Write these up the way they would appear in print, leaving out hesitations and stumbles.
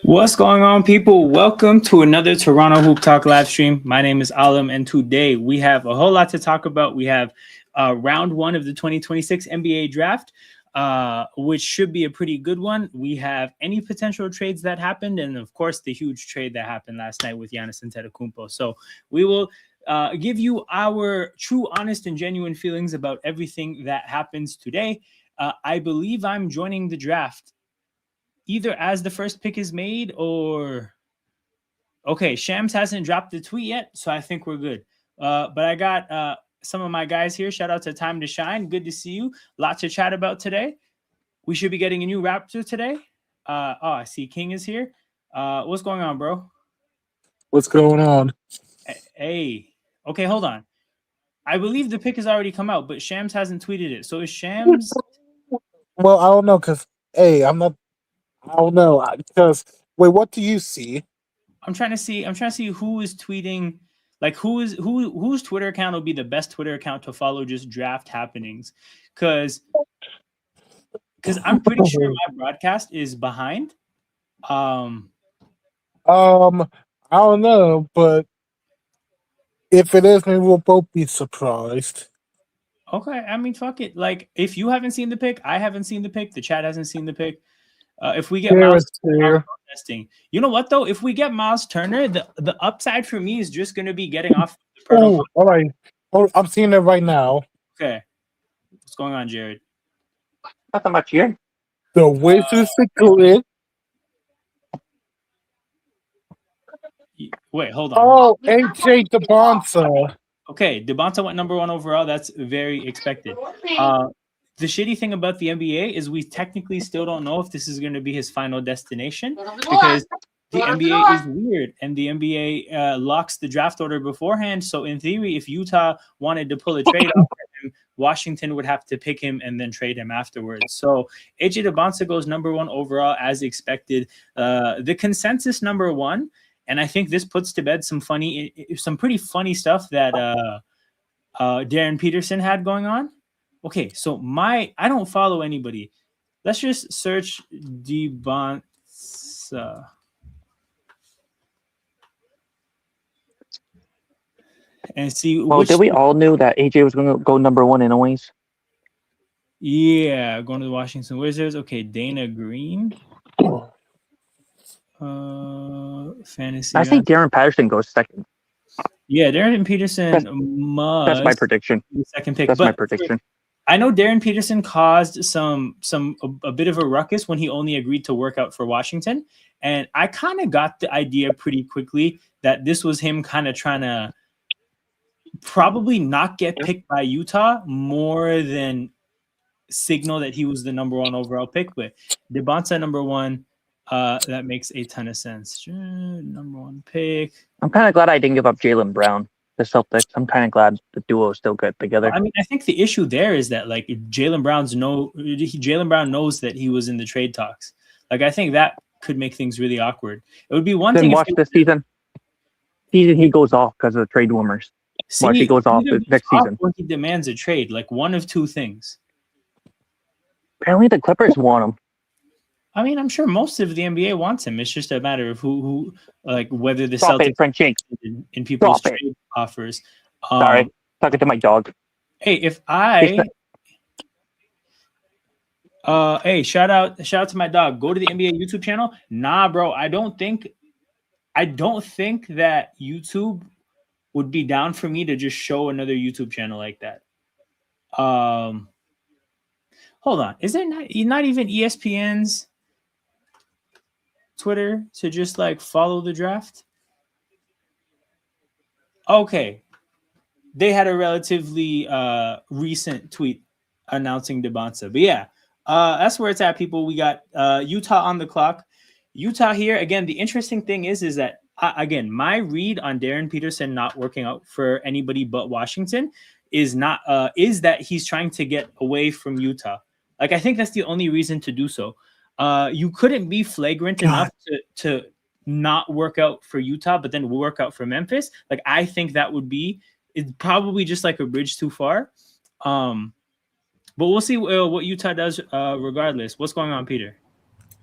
What's going on, people? Welcome to another Toronto Hoop Talk live stream. My name is Alam, and today we have a whole lot to talk about. We have round one of the 2026 NBA draft, which should be a pretty good one. We have any potential trades that happened, and of course, the huge trade that happened last night with Giannis Antetokounmpo. So we will give you our true, honest, and genuine feelings about everything that happens today. I believe I'm joining the draft either as the first pick is made or okay, Shams hasn't dropped the tweet yet, so I think we're good. But I got some of my guys here. Shout out to Time to Shine. Good to see you. Lots to chat about today. We should be getting a new Raptor today. I see King is here. What's going on, bro? What's going on? Hey, okay, hold on. I believe the pick has already come out, but Shams hasn't tweeted it. So is Shams? Well, I don't know because I'm not. I don't know because wait, what do you see? I'm trying to see who is tweeting. Like whose Twitter account will be the best Twitter account to follow just draft happenings? Because I'm pretty sure my broadcast is behind. I don't know, but if it is, maybe we'll both be surprised. Okay, I mean, fuck it. Like, if you haven't seen the pick, I haven't seen the pick. The chat hasn't seen the pick. If we get Miles Turner, testing, you know what though? If we get Miles Turner, the upside for me is just going to be getting off the all right. Oh, I'm seeing it right now. Okay, what's going on, Jared? Nothing much here. The Wizards secret. Wait, hold on. Oh, AJ DeBonsa. Okay, DeBonta went number 1 overall. That's very expected. The shitty thing about the NBA is we technically still don't know if this is going to be his final destination because the NBA is weird and the NBA locks the draft order beforehand. So in theory, if Utah wanted to pull a trade off him, Washington would have to pick him and then trade him afterwards. So AJ DeBonsa goes number 1 overall as expected. The consensus number 1, and I think this puts to bed some pretty funny stuff that Darren Peterson had going on. Okay, so I don't follow anybody. Let's just search DeBonsa. And see. Well, did we all knew that AJ was going to go number 1 anyways? Yeah, going to the Washington Wizards. Okay, Dana Green. Fantasy. I think Darren Patterson goes second. Yeah, Darren Peterson that's my prediction. Second pick. That's my prediction. I know Darren Peterson caused a bit of a ruckus when he only agreed to work out for Washington, and I kind of got the idea pretty quickly that this was him kind of trying to probably not get picked by Utah more than signal that he was the number 1 overall pick. But DeBonsa number 1, that makes a ton of sense. Number 1 pick. I'm kind of glad I didn't give up Jaylen Brown. The Celtics. I'm kind of glad the duo is still good together. I mean, I think the issue there is that like Jaylen Brown knows that he was in the trade talks. Like I think that could make things really awkward. It would be one thing. Watch this season. He goes off because of the trade rumors. Watch he goes off next season. Or he demands a trade, like one of two things. Apparently, the Clippers want him. I mean, I'm sure most of the NBA wants him. It's just a matter of who like whether the Stop Celtics Frenchie. in people's trade offers. Sorry, talking to my dog. Hey, hey, shout out to my dog. Go to the NBA YouTube channel. Nah, bro, I don't think that YouTube would be down for me to just show another YouTube channel like that. Hold on, is there not even ESPN's Twitter to just like follow the draft? Okay, they had a relatively recent tweet announcing DeBonsa, but yeah, that's where it's at, people. We got Utah on the clock. Utah here again. The interesting thing is that again, my read on Darren Peterson not working out for anybody but Washington is that he's trying to get away from Utah. Like I think that's the only reason to do so. You couldn't be flagrant enough to not work out for Utah, but then work out for Memphis. Like I think that would be it's probably just like a bridge too far. But we'll see what Utah does regardless. What's going on, Peter?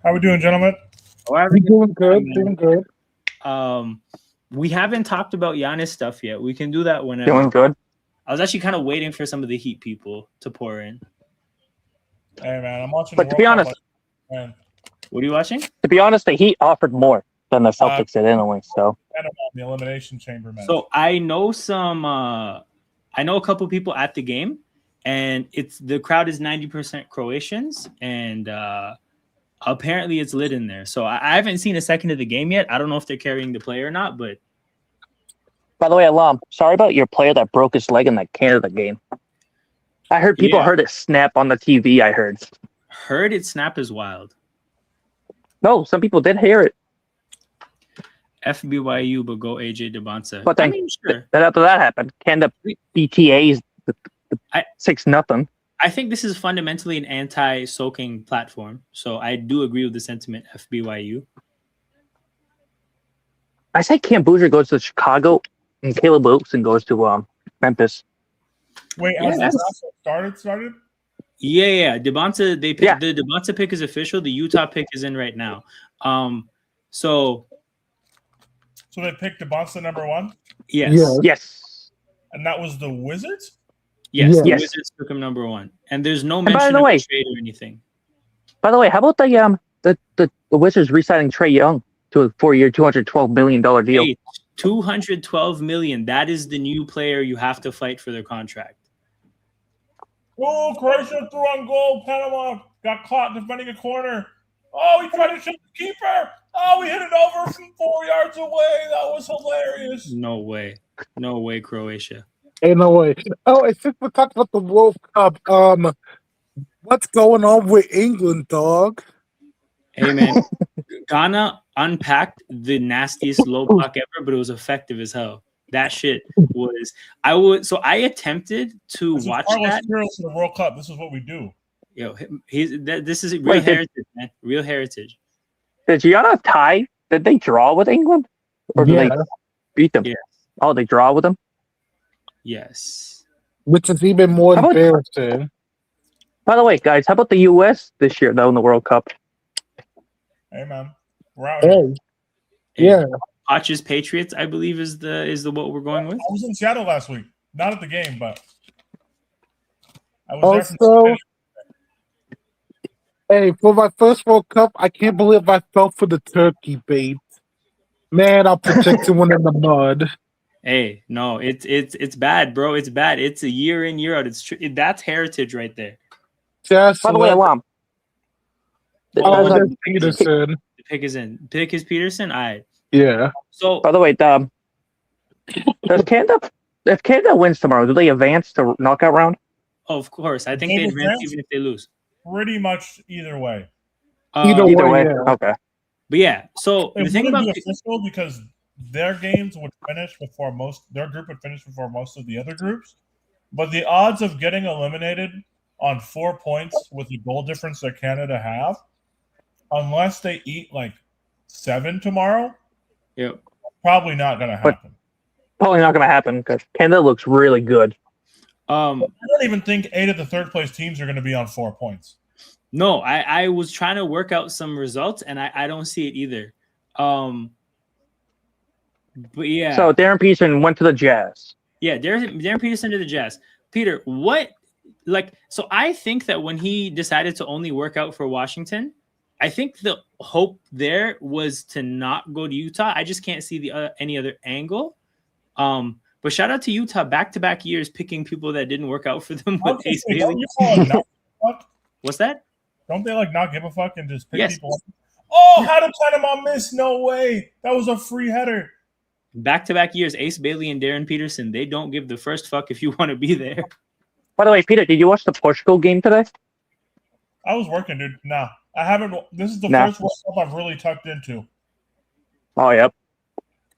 How we doing, gentlemen? We're having a Doing good good, time, doing good. man. We haven't talked about Giannis stuff yet. We can do that whenever. Doing good. I was actually kind of waiting for some of the Heat people to pour in. Hey man, I'm watching. But to be honest, man, What are you watching? the Heat offered more than the Celtics did anyway. So the elimination chamber match. So I know I know a couple people at the game, and the crowd is 90% Croatians, and apparently it's lit in there. So I haven't seen a second of the game yet. I don't know if they're carrying the play or not, but by the way, Alam, sorry about your player that broke his leg in that Canada game. I heard people heard it snap on the TV. I heard it snap is wild. No, some people did hear it. FBYU, but go AJ DeBonsa. But then, sure. After that happened, Canada BTA's the 6-0. I think this is fundamentally an anti-soaking platform. So I do agree with the sentiment, FBYU. I say Cam Boozer goes to Chicago and Caleb Wilson goes to Memphis. Wait, has the started? Yeah. DeBonsa, the DeBonsa pick is official. The Utah pick is in right now. So they picked DeBonsa number 1? Yes. And that was the Wizards? Yes. The Wizards took him number 1. And there's no mention of a trade or anything. By the way, how about the Wizards re-signing Trae Young to a 4-year, $212 million deal? Hey, $212 million. That is the new player you have to fight for their contract. Oh, Croatia threw on goal. Panama got caught defending a corner. Oh, he tried to shoot the keeper. Oh, we hit it over from 4 yards away. That was hilarious. No way, Croatia. Ain't no way. Oh, and since we're talking about the World Cup, what's going on with England, dog? Hey, man. Ghana unpacked the nastiest low block ever, but it was effective as hell. That shit was. I attempted to watch that. The World Cup. This is what we do. Yo, this is real heritage, man. Real heritage. Did Giannis tie? Did they draw with England, or did they beat them? Yeah. Oh, they draw with them. Yes. Which is even more embarrassing. By the way, guys, how about the U.S. this year though in the World Cup? Hey man, we're out here. Yeah. Hodges Patriots, I believe, is the what we're going with. I was in Seattle last week, not at the game, but I was there. Hey, for my first World Cup, I can't believe I fell for the turkey bait. Man, I'll protect one in the mud. Hey, no, it's bad, bro. It's bad. It's a year in, year out. It's true. That's heritage right there. Just by the way, Alam. Peterson. The pick is in. Pick is Peterson. All right. Yeah. So, by the way, does Canada, if Canada wins tomorrow, do they advance to knockout round? Oh, of course. I think they advance even if they lose. Pretty much either way. Either way. Yeah. Okay. But yeah, so the thing about official because their games would finish before their group would finish before most of the other groups, but the odds of getting eliminated on 4 points with the goal difference that Canada have, unless they eat like 7 tomorrow, probably not going to happen. Probably not going to happen because Canada looks really good. I don't even think 8 of the third place teams are going to be on 4 points. No, I was trying to work out some results and I don't see it either. But yeah. So Darren Peterson went to the Jazz. Yeah, Darren Peterson to the Jazz. Peter, so I think that when he decided to only work out for Washington, I think the hope there was to not go to Utah. I just can't see any other angle. But shout out to Utah, back-to-back years picking people that didn't work out for them with Ace Bailey. What's that? Don't they not give a fuck and just pick people up? Oh, how did Panama miss? No way. That was a free header. Back-to-back years, Ace Bailey and Darren Peterson, they don't give the first fuck if you want to be there. By the way, Peter, did you watch the Portugal game today? I was working, dude. No, I haven't. This is the first World Cup I've really tucked into. Oh, yep.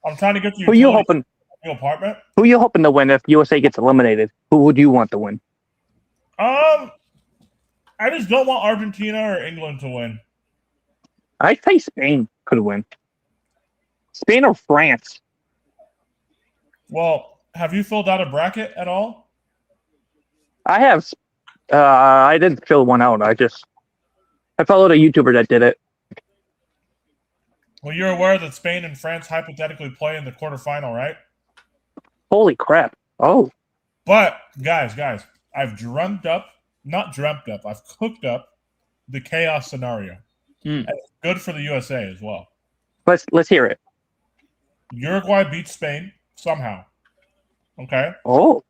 I'm trying to get to Who you hoping? Your apartment. Who you hoping to win if USA gets eliminated? Who would you want to win? I just don't want Argentina or England to win. I say Spain could win. Spain or France. Well, have you filled out a bracket at all? I have. I didn't fill one out. I followed a YouTuber that did it. Well, you're aware that Spain and France hypothetically play in the quarterfinal, right? Holy crap! Oh, But guys, I've I've cooked up the chaos scenario. Hmm. And it's good for the USA as well. let's hear it. Uruguay beats Spain somehow. Okay, Oh,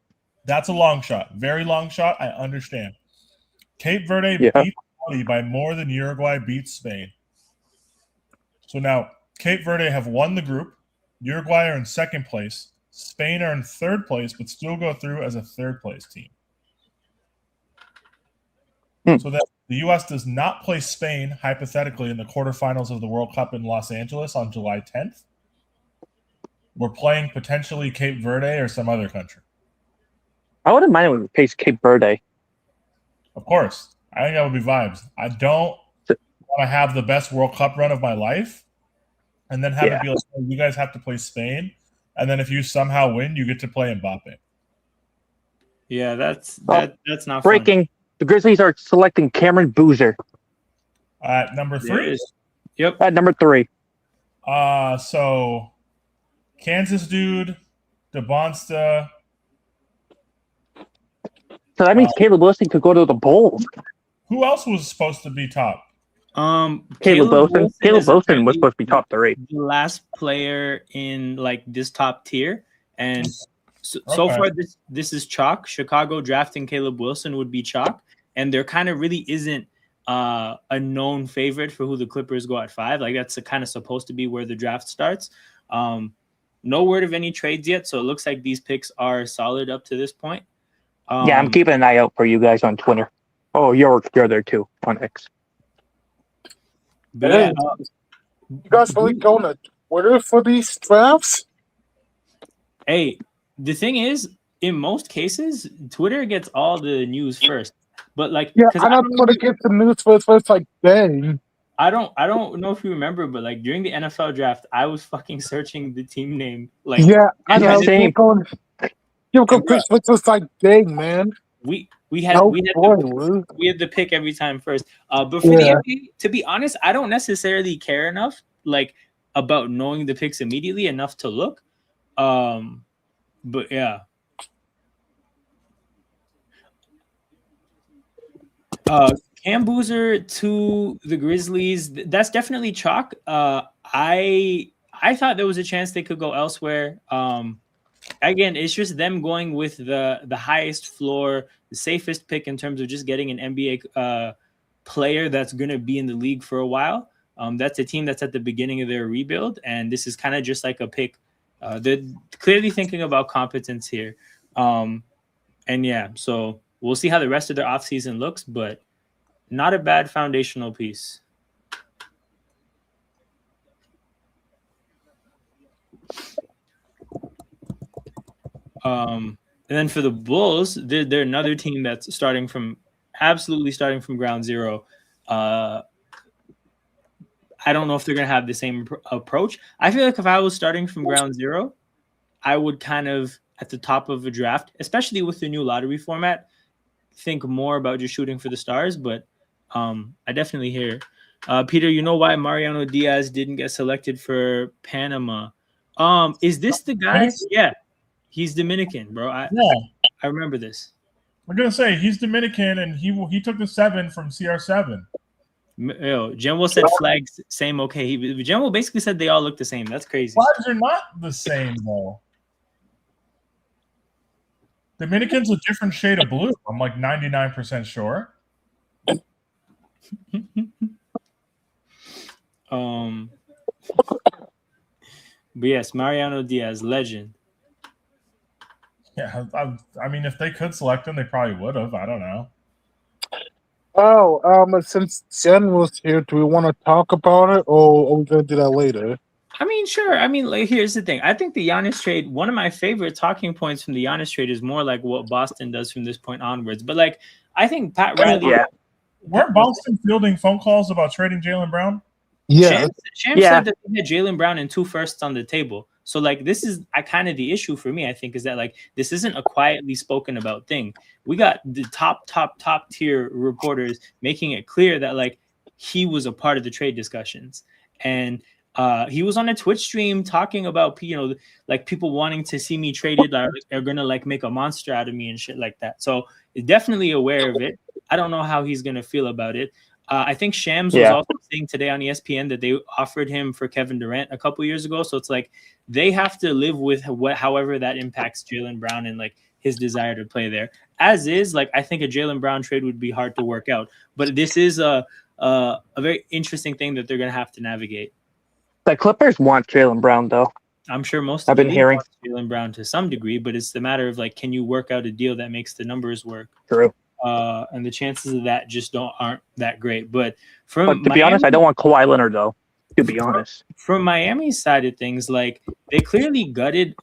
that's a long shot, very long shot. I understand. Cape Verde yeah. beat Saudi by more than Uruguay beats Spain. So now Cape Verde have won the group. Uruguay are in second place. Spain are in third place, but still go through as a third place team. So that the U.S. does not play Spain, hypothetically, in the quarterfinals of the World Cup in Los Angeles on July 10th. We're playing potentially Cape Verde or some other country. I wouldn't mind if we faced Cape Verde. Of course. I think that would be vibes. I don't want to have the best World Cup run of my life and then have it be like, oh, you guys have to play Spain. And then if you somehow win, you get to play Mbappe. Yeah, that's not breaking. Fun. The Grizzlies are selecting Cameron Boozer at number 3. Yep. At number 3. So Kansas dude, DeBonsta. So that means Caleb Wilson could go to the Bulls. Who else was supposed to be top? Caleb Wilson. Caleb Wilson was supposed to be top 3. The last player in like this top tier, and so far this is chalk. Chicago drafting Caleb Wilson would be chalk, and there kind of really isn't a known favorite for who the Clippers go at 5. Like that's kind of supposed to be where the draft starts. No word of any trades yet, so it looks like these picks are solid up to this point. Yeah, I'm keeping an eye out for you guys on Twitter. Oh, you're there too on X. But yeah, you guys really going to Twitter for these drafts? Hey, the thing is, in most cases, Twitter gets all the news first. But like, yeah, I don't want to get the news first. It's like, dang. I don't know if you remember, but like during the NFL draft, I was fucking searching the team name. Like, yeah, I know. Same. It's just like, dang, man. We had the pick every time first. But for the NBA, to be honest, I don't necessarily care enough like about knowing the picks immediately enough to look. But yeah. Cam Boozer to the Grizzlies. That's definitely chalk. I thought there was a chance they could go elsewhere. Again, it's just them going with the highest floor, the safest pick in terms of just getting an NBA player that's going to be in the league for a while. That's a team that's at the beginning of their rebuild, and this is kind of just like a pick. They're clearly thinking about competence here. And yeah, so we'll see how the rest of their offseason looks, but not a bad foundational piece. And then for the Bulls, they're another team that's absolutely starting from ground zero. I don't know if they're going to have the same approach. I feel like if I was starting from ground zero, I would kind of, at the top of a draft, especially with the new lottery format, think more about just shooting for the stars. But I definitely hear. Peter, you know why Mariano Diaz didn't get selected for Panama? Is this the guy? Yeah. He's Dominican, bro. I remember this. I'm gonna say he's Dominican, and he took the 7 from CR7. Yo, General said flags, same okay. General basically said they all look the same. That's crazy. Flags are not the same though. Dominican's a different shade of blue. I'm like 99% sure. But yes, Mariano Diaz, legend. Yeah, I mean, if they could select him, they probably would have. I don't know. Since Jen was here, do we want to talk about it, or are we going to do that later? I mean, sure. I mean, like, here's the thing. I think the Giannis trade, one of my favorite talking points from the Giannis trade is more like what Boston does from this point onwards. But, like, I think Pat Riley... Yeah. Weren't Boston fielding phone calls about trading Jaylen Brown? Yeah. Shams said that they had Jaylen Brown and 2 firsts on the table. So, like, this is kind of the issue for me, I think, is that, like, this isn't a quietly spoken about thing. We got the top tier reporters making it clear that, like, he was a part of the trade discussions. And He was on a Twitch stream talking about, like people wanting to see me traded are gonna like make a monster out of me and shit like that. So definitely aware of it. I don't know how he's gonna feel about it. I think Shams was also saying today on ESPN that they offered him for Kevin Durant a couple years ago. So it's like they have to live with however that impacts Jaylen Brown and like his desire to play there. As is, like I think a Jaylen Brown trade would be hard to work out. But this is a very interesting thing that they're gonna have to navigate. The Clippers want Jaylen Brown, though. I'm sure most I've of the been league hearing wants Jaylen Brown to some degree, but it's the matter of like, can you work out a deal that makes the numbers work? True. And the chances of that just aren't that great. But be honest, I don't want Kawhi Leonard though. To be honest, from Miami's side of things, like they clearly gutted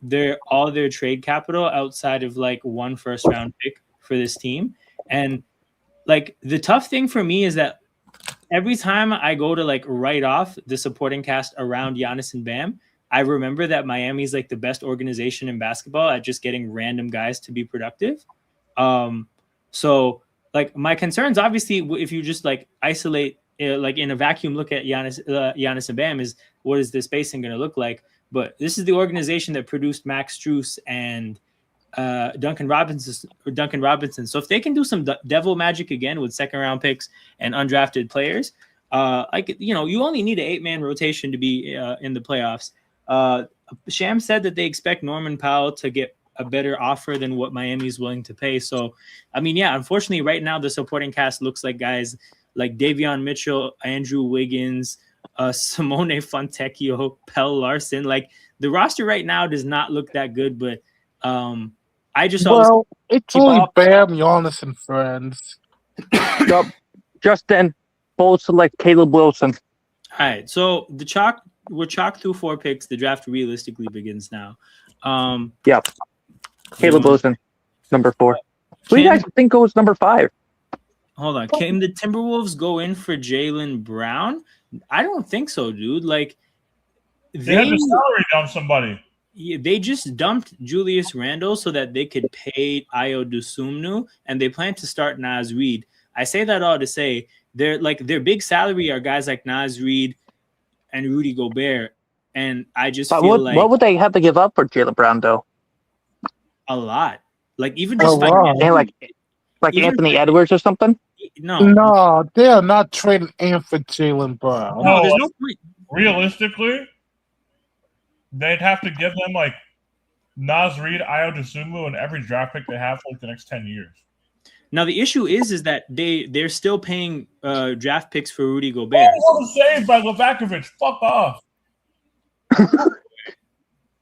all their trade capital outside of like one first-round pick for this team. And like the tough thing for me is that every time I go to like write off the supporting cast around Giannis and Bam, I remember that Miami's like the best organization in basketball at just getting random guys to be productive. So like my concerns, obviously, if you just like isolate, like in a vacuum, look at Giannis and Bam, is what is the spacing going to look like? But this is the organization that produced Max Strus and Duncan Robinson. So if they can do some devil magic again with second round picks and undrafted players, you only need an 8-man rotation to be in the playoffs. Sham said that they expect Norman Powell to get a better offer than what Miami is willing to pay. So, I mean, yeah, unfortunately, right now the supporting cast looks like guys like Davion Mitchell, Andrew Wiggins, Simone Fontecchio, Pell Larson. Like the roster right now does not look that good, but it's only Bam, Giannis, and friends. Justin, bold select Caleb Wilson. All right, so we're chalked through 4 picks. The draft realistically begins now. Caleb Wilson, number 4. Who do you guys think goes number 5? Hold on. Can the Timberwolves go in for Jaylen Brown? I don't think so, dude. Like they had to salary dump somebody. They just dumped Julius Randle so that they could pay Ayo Dosunmu, and they plan to start Naz Reid. I say that all to say their big salary are guys like Naz Reid and Rudy Gobert, and I just feel what would they have to give up for Jaylen Brown though? A lot, like even just like Anthony Edwards or something. No, they are not trading for Jaylen Brown. No, there's no point. Realistically, they'd have to give them like Naz Reid, Ayo Dosunmu, and every draft pick they have for like the next 10 years. Now the issue is that they're still paying draft picks for Rudy Gobert. Saved by Levakovic. Fuck off.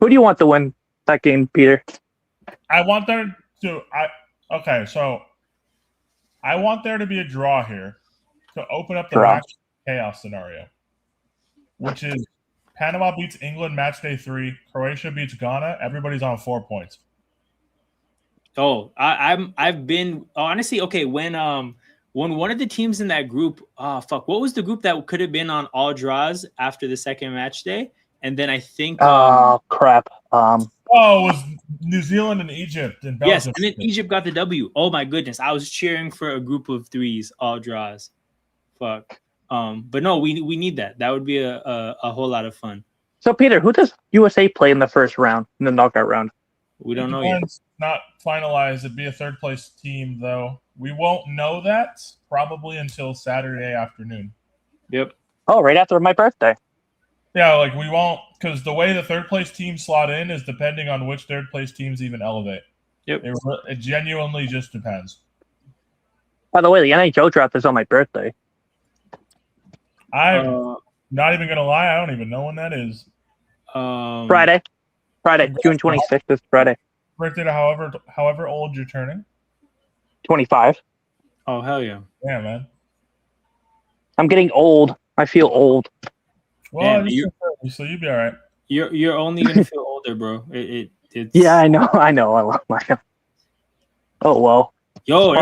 Who do you want to win that game, Peter? I want there to I want there to be a draw here to open up the match chaos scenario, which is Panama beats England match day 3, Croatia beats Ghana. Everybody's on 4 points. Oh, I've been honestly okay when one of the teams in that group, what was the group that could have been on all draws after the second match day? And then I think crap. It was New Zealand and Egypt and Belgium. Yes, and then Egypt got the W. Oh my goodness, I was cheering for a group of 3s, all draws. Fuck. But no, we need that. That would be a whole lot of fun. So Peter, who does USA play in the first round, in the knockout round? We don't know yet. Not finalized. It'd be a third place team though. We won't know that probably until Saturday afternoon. Yep. Oh, right after my birthday. Yeah, like we won't, because the way the third place teams slot in is depending on which third place teams even elevate. Yep. It genuinely just depends. By the way, the NHL draft is on my birthday. I'm not even gonna lie, I don't even know when that is. Friday, June 26th is Friday. Birthday to however old you're turning. 25. Oh hell yeah! Yeah, man. I'm getting old. I feel old. Well, so you'll be all right. You're only gonna feel older, bro. It's yeah, I know. Oh well. Yo,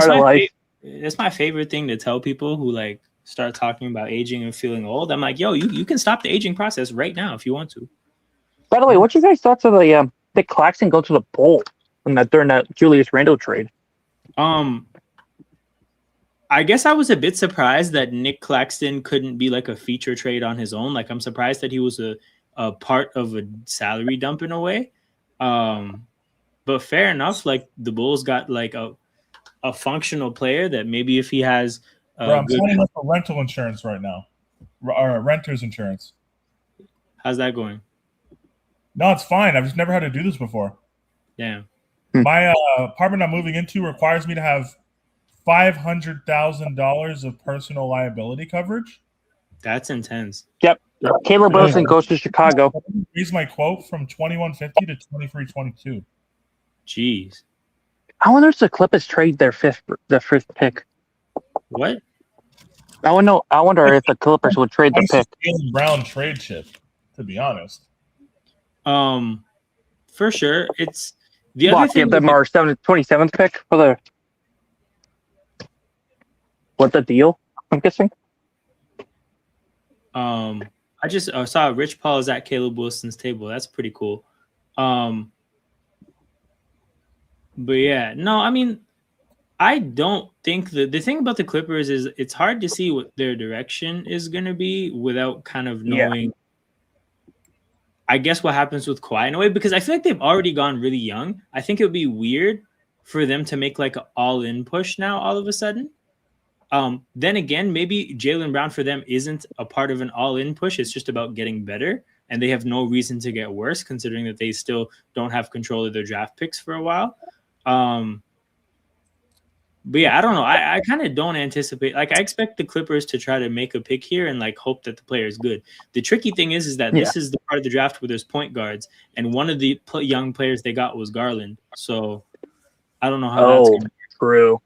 that's my favorite thing to tell people who like start talking about aging and feeling old. I'm like, yo, you can stop the aging process right now if you want to. By the way, what's your guys' thoughts of the Dick Claxton go to the Bulls during that Julius Randle trade? I guess I was a bit surprised that Nick Claxton couldn't be like a feature trade on his own. Like I'm surprised that he was a part of a salary dump in a way. But fair enough. Like the Bulls got like a functional player that maybe if he has Bro, I'm good, signing up for rental insurance right now, or renter's insurance. how's that going? No, it's fine. I've just never had to do this before. Damn. My apartment I'm moving into requires me to have $500,000 of personal liability coverage. That's intense. Yep. Caleb Wilson goes to Chicago. Raise my quote from 2150 to 2322. Jeez. I wonder if the Clippers trade their fifth pick. What? I wonder if the Clippers would trade their pick. Jaylen Brown trade chip, to be honest. For sure. It's the other thing. Give them our 27th pick for the what the deal? I'm guessing. I just saw Rich Paul is at Caleb Wilson's table. That's pretty cool. But yeah, no, I mean, I don't think the thing about the Clippers is it's hard to see what their direction is going to be without kind of knowing, I guess, what happens with Kawhi in a way, because I feel like they've already gone really young. I think it would be weird for them to make like an all-in push now all of a sudden. Then again, maybe Jaylen Brown for them isn't a part of an all-in push. It's just about getting better, and they have no reason to get worse considering that they still don't have control of their draft picks for a while. But yeah, I don't know. I kind of don't anticipate. Like, I expect the Clippers to try to make a pick here and like hope that the player is good. The tricky thing is that this is the part of the draft where there's point guards, and one of the young players they got was Garland. So I don't know how that's going to be. True.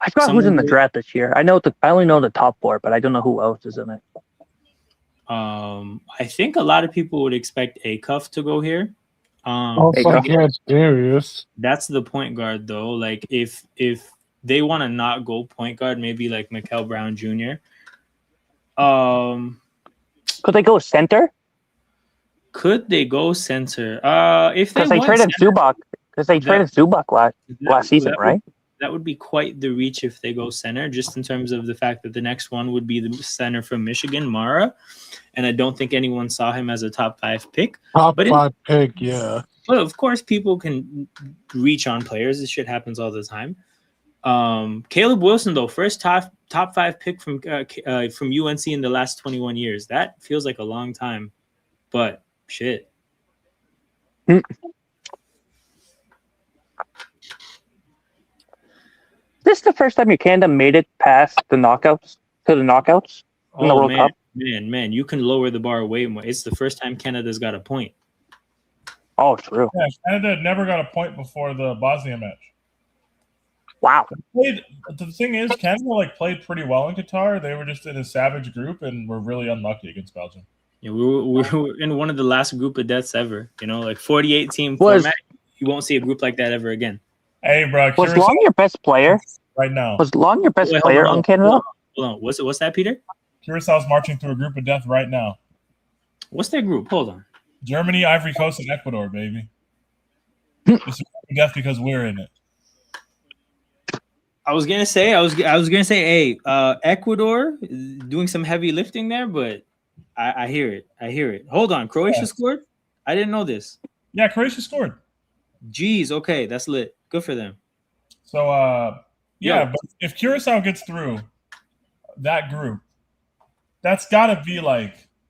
I forgot who's in the draft this year. I only know the top four, but I don't know who else is in it. I think a lot of people would expect Acuff to go here. Darius. That's the point guard though. Like if they want to not go point guard, maybe like Mikal Brown Jr. Could they go center? Could they go center? If because they traded Zubac. Because they traded Zubac last season, right? That would be quite the reach if they go center, just in terms of the fact that the next one would be the center from Michigan, Mara. And I don't think anyone saw him as a top 5 pick. Top 5 pick, yeah. But of course, people can reach on players. This shit happens all the time. Caleb Wilson, though, first top 5 pick from UNC in the last 21 years. That feels like a long time, but shit. This is the first time Canada made it past the knockouts in the World Cup. Man, you can lower the bar way more. It's the first time Canada's got a point. Oh, true. Yeah, Canada never got a point before the Bosnia match. Wow. The thing is, Canada played pretty well in Qatar. They were just in a savage group and were really unlucky against Belgium. Yeah, we were in one of the last group of deaths ever. 48 team format. You won't see a group like that ever again. Hey, bro. Was Long your best player? Right now. Was Long your best player on Canada? Hold on. What's that, Peter? Curaçao's marching through a group of death right now. What's that group? Hold on. Germany, Ivory Coast, and Ecuador, baby. It's a group of death because we're in it. I was gonna say, hey, Ecuador doing some heavy lifting there, but I hear it. Hold on, Croatia scored? I didn't know this. Yeah, Croatia scored. Jeez, okay, that's lit. Good for them. So, but if Curaçao gets through that group, that's got to be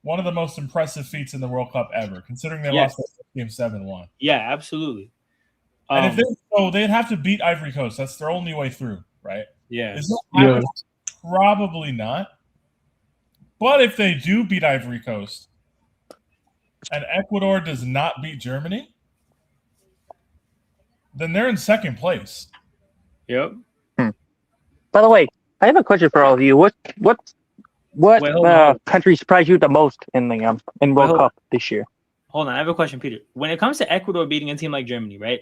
one of the most impressive feats in the World Cup ever, considering they lost game 7-1. Yeah, absolutely. And they'd have to beat Ivory Coast. That's their only way through, right? Yeah. Probably not. But if they do beat Ivory Coast and Ecuador does not beat Germany, then they're in second place. Yep. By the way, I have a question for all of you. What country surprised you the most in the World Cup this year? Hold on, I have a question, Peter. When it comes to Ecuador beating a team like Germany, right?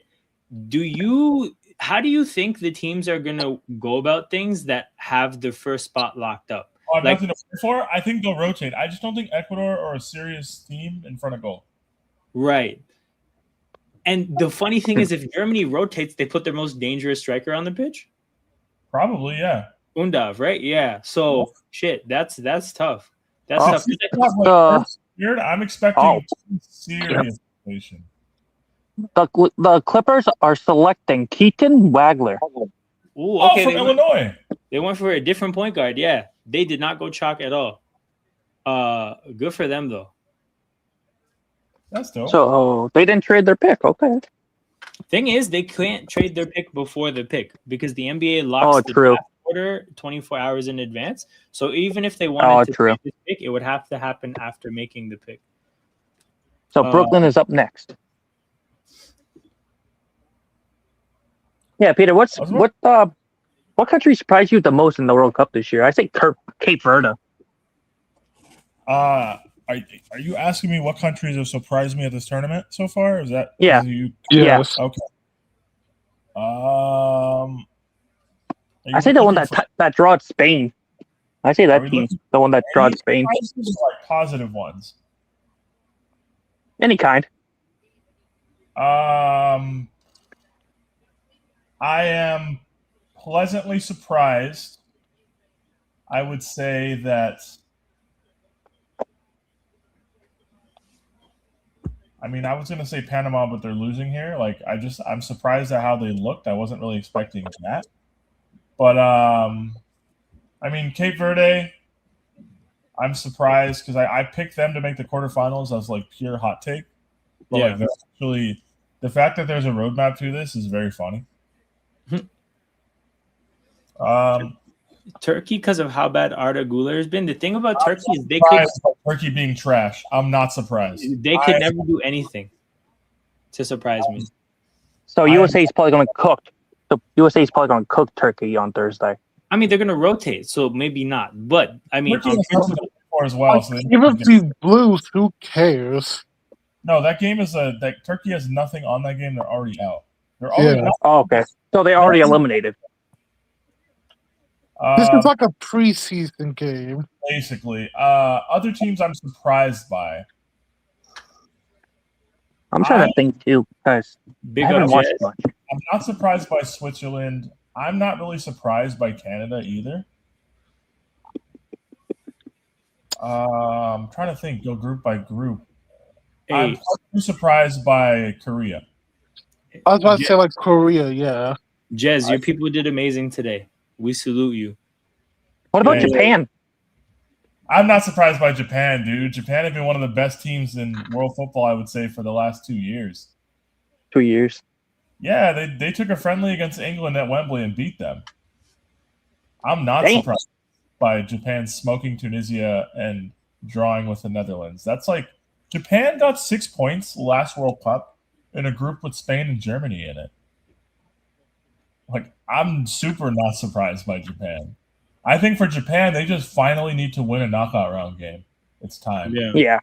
How do you think the teams are gonna go about things that have the first spot locked up? I have nothing to wait for. I think they'll rotate. I just don't think Ecuador are a serious team in front of goal. Right. And the funny thing is, if Germany rotates, they put their most dangerous striker on the pitch. Probably, yeah. Undav, right? Yeah. So shit, that's tough. That's Oh. tough. The I'm expecting serious inflation. the Clippers are selecting Keaton Wagler. Ooh, Oh, okay. from Illinois. They went for a different point guard. Yeah, they did not go chalk at all. Good for them though. That's dope. So they didn't trade their pick. Okay. Thing is, they can't trade their pick before the pick because the NBA locks the true. draft order 24 hours in advance. So even if they wanted to trade this pick, it would have to happen after making the pick. So Brooklyn is up next. Yeah, Peter. What country surprised you the most in the World Cup this year? I say Cape Verde. Are you asking me what countries have surprised me at this tournament so far? Is that Yeah? Yes. Okay. I say the one that drawed Spain. I say that team, the one that drawed Spain. Like positive ones. Any kind. I am pleasantly surprised. I would say that. I mean, I was going to say Panama, but they're losing here. Like, I'm surprised at how they looked. I wasn't really expecting that. But, I mean, Cape Verde, I'm surprised because I picked them to make the quarterfinals as, like, pure hot take. But, like, they're actually, the fact that there's a roadmap to this is very funny. Turkey, because of how bad Arda Güler has been. The thing about Turkey is they Turkey being trash. I'm not surprised. They could never do anything to surprise me. So USA is probably going to cook. So USA is probably going to cook Turkey on Thursday. I mean, they're going to rotate, so maybe not. But I mean, as well. So even these Blues, who cares? No, that game is that Turkey has nothing on that game. They're already out. They're already out. Oh, okay. So they're already eliminated. This is like a preseason game. Basically. Other teams I'm surprised by. I'm trying to think too, guys. I haven't watched much. I'm not surprised by Switzerland. I'm not really surprised by Canada either. I'm trying to think. Go group by group. I'm surprised by Korea. I was about to say like Korea, yeah. Jez, your people did amazing today. We salute you. What about Japan? I'm not surprised by Japan, dude. Japan have been one of the best teams in world football, I would say, for the last 2 years. 2 years? Yeah, they took a friendly against England at Wembley and beat them. I'm not surprised by Japan smoking Tunisia and drawing with the Netherlands. That's like Japan got 6 points last World Cup in a group with Spain and Germany in it. Like, I'm super not surprised by Japan. I think for Japan, they just finally need to win a knockout round game. It's time. Yeah.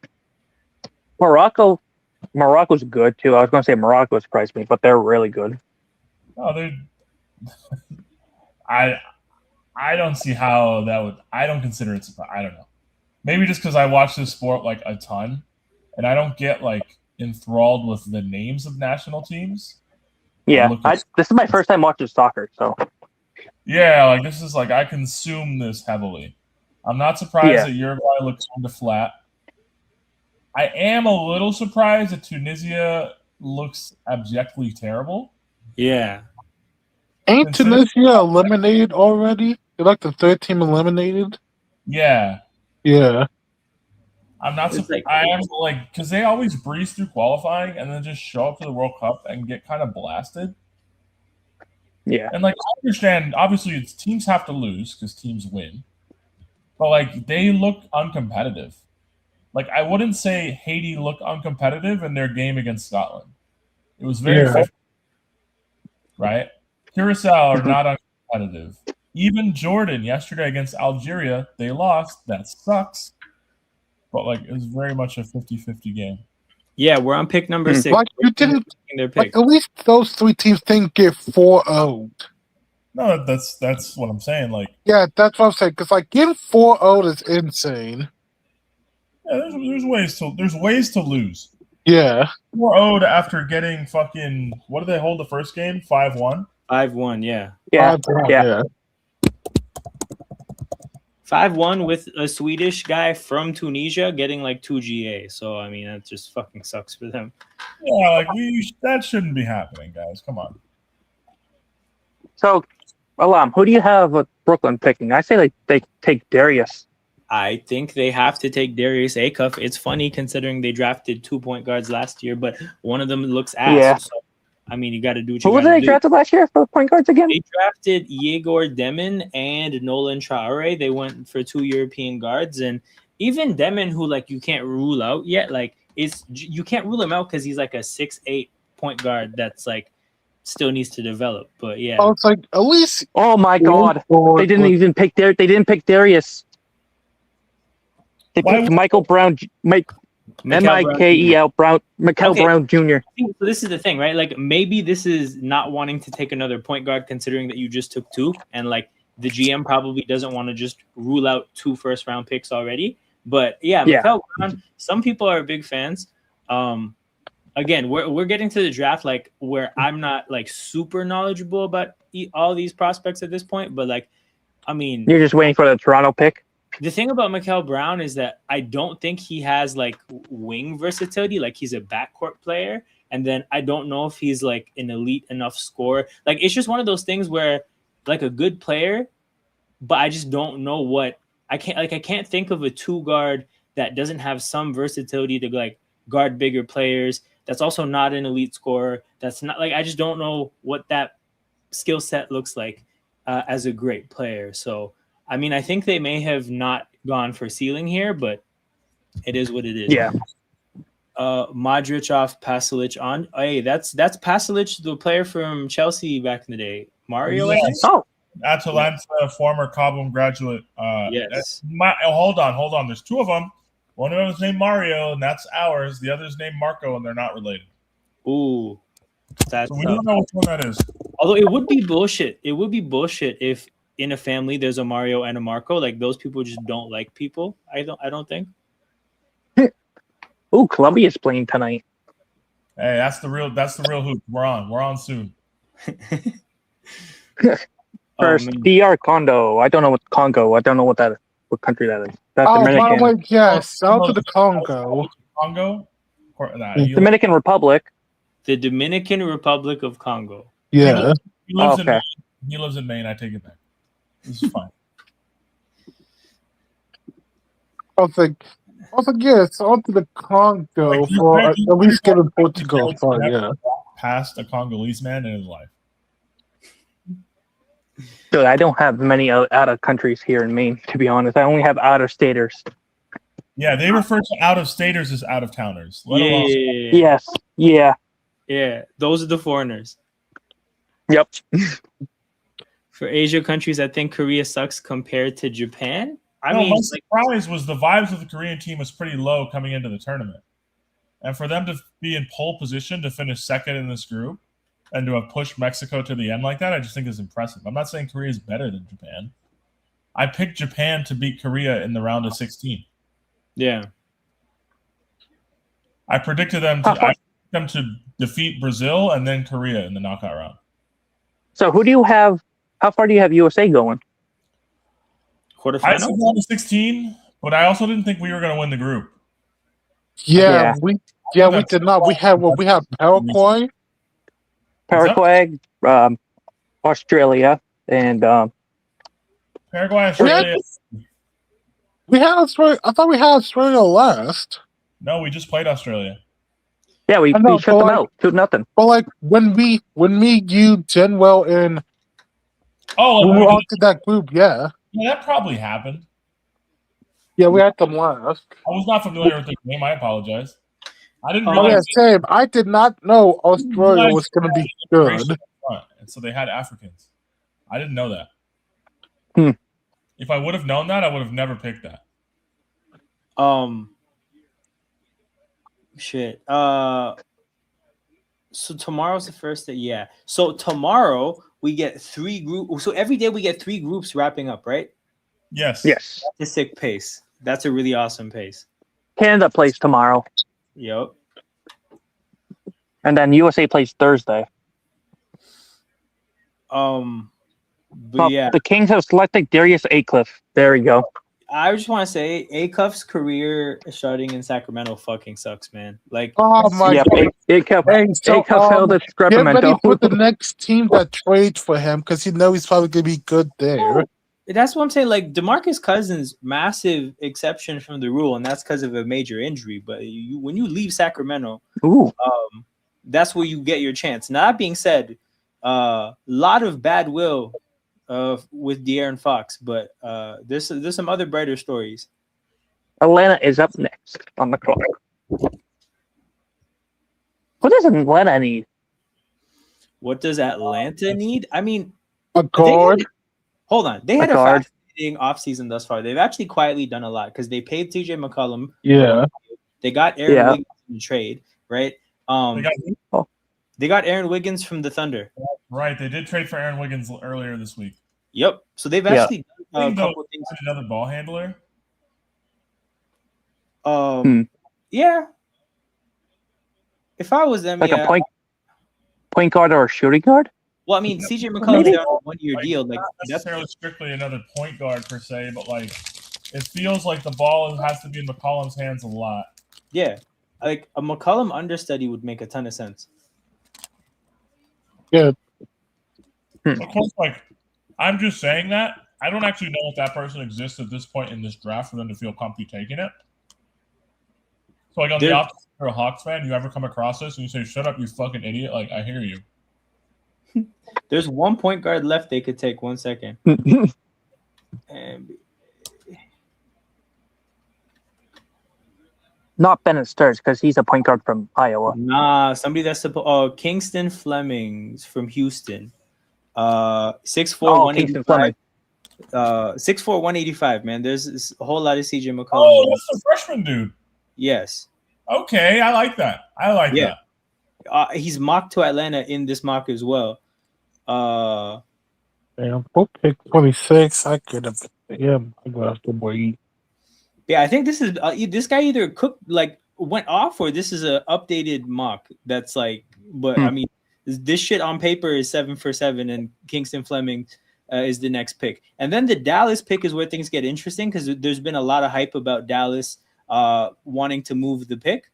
Morocco's good too. I was going to say Morocco surprised me, but they're really good. Oh, they're. I don't see how that would. I don't consider it. I don't know. Maybe just because I watch this sport like a ton, and I don't get like enthralled with the names of national teams. Yeah, this is my first time watching soccer, so. Yeah, like this is like I consume this heavily. I'm not surprised that Uruguay looks kind of flat. I am a little surprised that Tunisia looks abjectly terrible. Yeah. Ain't Tunisia eliminated already? They're like the third team eliminated? Yeah. Yeah. I'm not surprised. I am like, because they always breeze through qualifying and then just show up to the World Cup and get kind of blasted. Yeah. And like, I understand, obviously, teams have to lose because teams win. But like, they look uncompetitive. Like, I wouldn't say Haiti looked uncompetitive in their game against Scotland. It was very right? Curacao are not uncompetitive. Even Jordan yesterday against Algeria, they lost. That sucks. But like, it was very much a 50-50 game. Yeah, we're on pick number 6. Like, you didn't. Like, at least those three teams didn't get 4-0'd. No, that's what I'm saying. Like, yeah, that's what I'm saying. Because like getting 4-0 is insane. Yeah, there's ways to lose. Yeah. 4-0 after getting fucking, what did they hold the first game? 5-1? 5-1, yeah. Yeah. 5-1 with a Swedish guy from Tunisia getting like 2 GA. So I mean that just fucking sucks for them. Yeah, like that shouldn't be happening, guys. Come on. So, Alam, who do you have with Brooklyn picking? I say they take Darius. I think they have to take Darius Acuff. It's funny considering they drafted 2 point guards last year, but one of them looks ass. Yeah. So, I mean, you got to do what Who you was got to they do. drafted last year for point guards again? They drafted Yegor Demon and Nolan Traore. They went for 2 European guards, and even Demon, who like you can't rule out yet, like you can't rule him out because he's like a 6'8" point guard that's like still needs to develop. But yeah, I was like, at least. Oh my God! They didn't even pick They didn't pick Darius. They picked Michael Brown. Mikel Brown. Mikel Okay. Brown Jr. So this is the thing, right? Like maybe this is not wanting to take another point guard, considering that you just took 2, and like the GM probably doesn't want to just rule out 2 first-round picks already. But yeah, Mikel Brown. Some people are big fans. Again, we're getting to the draft like where I'm not like super knowledgeable about all these prospects at this point, but like, I mean, You're just waiting for the Toronto pick. the thing about Mikel Brown is that I don't think he has like wing versatility. Like he's a backcourt player, and then I don't know if he's like an elite enough scorer. Like it's just one of those things where like a good player, but I just don't know what I can't think of a 2 guard that doesn't have some versatility to like guard bigger players. That's also not an elite scorer. That's not like I just don't know what that skill set looks like as a great player. So, I mean, I think they may have not gone for ceiling here, but it is what it is. Yeah. Modric off, Pasalic on. Hey, that's Pasalic, the player from Chelsea back in the day. Mario, I think? Oh, Atalanta, former Cobham graduate. Yes. Hold on. There's 2 of them. One of them is named Mario, and that's ours. The other is named Marco, and they're not related. Ooh. That's So we don't know which one that is. Although it would be bullshit. It would be bullshit if in a family there's a Mario and a Marco. Like those people just don't like people. I don't think. Ooh, Colombia's playing tonight. Hey, that's the real hoop. We're on soon. First, man. DR Congo. I don't know what Congo. I don't know what country that is. That's Oh, by the Dominican. way, yes, out to the Congo. Congo? Dominican Republic. The Dominican Republic of Congo. Yeah. He lives Okay. He lives in Maine. I take it back. This is fine. I was like, yes, on to the Congo Like, for at least getting He Portugal. has But never yeah. walked past a Congolese man in his life. Dude, I don't have many out of countries here in Maine, to be honest. I only have out of staters. Yeah, they refer to out of staters as out of towners. Yeah. Yes. Yeah. Yeah. Those are the foreigners. Yep. For Asia countries, I think Korea sucks compared to Japan. I My mean, surprise was the vibes of the Korean team was pretty low coming into the tournament. And for them to be in pole position to finish second in this group and to have pushed Mexico to the end like that, I just think is impressive. I'm not saying Korea is better than Japan. I picked Japan to beat Korea in the round of 16. yeah. I predicted them to defeat Brazil and then Korea in the knockout round. So who do you have? How far do you have USA going? I said Quarterfinal. round of 16, but I also didn't think we were going to win the group. Yeah, Yeah. we did not. We had Paraguay. Paraguay, Australia, and Paraguay, Australia. We had Australia. I thought we had Australia last. No, we just played Australia. yeah, we I know, shut but them out 2-0. But like when me, you, Jenwell, and Oh, we like, were on to that group, yeah, that probably happened. we had them last. I was not familiar with the game. I apologize. I didn't Oh realize yeah, same. I did not know Australia was going to be good. and so they had Africans. I didn't know that. Hmm. If I would have known that, I would have never picked that. Shit. So tomorrow's the first day. Yeah. So tomorrow we get 3 groups. So every day we get 3 groups wrapping up, right? Yes. Yes. That's a sick pace. That's a really awesome pace. Canada plays tomorrow, Yep. and then USA plays Thursday. But yeah, The Kings have selected Darius Acliff. There we go. I just want to say Acuff's career starting in Sacramento fucking sucks, man. Like, Oh my Yep, god! Acliff failed at Get ready Sacramento. for the next team that trades for him because you know he's probably gonna be good there. that's what I'm saying. Like DeMarcus Cousins, massive exception from the rule, and that's because of a major injury. But when you leave Sacramento, Ooh, that's where you get your chance. Now, that being said, lot of bad will with De'Aaron Fox, but there's some other brighter stories. Atlanta is up next on the clock. What does Atlanta need? What does Atlanta need? I mean, A guard. hold on. They had a guard. fascinating offseason thus far. They've actually quietly done a lot because they paid TJ McCollum. Yeah. They got Aaron Wiggins in trade, right? They got Aaron Wiggins from the Thunder. Right, they did trade for Aaron Wiggins earlier this week. Yep. So they've actually done a couple of things. Another ball handler. Yeah. If I was them, Like a point guard or a shooting guard? Well, I mean, CJ McCollum's on a 1-year deal. Like, not necessarily strictly another point guard per se, but like it feels like the ball has to be in McCollum's hands a lot. Yeah, like a McCollum understudy would make a ton of sense. Yeah. Of course, like I'm just saying that. I don't actually know if that person exists at this point in this draft for them to feel comfy taking it. So, like on the opposite, if you're a Hawks fan, you ever come across this and you say, "Shut up, you fucking idiot!" Like I hear you. There's one point guard left they could take. 1 second. And Not Bennett Sturz because he's a point guard from Iowa. nah, somebody that's supposed. Kingston Flemings from Houston. 6'4", 185. 6'4", 185. Man, there's a whole lot of CJ McCollum. Oh, that's the freshman dude. Yes. Okay, I like that. that. He's mocked to Atlanta in this mock as well. Damn, we'll pick 26. I could have. Yeah, I'm gonna have to wait. Yeah, I think this is this guy either went off or this is a updated mock. That's like, but I mean, this shit on paper is 7 for 7, and Kingston Fleming is the next pick. And then the Dallas pick is where things get interesting because there's been a lot of hype about Dallas wanting to move the pick.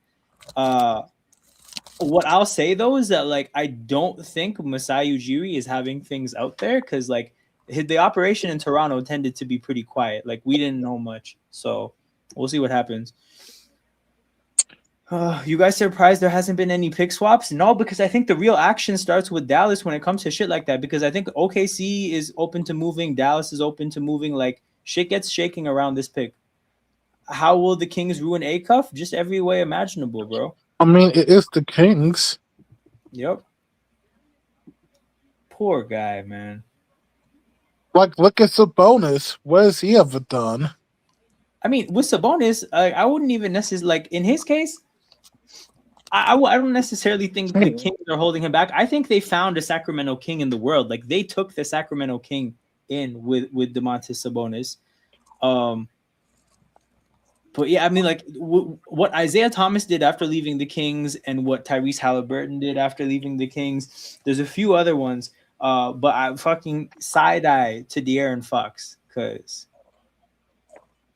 What I'll say though is that like I don't think Masai Ujiri is having things out there because like the operation in Toronto tended to be pretty quiet. Like we didn't know much, so we'll see what happens. You guys surprised there hasn't been any pick swaps? No, because I think the real action starts with Dallas when it comes to shit like that. Because I think OKC is open to moving, Dallas is open to moving. Like shit gets shaking around this pick. How will the Kings ruin Acuff? Just every way imaginable, bro. I mean, it is the Kings. Yep. Poor guy, man. Like, look at Sabonis. What has he ever done? I mean, with Sabonis, I wouldn't even necessarily like in his case. I don't necessarily think the Kings are holding him back. I think they found a Sacramento King in the world. Like they took the Sacramento King in with Domantas Sabonis. But yeah, I mean, like what Isaiah Thomas did after leaving the Kings and what Tyrese Halliburton did after leaving the Kings. There's a few other ones, but I fucking side-eye to De'Aaron Fox because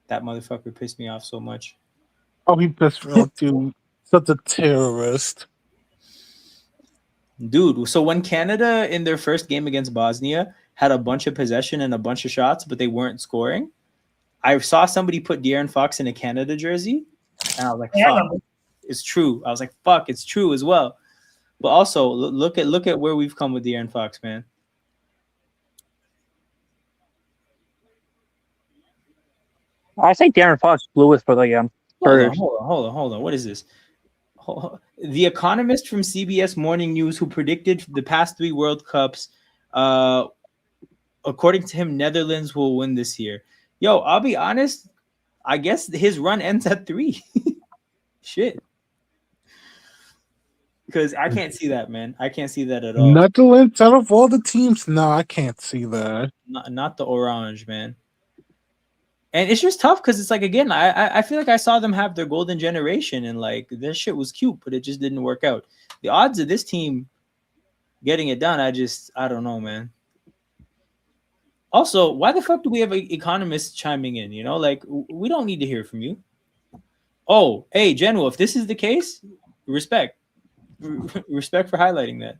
that motherfucker pissed me off so much. Oh, he pissed me off too. Such a terrorist. Dude, so when Canada in their first game against Bosnia had a bunch of possession and a bunch of shots, but they weren't scoring, I saw somebody put De'Aaron Fox in a Canada jersey, and I was like, fuck, it's true. I was like, fuck, it's true as well. But also, look at where we've come with De'Aaron Fox, man. I think De'Aaron Fox blew it for the Hold on. What is this? The Economist from CBS Morning News, who predicted the past 3 World Cups, according to him, Netherlands will win this year. Yo, I'll be honest. I guess his run ends at 3. Shit. Because I can't see that, man. I can't see that at all. Netherlands out of all the teams? No, I can't see that. Not the orange, man. And it's just tough because it's like, again, I feel like I saw them have their golden generation and like this shit was cute, but it just didn't work out. The odds of this team getting it done, I don't know, man. Also, why the fuck do we have economists chiming in? Like we don't need to hear from you. Oh, hey, General, if this is the case, respect. Respect for highlighting that.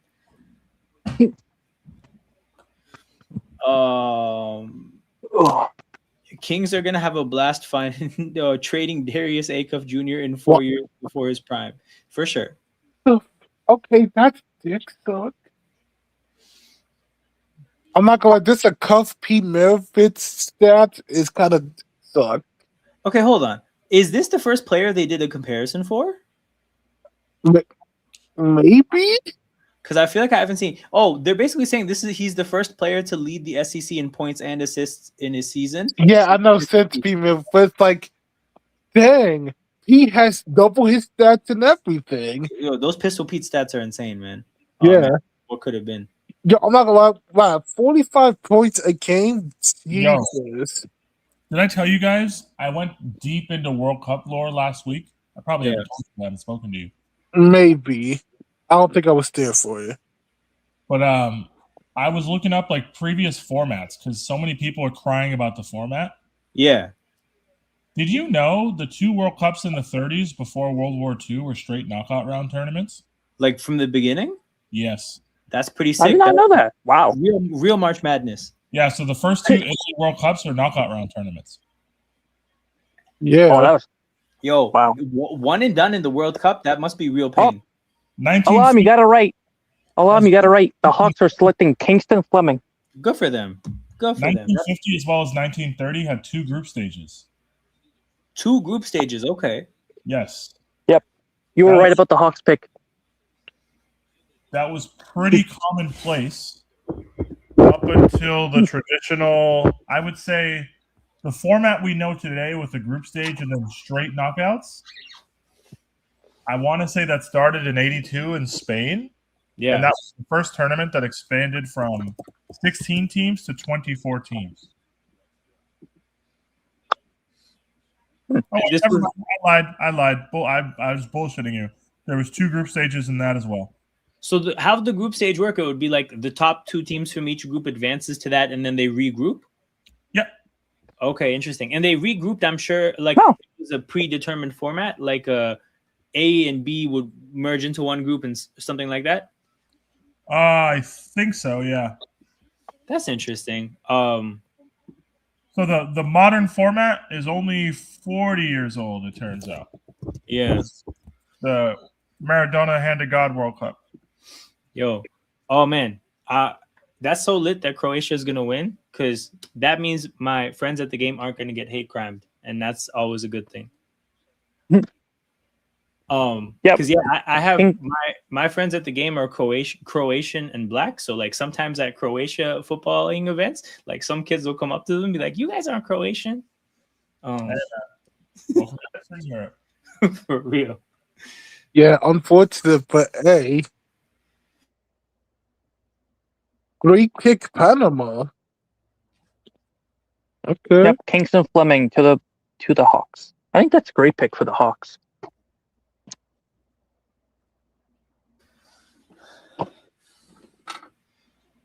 Ugh. Kings are gonna have a blast finding trading Darius Acuff Jr. in 4 What? years before his prime, for sure. Okay, that's dick suck. I'm not gonna lie, this a cuff P Mirfit stat is kind of suck. Okay, hold on. Is this the first player they did a comparison for? Maybe? Because I feel like I haven't seen. Oh, they're basically saying he's the first player to lead the SEC in points and assists in his season. Yeah, I know since P Mirfit, but it's like, dang, he has double his stats and everything. Yo, those Pistol Pete stats are insane, man. Yeah. Man, what could have been? Yo, I'm not gonna lie, wow, 45 points a game? Yo. Jesus. Did I tell you guys I went deep into World Cup lore last week? I probably haven't told you that and spoken to you. Maybe. I don't think I was there for you. But I was looking up like previous formats because so many people are crying about the format. Yeah. Did you know the 2 World Cups in the 30s before World War II were straight knockout round tournaments? Like from the beginning? Yes. That's pretty sick. I did not know that. Wow. Real March Madness. Yeah, so the first 2 Asian World Cups are knockout round tournaments. Yeah. Oh, that was. Yo, Wow. One and done in the World Cup. That must be real pain. 19 Alam, you got it right. Alam, you got it right. The Hawks are selecting Kingston Fleming. Good for them. Good for them. 1950 as well as 1930 had 2 group stages. 2 group stages. Okay. Yes. Yep. You were right about the Hawks pick. That was pretty commonplace up until the traditional, I would say, the format we know today with the group stage and then straight knockouts. I want to say that started in 82 in Spain. Yeah. And that was the first tournament that expanded from 16 teams to 24 teams. Oh, wait, never mind. I lied. I was bullshitting you. There was 2 group stages in that as well. So how would the group stage work? It would be like the top 2 teams from each group advances to that, and then they regroup? Yep. Okay, interesting. And they regrouped, I'm sure, like Oh. it was a predetermined format, like A and B would merge into one group and something like that? I think so, yeah. That's interesting. So the modern format is only 40 years old, it turns out. Yeah. The Maradona Hand of God World Cup. Yo. Oh, man. That's so lit that Croatia is going to win, because that means my friends at the game aren't going to get hate crimed, and that's always a good thing. Because I have my friends at the game are Croatian and black. So like sometimes at Croatia footballing events, like some kids will come up to them and be like, "You guys aren't Croatian." For real. Yeah, unfortunate, but hey. Great pick, Panama. Okay. Yep, Kingston Fleming to the Hawks. I think that's a great pick for the Hawks.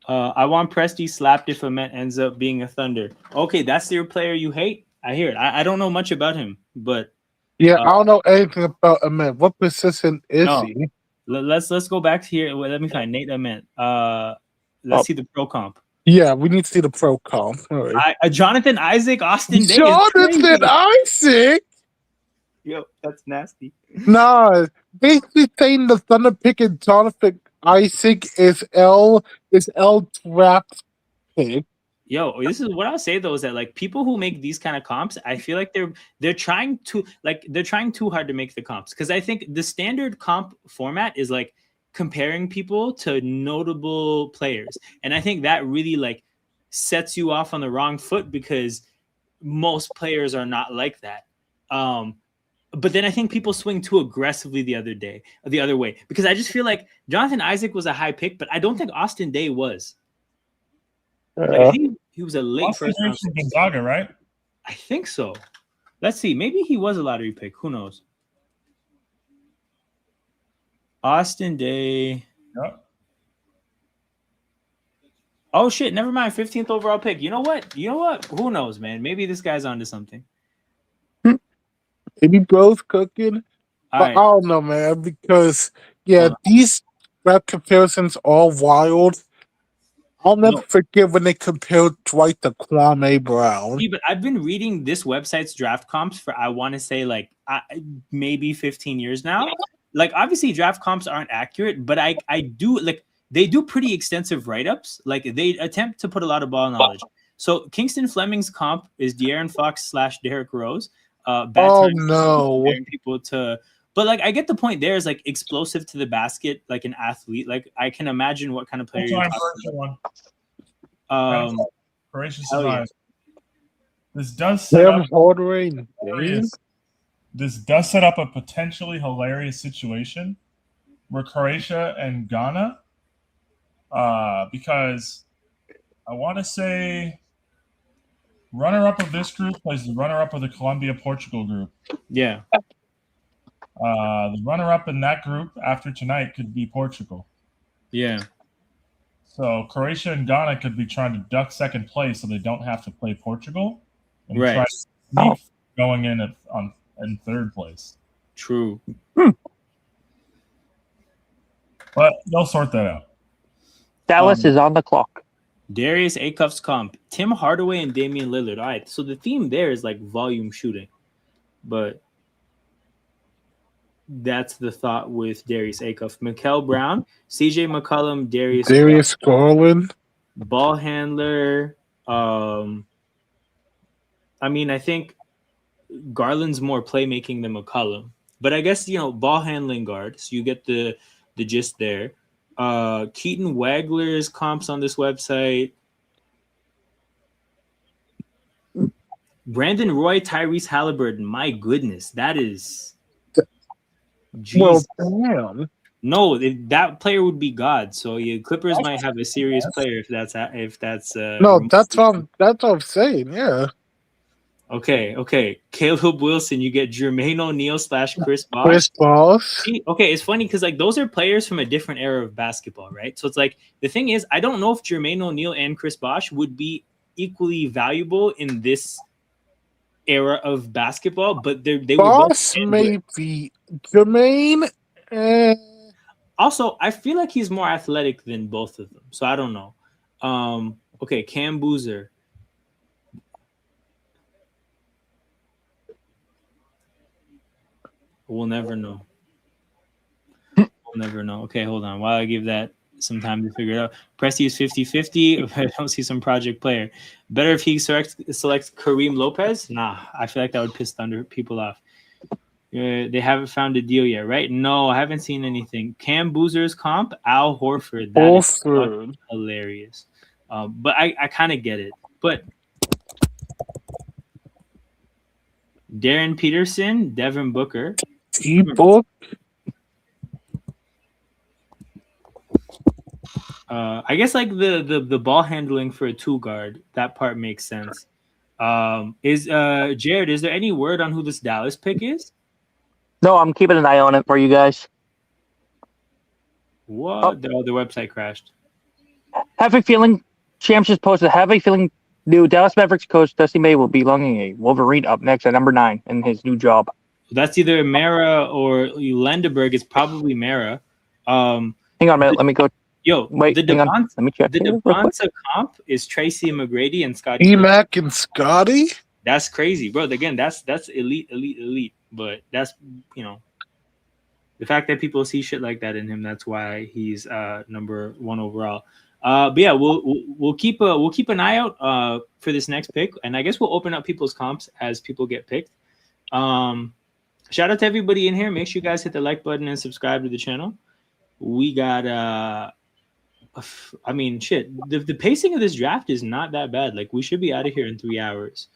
I want Presti slapped if Ament ends up being a Thunder. Okay, that's your player you hate? I hear it. I don't know much about him, but yeah, I don't know anything about Ament. What position is No. he? let's go back here. Well, let me find Nate Ament. Let's see the pro comp. Yeah, we need to see the pro comp. All right. Jonathan Isaac, Austin Day. Jonathan Isaac? Yo, that's nasty. Nah, basically saying the Thunder picking Jonathan Isaac is L Trap's pick. Yo, this is what I'll say though, is that like people who make these kind of comps, I feel like they're trying too hard to make the comps, because I think the standard comp format is like comparing people to notable players, and I think that really like sets you off on the wrong foot, because most players are not like that. But then I think people swing too aggressively the other way, because I just feel like Jonathan Isaac was a high pick, but I don't think Austin Day was. Like, he was a late Austin first round. from Gonzaga, right? I think so. Let's see. Maybe he was a lottery pick. Who knows? Austin Day. Yep. Oh shit! Never mind. 15th overall pick. You know what? Who knows, man? Maybe this guy's onto something. Maybe bro's cooking. All But right. I don't know, man, because Hold on. these rap comparisons are wild. I'll never No. forget when they compared Dwight to Kwame Brown. See, but I've been reading this website's draft comps for I want to say like maybe 15 years now. Like obviously draft comps aren't accurate, but I do like they do pretty extensive write-ups. Like they attempt to put a lot of ball knowledge. So Kingston Fleming's comp is De'Aaron Fox / Derrick Rose. Bad Oh times no. comparing people to, but like I get the point. There is like explosive to the basket, like an athlete. Like I can imagine what kind of player you're talking about. Croatia hell yeah. survives. This does set up Hardaway. this does set up a potentially hilarious situation where Croatia and Ghana, because I want to say runner-up of this group plays the runner-up of the Colombia-Portugal group. Yeah. The runner-up in that group after tonight could be Portugal. Yeah. So Croatia and Ghana could be trying to duck second place so they don't have to play Portugal and Right. try to sneak going in in third place. True. But they'll sort that out. Dallas is on the clock. Darius Acuff's comp, Tim Hardaway and Damian Lillard. All right, so the theme there is like volume shooting, but that's the thought with Darius Acuff. Mikal Brown, CJ McCollum, Darius Garland, ball handler. I mean, I think Garland's more playmaking than McCollum, but I guess ball handling guard. So you get the gist there. Keaton Wagler's comps on this website. Brandon Roy, Tyrese Halliburton. My goodness, that is. Well, damn. No, that player would be God. So Clippers might have a serious player if that's no. That's what I'm saying. Yeah. Okay. Caleb Wilson, you get Jermaine O'Neal / Chris Bosh. Chris Bosh. Okay, it's funny because like those are players from a different era of basketball, right? So it's like the thing is, I don't know if Jermaine O'Neal and Chris Bosh would be equally valuable in this era of basketball, but they would both maybe Jermaine. Also, I feel like he's more athletic than both of them, so I don't know. Okay, Cam Boozer. We'll never know. Okay, hold on. While I give that some time to figure it out. Presti is 50-50. I don't see some project player. Better if he selects Kareem Lopez? Nah, I feel like that would piss Thunder people off. They haven't found a deal yet, right? No, I haven't seen anything. Cam Boozer's comp, Al Horford. That is hilarious. But I kind of get it. But Darren Peterson, Devin Booker. T-Book. I guess like the ball handling for a two guard, that part makes sense. Is Jared, is there any word on who this Dallas pick is? No, I'm keeping an eye on it for you guys. What? Oh, the website crashed. Have a feeling, Champs just posted, have a feeling new Dallas Mavericks coach Dusty May will be lunging a Wolverine up next at number 9 in his new job. That's either Mara or Lendeberg. It's probably Mara. Hang on a minute. Let me go. Yo, wait. The Let me check. The Devonta comp is Tracy McGrady and Scotty. E-Mac and Scotty? That's crazy, bro. Again, that's elite. But that's the fact that people see shit like that in him. That's why he's number 1 overall. But yeah, we'll keep an eye out for this next pick, and I guess we'll open up people's comps as people get picked. Shout out to everybody in here. Make sure you guys hit the like button and subscribe to the channel. We got I mean, shit. The pacing of this draft is not that bad. Like we should be out of here in 3 hours.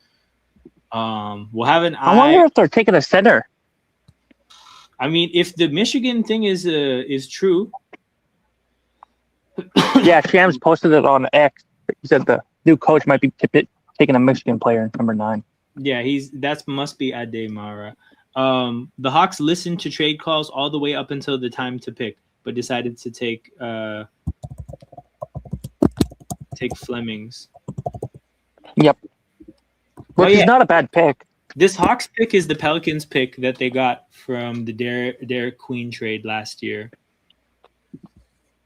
We'll have an eye. I wonder if they're taking a center. I mean, if the Michigan thing is true. Yeah, Shams posted it on X. He said the new coach might be taking a Michigan player, number 9. Yeah, that must be Ade Mara. The Hawks listened to trade calls all the way up until the time to pick, but decided to take take Flemings. Yep. Which is not a bad pick. This Hawks pick is the Pelicans pick that they got from the Derek Queen trade last year.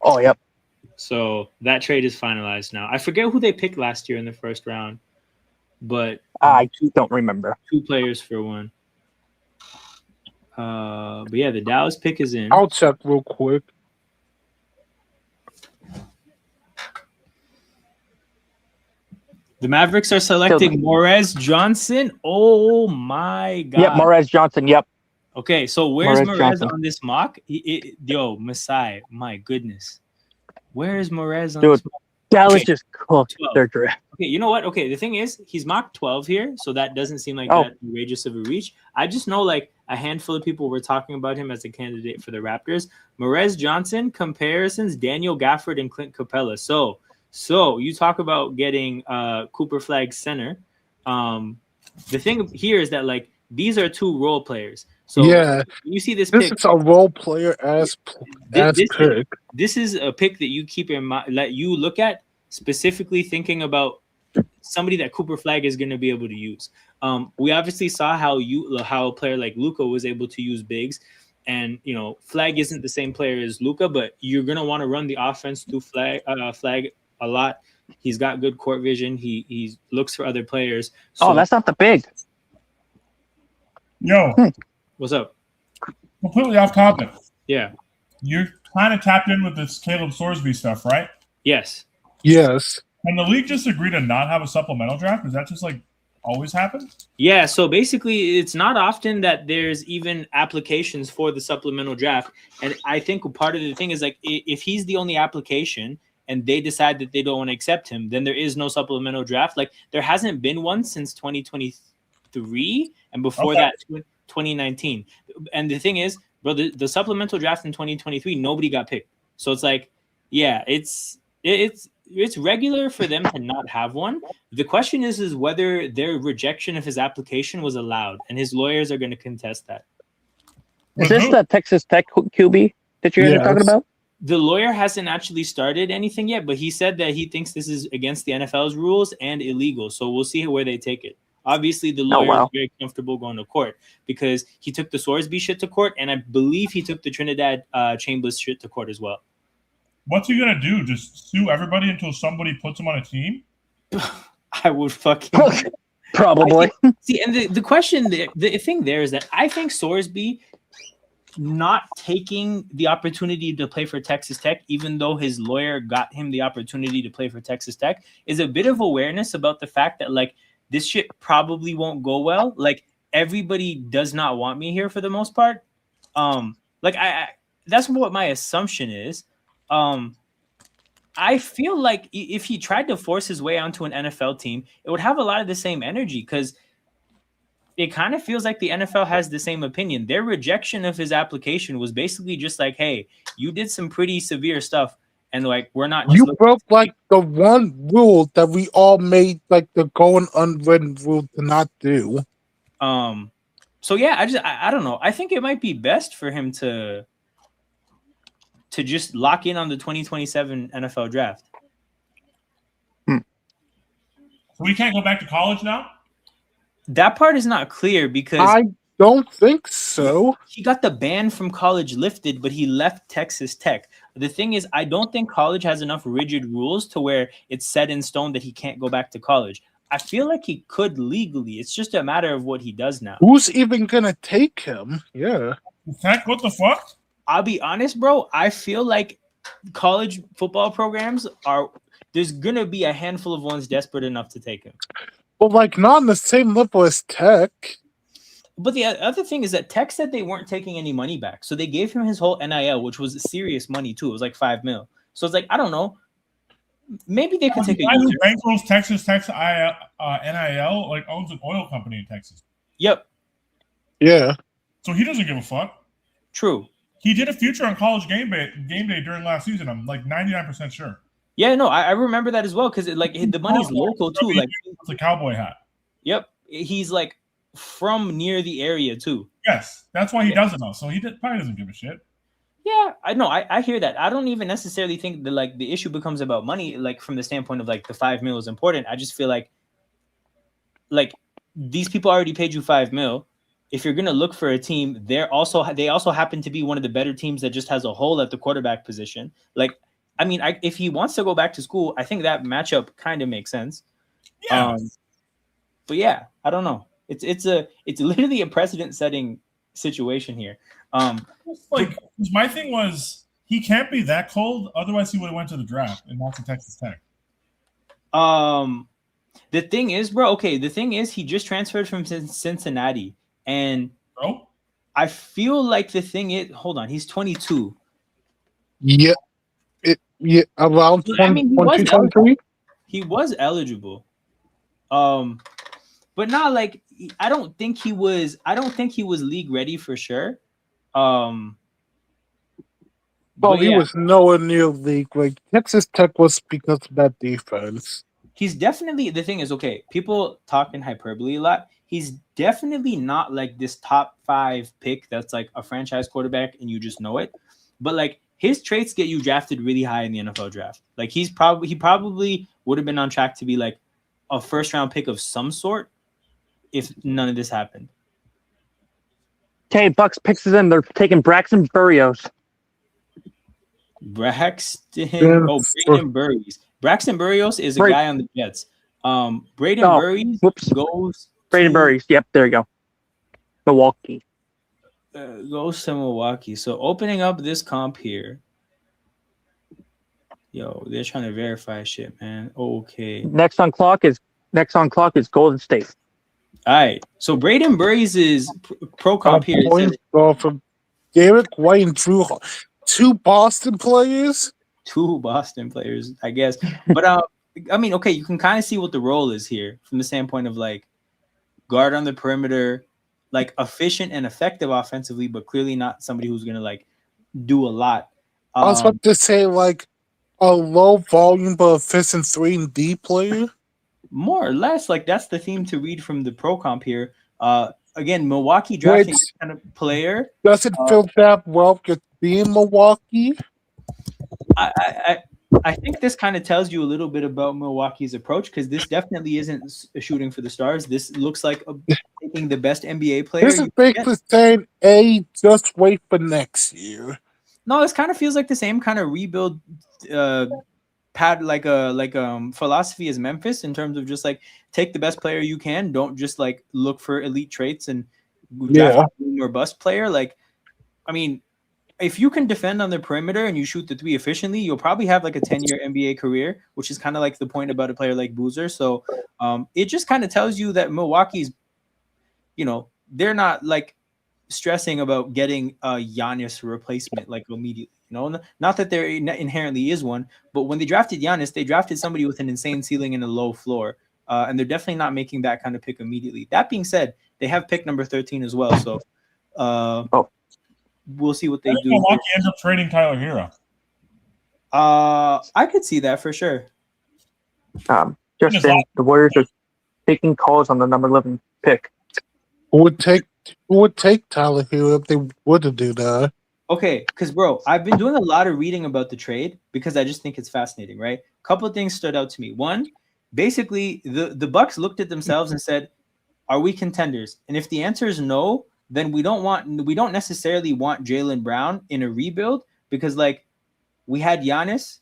Oh, yep. So that trade is finalized now. I forget who they picked last year in the first round, but I don't remember. 2 players for one. But yeah, the Dallas pick is in. I'll check real quick. The Mavericks are selecting Morez Johnson. Oh my God. Yep, Morez Johnson. Yep. Okay, so where's Morez Johnson on this mock? Yo, Masai, my goodness. Where is Morez on this mock? Dallas just cooked 12. their draft. Okay, you know what? Okay, the thing is, he's mocked 12 here, so that doesn't seem like that outrageous of a reach. I just know like a handful of people were talking about him as a candidate for the Raptors. Morez Johnson comparisons, Daniel Gafford and Clint Capella. So you talk about getting Cooper Flag center. The thing here is that like these are 2 role players. So yeah, you see this is a role player pick. This is a pick that you keep in mind, that you look at specifically thinking about somebody that Cooper Flag is going to be able to use. We obviously saw how a player like Luka was able to use bigs, and Flag isn't the same player as Luka, but you're going to want to run the offense through Flag a lot. He's got good court vision. He looks for other players. So, that's not the big. Yo. What's up? Completely off topic. Yeah. You're kind of tapped in with this Caleb Sorsby stuff, right? Yes. Yes. Can the league just agree to not have a supplemental draft? Does that just like always happen? Yeah, so basically it's not often that there's even applications for the supplemental draft. And I think part of the thing is like if he's the only application and they decide that they don't want to accept him, then there is no supplemental draft. Like there hasn't been one since 2023 and before that 2019. And the thing is, bro, the supplemental draft in 2023, nobody got picked. So it's like, yeah, it's regular for them to not have one. The question is whether their rejection of his application was allowed, and his lawyers are going to contest that. Is this the Texas Tech QB that you guys are talking about? The lawyer hasn't actually started anything yet, but he said that he thinks this is against the NFL's rules and illegal. So we'll see where they take it. Obviously, the lawyer is very comfortable going to court because he took the Sorsby shit to court, and I believe he took the Trinidad Chambers shit to court as well. What's he gonna do? Just sue everybody until somebody puts him on a team? I would fucking probably. See, and the question, the thing there is that I think Sorsby not taking the opportunity to play for Texas Tech, even though his lawyer got him the opportunity to play for Texas Tech, is a bit of awareness about the fact that like this shit probably won't go well. Like everybody does not want me here for the most part. Like I that's what my assumption is. I feel like if he tried to force his way onto an NFL team, it would have a lot of the same energy because it kind of feels like the NFL has the same opinion. Their rejection of his application was basically just like, hey, you did some pretty severe stuff. And like, we're not. You broke like the one rule that we all made, like the going unwritten rule to not do. So yeah, I don't know. I think it might be best for him to just lock in on the 2027 NFL draft. So we can't go back to college now? That part is not clear because I don't think so. He got the ban from college lifted, but he left Texas Tech. The thing is, I don't think college has enough rigid rules to where it's set in stone that he can't go back to college. I feel like he could legally. It's just a matter of what he does now. Who's even gonna take him? Yeah. Heck, what the fuck? I'll be honest, bro. I feel like college football programs there's gonna be a handful of ones desperate enough to take him. Well, like not on the same level as Tech. But the other thing is that Tech said they weren't taking any money back. So they gave him his whole NIL, which was serious money too. It was like $5 million. So it's like, I don't know. Maybe they could take a user. Who bankrolls Texas Tech's NIL, like owns an oil company in Texas. Yep. Yeah. So he doesn't give a fuck. True. He did a feature on College Game Day during last season. I'm like 99% sure. Yeah, no, I remember that as well because like the money's local too. Like it's a cowboy hat. Yep, he's like from near the area too. Yes, that's why he does it now. So he probably doesn't give a shit. Yeah, I know. I hear that. I don't even necessarily think that like the issue becomes about money, like from the standpoint of like the $5 million is important. I just feel like these people already paid you $5 million. If you're gonna look for a team, they also happen to be one of the better teams that just has a hole at the quarterback position. Like, I mean, if he wants to go back to school, I think that matchup kind of makes sense. Yeah. But yeah, I don't know. It's literally a precedent setting situation here. Like my thing was he can't be that cold, otherwise he would have went to the draft and not to Texas Tech. The thing is, bro. Okay, the thing is, he just transferred from Cincinnati, and Bro, I feel like the thing is, hold on, he's 22. Yeah, around I mean, 2023. He was eligible. But not like I don't think he was league ready for sure. Well, But he yeah, was nowhere near league. Like Texas Tech was because of that defense. he's definitely, the thing is, okay, people talk in hyperbole a lot. He's definitely not like this top 5 pick that's like a franchise quarterback and you just know it. But like his traits get you drafted really high in the NFL draft. Like he probably would have been on track to be like a first round pick of some sort if none of this happened. Okay, Bucks picks is in. They're taking Braxton Berrios. Braxton Burries. Braxton Berrios is a guy on the Jets. Braden Burries goes Braden Burries. Yep, there you go. Milwaukee. Goes to Milwaukee. So opening up this comp here. Yo, they're trying to verify shit, man. Okay. Next on clock is Golden State. All right. So Braden Burries' pro comp here. Points from Derek White and two Boston players. 2 Boston players, I guess. But I mean, okay, you can kind of see what the role is here from the standpoint of like guard on the perimeter, like efficient and effective offensively, but clearly not somebody who's gonna like do a lot. I was about to say like a low volume but efficient 3-and-D player. More or less, like that's the theme to read from the pro comp here. Again, Milwaukee drafting kind of player. Does it feel that well just being Milwaukee? I think this kind of tells you a little bit about Milwaukee's approach because this definitely isn't a shooting for the stars. This looks like taking the best NBA player. This is basically saying, just wait for next year. No, this kind of feels like the same kind of rebuild philosophy as Memphis in terms of just like take the best player you can. Don't just like look for elite traits and draft a boom or bust player. Like, I mean, if you can defend on the perimeter and you shoot the 3 efficiently, you'll probably have like a 10-year NBA career, which is kind of like the point about a player like Boozer. So it just kind of tells you that Milwaukee's, you know, they're not like stressing about getting a Giannis replacement like immediately. You know, not that there inherently is one, but when they drafted Giannis, they drafted somebody with an insane ceiling and a low floor. And they're definitely not making that kind of pick immediately. That being said, they have pick number 13 as well. So we'll see what they do. Milwaukee ends up trading Tyler Hero. I could see that for sure. The Warriors are taking calls on the number 11 pick. Who would take Tyler Hero if they were to do that? Okay, because bro, I've been doing a lot of reading about the trade because I just think it's fascinating, right? A couple of things stood out to me. One, basically, the Bucks looked at themselves and said, "Are we contenders?" And if the answer is no, then we don't necessarily want Jaylen Brown in a rebuild because like we had Giannis.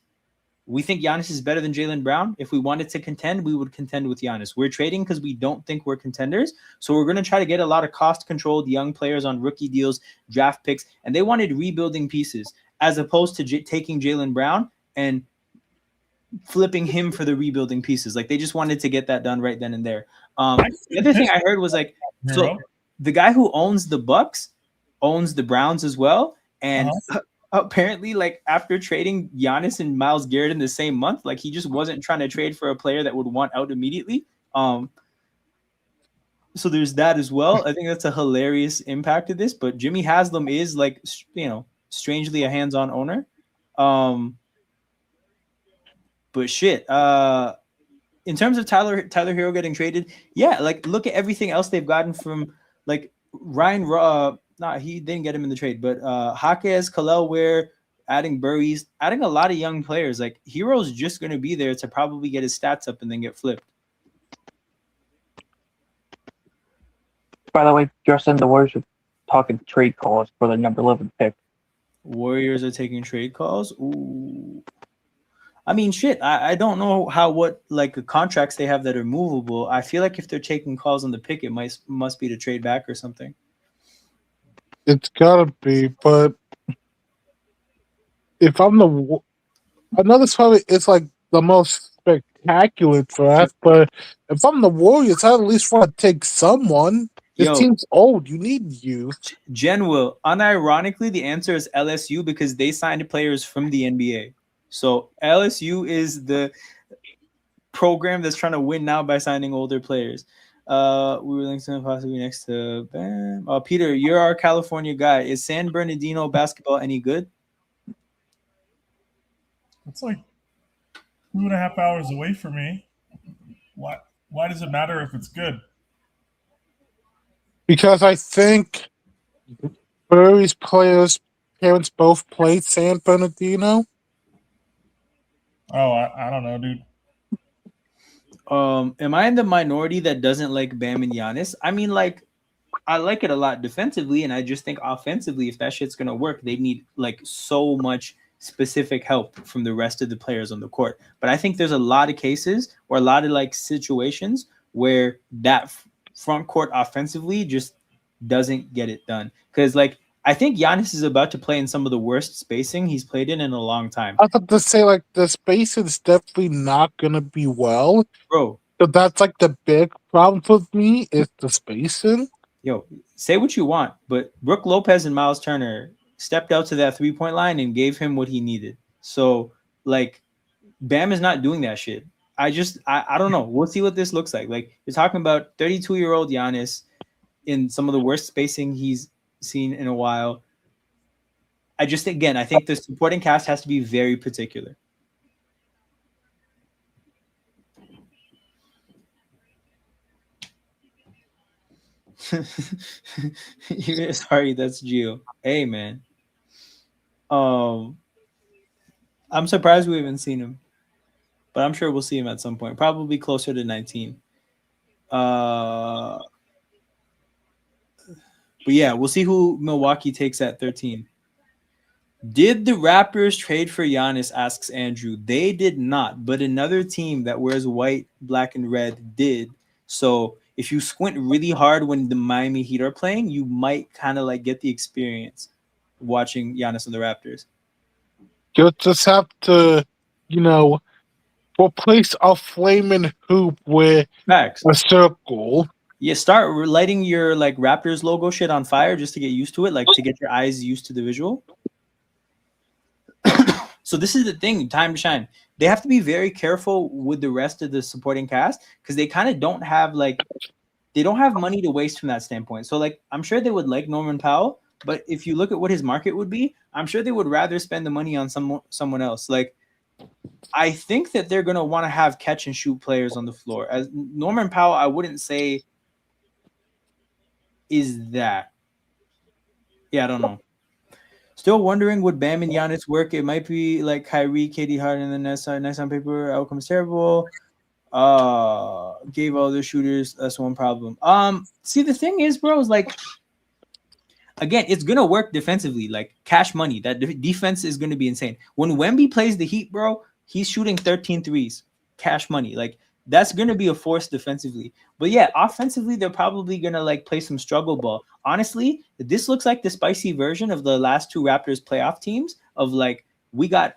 We think Giannis is better than Jaylen Brown. If we wanted to contend, we would contend with Giannis. We're trading because we don't think we're contenders. So we're going to try to get a lot of cost-controlled young players on rookie deals, draft picks, and they wanted rebuilding pieces as opposed to taking Jaylen Brown and flipping him for the rebuilding pieces. Like they just wanted to get that done right then and there. The other thing I heard was like, so the guy who owns the Bucks owns the Browns as well, and apparently, like after trading Giannis and Myles Garrett in the same month, like he just wasn't trying to trade for a player that would want out immediately. So there's that as well. I think that's a hilarious impact of this. But Jimmy Haslam is like, you know, strangely a hands-on owner. But shit. In terms of Tyler Hero getting traded, yeah, like look at everything else they've gotten from like Ryan Nah, he didn't get him in the trade. But Jaquez, Kalel Ware, adding Burries, adding a lot of young players. Like Hero's just going to be there to probably get his stats up and then get flipped. By the way, Justin, the Warriors are talking trade calls for the number 11 pick. Warriors are taking trade calls. Ooh. I mean, shit. I don't know what contracts they have that are movable. I feel like if they're taking calls on the pick, it must be to trade back or something. It's gotta be, but if I'm the, I know this probably it's like the most spectacular draft, but if I'm the Warriors, I at least want to take someone. This team's old. You need youth. Jen will. Unironically, the answer is LSU because they signed players from the NBA. So LSU is the program that's trying to win now by signing older players. We were linked to possibly next to Bam. Peter, you're our California guy. Is San Bernardino basketball any good? It's like 2.5 hours away from me. Why does it matter if it's good? Because I think Burry's parents both played San Bernardino. Oh, I don't know, dude. Am I in the minority that doesn't like Bam and Giannis? I mean, like, I like it a lot defensively, and I just think offensively, if that shit's gonna work, they need like so much specific help from the rest of the players on the court. But I think there's a lot of cases or a lot of like situations where that front court offensively just doesn't get it done. Because like I think Giannis is about to play in some of the worst spacing he's played in a long time. I thought to say like the spacing is definitely not gonna be well, bro. So that's like the big problem with me is the spacing. Yo, say what you want, but Brook Lopez and Miles Turner stepped out to that 3-point line and gave him what he needed. So like Bam is not doing that shit. I don't know. We'll see what this looks like. Like you're talking about 32-year-old Giannis in some of the worst spacing he's seen in a while. I think the supporting cast has to be very particular. Sorry, that's Gio. Hey, man. I'm surprised we haven't seen him, but I'm sure we'll see him at some point. Probably closer to 19. But yeah, we'll see who Milwaukee takes at 13. Did the Raptors trade for Giannis? Asks Andrew. They did not, but another team that wears white, black, and red did. So if you squint really hard when the Miami Heat are playing, you might kind of like get the experience watching Giannis and the Raptors. You'll just have to, replace a flaming hoop with Facts. A circle. Yeah, start lighting your like Raptors logo shit on fire just to get used to it, like to get your eyes used to the visual. So this is the thing, time to shine. They have to be very careful with the rest of the supporting cast because they kind of don't have money to waste from that standpoint. So like I'm sure they would like Norman Powell, but if you look at what his market would be, I'm sure they would rather spend the money on someone else. Like I think that they're gonna want to have catch and shoot players on the floor. As Norman Powell, I wouldn't say is that. Yeah, I don't know. Still wondering would Bam and Giannis work? It might be like Kyrie, KD, Harden, and then nice on paper. Outcome's terrible. Gave all the shooters. That's one problem. See the thing is, bro, is like again, it's gonna work defensively, like cash money. That defense is gonna be insane. When Wemby plays the Heat, bro, he's shooting 13 threes. Cash money. Like that's gonna be a force defensively. But yeah, offensively, they're probably gonna like play some struggle ball. Honestly, this looks like the spicy version of the last two Raptors playoff teams of like we got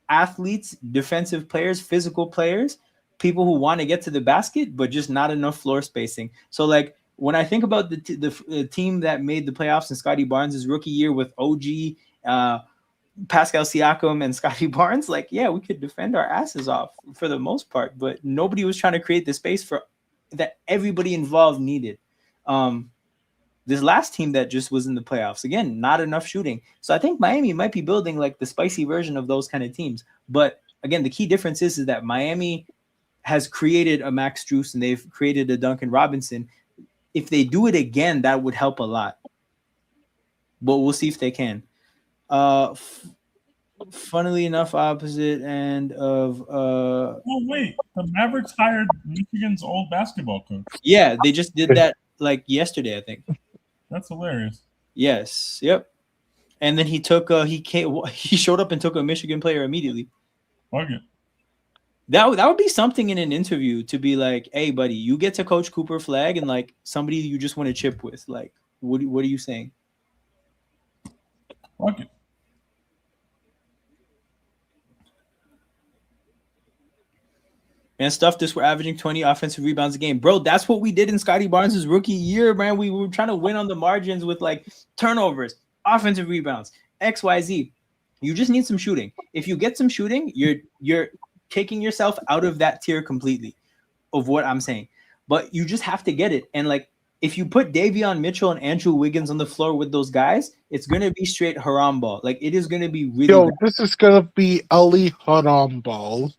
athletes, defensive players, physical players, people who want to get to the basket, but just not enough floor spacing. So like when I think about the team that made the playoffs in Scotty Barnes' rookie year with OG, Pascal Siakam and Scotty Barnes, like, yeah, we could defend our asses off for the most part, but nobody was trying to create the space for that everybody involved needed. This last team that just was in the playoffs, again, not enough shooting. So I think Miami might be building like the spicy version of those kind of teams. But again, the key difference is that Miami has created a Max Strus and they've created a Duncan Robinson. If they do it again, that would help a lot. but we'll see if they can. Funnily enough, opposite end of Oh wait, the Mavericks hired Michigan's old basketball coach. yeah, they just did that like yesterday, I think. That's hilarious. Yes, yep. And then he took he showed up and took a Michigan player immediately. Fuck it. That would be something in an interview to be like, hey buddy, you get to coach Cooper Flag and like somebody you just want to chip with. Like, what are you saying? Fuck it. Man, stuff this, we're averaging 20 offensive rebounds a game. Bro, that's what we did in Scotty Barnes' rookie year, man. We were trying to win on the margins with like turnovers, offensive rebounds, XYZ. You just need some shooting. If you get some shooting, you're taking yourself out of that tier completely of what I'm saying. But you just have to get it. And like if you put Davion Mitchell and Andrew Wiggins on the floor with those guys, it's gonna be straight haram ball. Like it is gonna be really Yo, bad. this is gonna be Ali haram ball.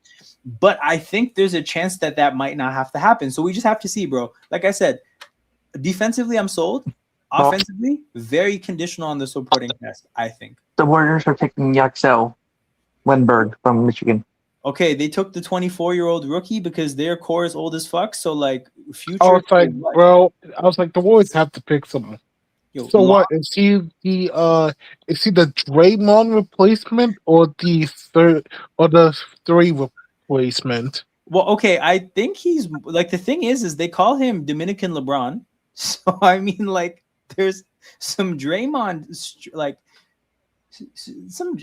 But I think there's a chance that might not have to happen. So we just have to see, bro. Like I said, defensively, I'm sold. Offensively, very conditional on the supporting cast, I think. The Warriors are taking Yaxel Wenberg from Michigan. Okay, they took the 24-year-old rookie because their core is old as fuck. So, like, future. I was like, bro, the Warriors have to pick someone. Yo, So what is he the Draymond replacement or the three replacement? Well, okay, I think he's like the thing is they call him Dominican LeBron. So I mean, like, there's some Draymond, like,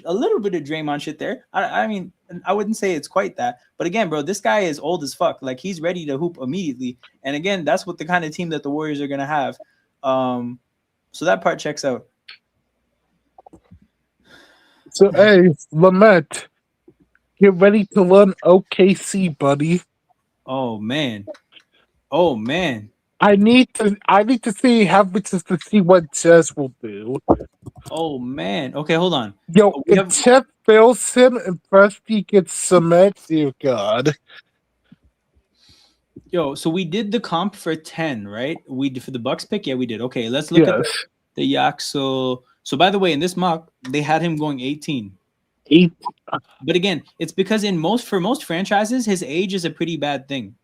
a little bit of Draymond shit there. I mean, I wouldn't say it's quite that, but again, bro, this guy is old as fuck. Like, he's ready to hoop immediately, and again, that's what the kind of team that the Warriors are gonna have. So that part checks out. So hey, Lamette, get ready to learn OKC, buddy. Oh man. I need to see Havlicks to see what Jazz will do. Oh man. Okay, hold on. Yo, if Chet fails him and Presti gets cement, dear God. Yo, so we did the comp for 10, right? We did for the Bucks pick. Yeah, we did. Okay, let's look at the Yak. So by the way, in this mock, they had him going 18. But again, it's because for most franchises, his age is a pretty bad thing.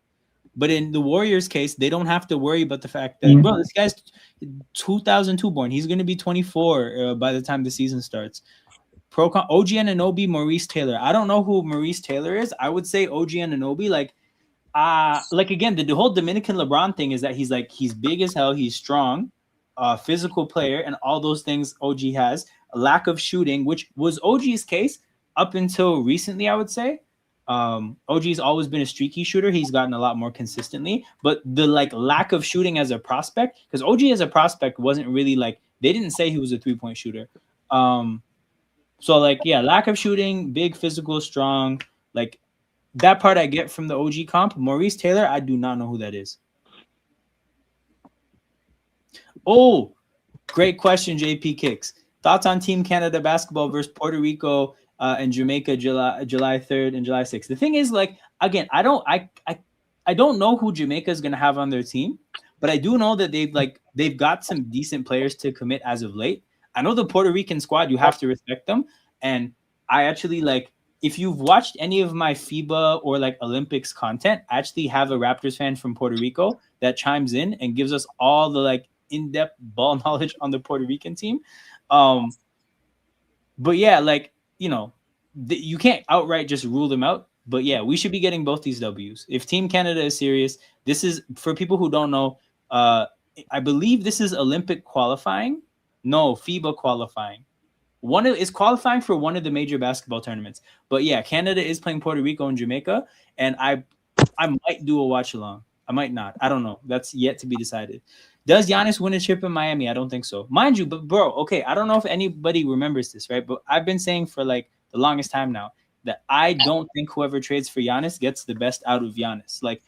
But in the Warriors case, they don't have to worry about the fact that, bro, this guy's 2002 born. He's going to be 24 by the time the season starts. OG Anunoby, Maurice Taylor. I don't know who Maurice Taylor is. I would say OG Anunoby, like again, the whole Dominican LeBron thing is that he's big as hell. He's strong, physical player, and all those things OG has. A lack of shooting, which was OG's case up until recently, I would say. OG's always been a streaky shooter. He's gotten a lot more consistently, but the like lack of shooting as a prospect, because OG as a prospect wasn't really like, they didn't say he was a 3-point shooter. So like, yeah, lack of shooting, big, physical, strong, like that part I get from the OG comp. Maurice Taylor, I do not know who that is. Oh, great question, JP Kicks. Thoughts on Team Canada basketball versus Puerto Rico and Jamaica July 3rd and July 6th. The thing is, like, again, I don't know who Jamaica is going to have on their team, but I do know that they've got some decent players to commit as of late. I know the Puerto Rican squad, you have to respect them. And I actually, like, if you've watched any of my FIBA or like Olympics content, I actually have a Raptors fan from Puerto Rico that chimes in and gives us all the like in-depth ball knowledge on the Puerto Rican team. But yeah, like, you know, you can't outright just rule them out. But yeah, we should be getting both these W's. If Team Canada is serious, this is, for people who don't know, I believe this is Olympic qualifying. No, FIBA qualifying. One is qualifying for one of the major basketball tournaments. But yeah, Canada is playing Puerto Rico and Jamaica, and I might do a watch along. I might not. I don't know. That's yet to be decided. Does Giannis win a chip in Miami? I don't think so. Mind you, but bro, okay, I don't know if anybody remembers this, right? But I've been saying for like the longest time now that I don't think whoever trades for Giannis gets the best out of Giannis. Like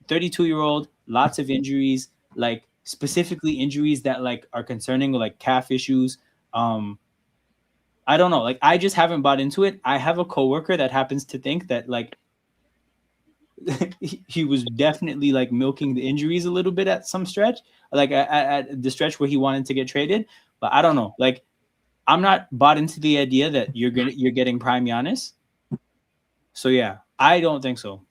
32-year-old, lots of injuries, like specifically injuries that like are concerning, like calf issues. I don't know. Like, I just haven't bought into it. I have a coworker that happens to think that like he was definitely like milking the injuries a little bit at some stretch, like at the stretch where he wanted to get traded. But I don't know. Like, I'm not bought into the idea that you're getting prime Giannis. So yeah, I don't think so.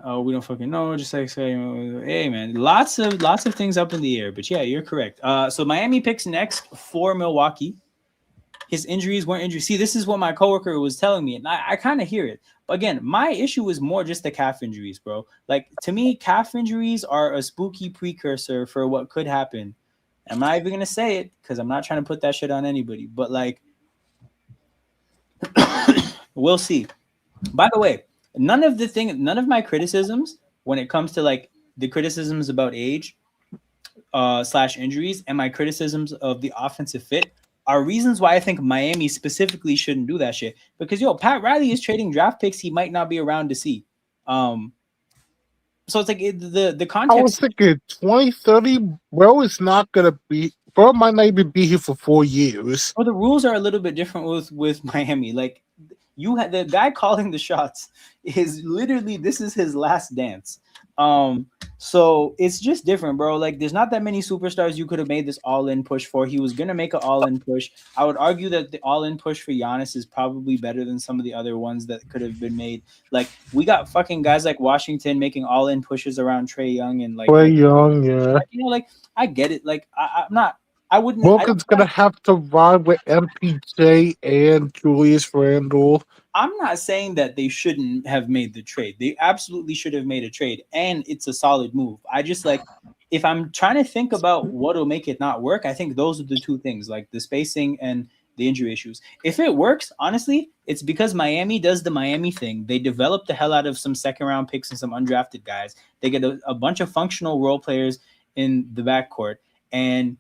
Oh, we don't fucking know. Just like say, hey man, lots of things up in the air. But yeah, you're correct. So Miami picks next for Milwaukee. His injuries weren't injuries. See, this is what my coworker was telling me, and I kind of hear it. But again, my issue is more just the calf injuries, bro. Like, to me, calf injuries are a spooky precursor for what could happen. I'm not even gonna say it because I'm not trying to put that shit on anybody. But like, we'll see. By the way, none of my criticisms when it comes to like the criticisms about age / injuries and my criticisms of the offensive fit are reasons why I think Miami specifically shouldn't do that shit. Because Pat Riley is trading draft picks he might not be around to see. So it's like the context. I was thinking 2030, bro is not gonna be. Bro might not even be here for 4 years. Well, the rules are a little bit different with Miami. Like, you had the guy calling the shots is literally, this is his last dance. So it's just different, bro. Like, there's not that many superstars you could have made this all-in push for. He was gonna make an all-in push. I would argue that the all-in push for Giannis is probably better than some of the other ones that could have been made. Like, we got fucking guys like Washington making all-in pushes around Trae Young and like Trae Young, yeah. Like, I get it. Like, I'm not. I wouldn't. Wilkins gonna have to ride with MPJ and Julius Randle. I'm not saying that they shouldn't have made the trade. They absolutely should have made a trade, and it's a solid move. I just like, if I'm trying to think about what'll make it not work, I think those are the two things, like the spacing and the injury issues. If it works, honestly, it's because Miami does the Miami thing. They develop the hell out of some second-round picks and some undrafted guys. They get a bunch of functional role players in the backcourt, and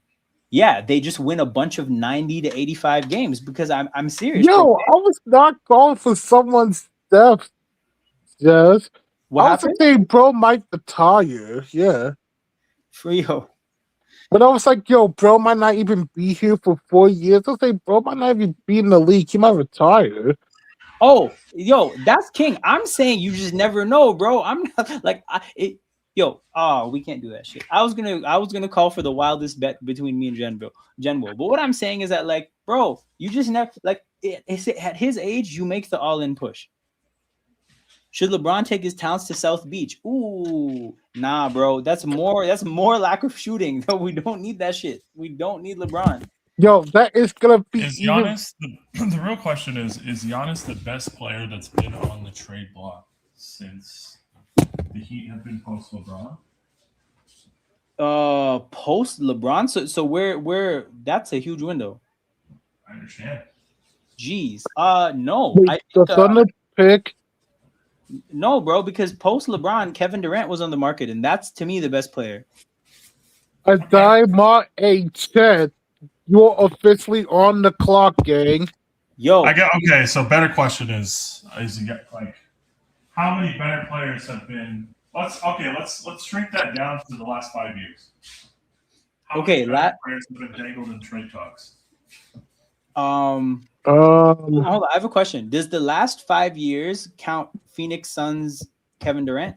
yeah, they just win a bunch of 90 to 85 games because I'm serious. Yo, I was not calling for someone's death, Jess. What I was happened? saying bro might retire, yeah. For yo. But I was like, yo, bro might not even be here for 4 years. I was like, bro might not even be in the league. He might retire. Oh, yo, that's king. I'm saying you just never know, bro. I'm not like we can't do that shit. I was gonna call for the wildest bet between me and Genwo. But what I'm saying is that, like, bro, you just never like at his age, you make the all-in push. Should LeBron take his talents to South Beach? Ooh, nah, bro. That's more lack of shooting. No, we don't need that shit. We don't need LeBron. Yo, that is gonna be Is Giannis the real question is Giannis the best player that's been on the trade block since the Heat have been post LeBron? Post LeBron. So where that's a huge window. I understand. Jeez. No. Wait, I the think, Thunder pick. No, bro, because post LeBron, Kevin Durant was on the market, and that's to me the best player. A Diamond a Chet. You're officially on the clock, gang. Yo, I get okay. So better question is like how many better players have been? Let's shrink that down to the last 5 years. How many better players have been dangled in trade talks? hold on, I have a question. Does the last 5 years count Phoenix Suns Kevin Durant?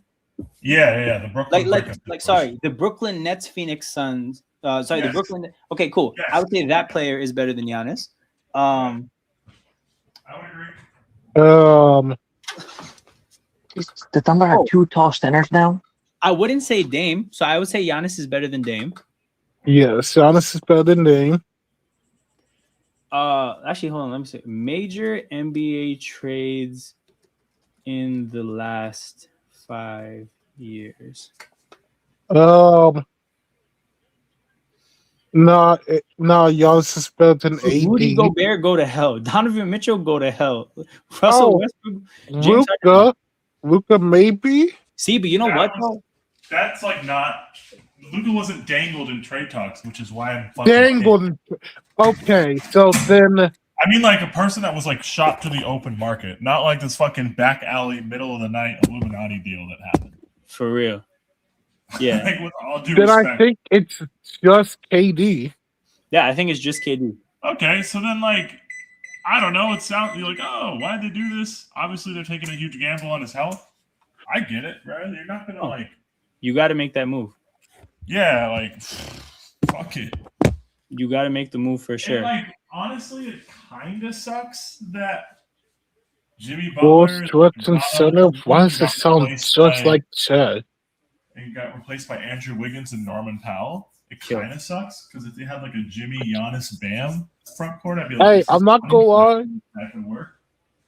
Yeah. The Brooklyn the Brooklyn Nets Phoenix Suns. Yes. The Brooklyn. Okay, cool. Yes. I would say that player is better than Giannis. I would agree. The Thunder have 2 tall centers now. I wouldn't say Dame, so I would say Giannis is better than Dame. Yes, Giannis is better than Dame. Actually, hold on. Let me see. Major NBA trades in the last 5 years. No, Giannis is better than AD. Rudy Gobert, go to hell. Donovan Mitchell, go to hell. Russell Westbrook, Luka, maybe. See, but you know what? That's like not. Luka wasn't dangled in trade talks, which is why I'm fucking dangled. Okay, so then I mean, like a person that was like shot to the open market, not like this fucking back alley, middle of the night Illuminati deal that happened. For real. Yeah. Like, with all due then respect. I think it's just KD. Yeah, I think it's just KD. Okay, so then like I don't know. It sounds you're like, oh, why did they do this? Obviously, they're taking a huge gamble on his health. I get it, right? You're not gonna like. You got to make that move. Yeah, like fuck it. You got to make the move for sure. And, like, honestly, it kind of sucks that Jimmy Butler Center. Why does this sound just like Chet? And got replaced by Andrew Wiggins and Norman Powell. It kind of sucks because if they had like a Jimmy, Giannis, Bam front court, I'd be like, hey, I'm not gonna lie. That could work.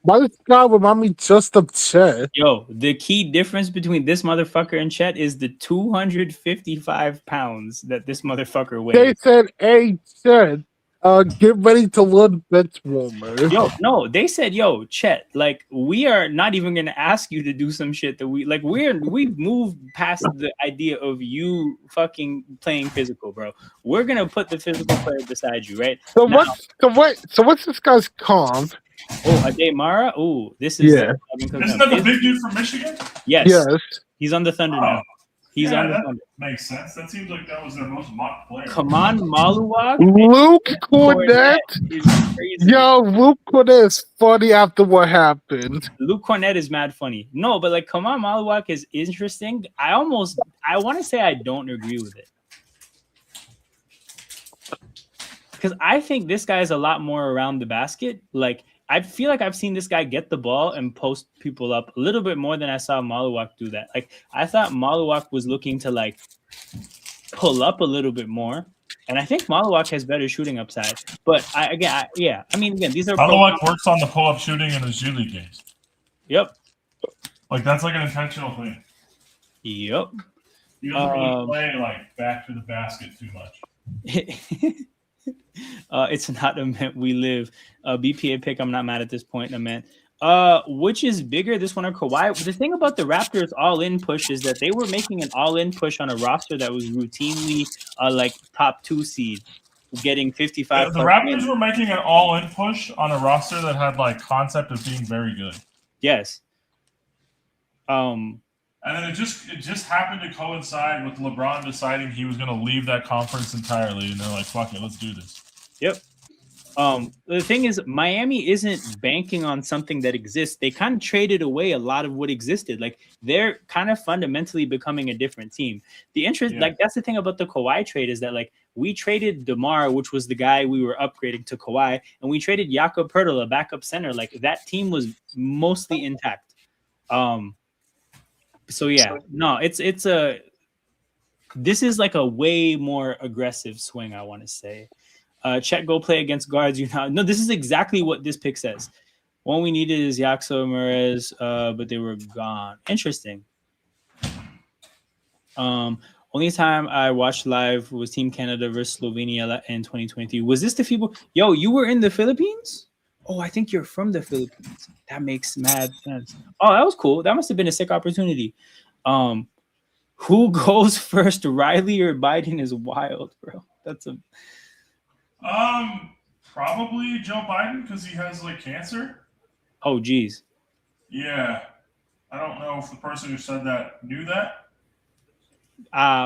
Why does this guy remind me just of Chet? Yo, the key difference between this motherfucker and Chet is the 255 pounds that this motherfucker weighs. They said, "Hey, Chet, get ready to learn bench warmer." Yo, no, they said, "Yo, Chet, like we are not even gonna ask you to do some shit that we've moved past the idea of you fucking playing physical, bro. We're gonna put the physical player beside you, right?" So what's this guy's comp? Oh, Ademara. Oh, this is Yeah. Isn't that the big dude from Michigan? Yes. Yes. He's on the Thunder now. He's on the Thunder. Makes sense. That seems like that was their most mocked player. Kaman Maluwak. Luke Cornett. Is crazy. Yo, Luke Cornett is funny after what happened. Luke Cornett is mad funny. No, but like Kaman Maluwak is interesting. I want to say I don't agree with it. Because I think this guy is a lot more around the basket. Like, I feel like I've seen this guy get the ball and post people up a little bit more than I saw Maluwak do that. Like, I thought Maluwak was looking to like pull up a little bit more, and I think Maluwak has better shooting upside. But these are Maluwak works on the pull-up shooting in his G League games. Yep. Like that's like an intentional thing. Yep. He doesn't really play like back to the basket too much. It's not a mint we live. BPA pick. I'm not mad at this point. I meant. Which is bigger, this one or Kawhi? The thing about the Raptors all-in push is that they were making an all-in push on a roster that was routinely like top 2 seed, getting 55. The Raptors were making an all-in push on a roster that had like concept of being very good. Yes. And then it just happened to coincide with LeBron deciding he was going to leave that conference entirely, and they're like, "Fuck it, let's do this." Yep. The thing is, Miami isn't banking on something that exists. They kind of traded away a lot of what existed. Like they're kind of fundamentally becoming a different team. The interest, like that's the thing about the Kawhi trade is that like we traded DeMar, which was the guy we were upgrading to Kawhi, and we traded Jakob Poeltl, a backup center. Like that team was mostly intact. So yeah, no, this is like a way more aggressive swing, I want to say. Chet go play against guards. No, this is exactly what this pick says. One we needed is Yaxo Perez, but they were gone. Interesting. Only time I watched live was Team Canada versus Slovenia in 2023. Was this the FIBA? Yo, you were in the Philippines? Oh, I think you're from the Philippines. That makes mad sense. Oh, that was cool. That must have been a sick opportunity. Who goes first, Riley or Biden is wild, bro. That's a probably Joe Biden because he has like cancer. Oh, geez. Yeah, I don't know if the person who said that knew that.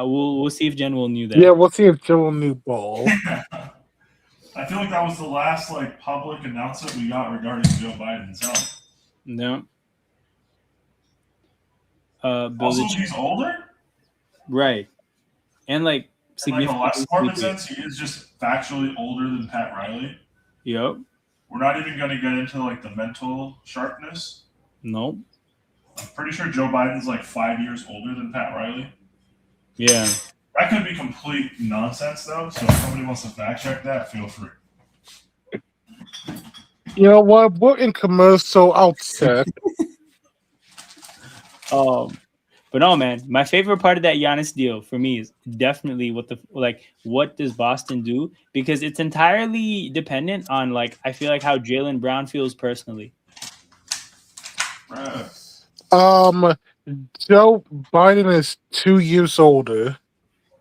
We'll see if Jen will knew that. Yeah, we'll see if Jen will knew ball. I feel like that was the last like public announcement we got regarding Joe Biden's health. No. Also, he's older. Right, and like significantly. Like a less morbid sense, he is just factually older than Pat Riley. Yep. We're not even going to get into like the mental sharpness. Nope. I'm pretty sure Joe Biden's like 5 years older than Pat Riley. Yeah. That could be complete nonsense, though. So if somebody wants to fact check that, feel free. You know what? We're in commercial outset. But no, man. My favorite part of that Giannis deal for me is definitely what does Boston do? Because it's entirely dependent on like I feel like how Jaylen Brown feels personally. Joe Biden is 2 years older.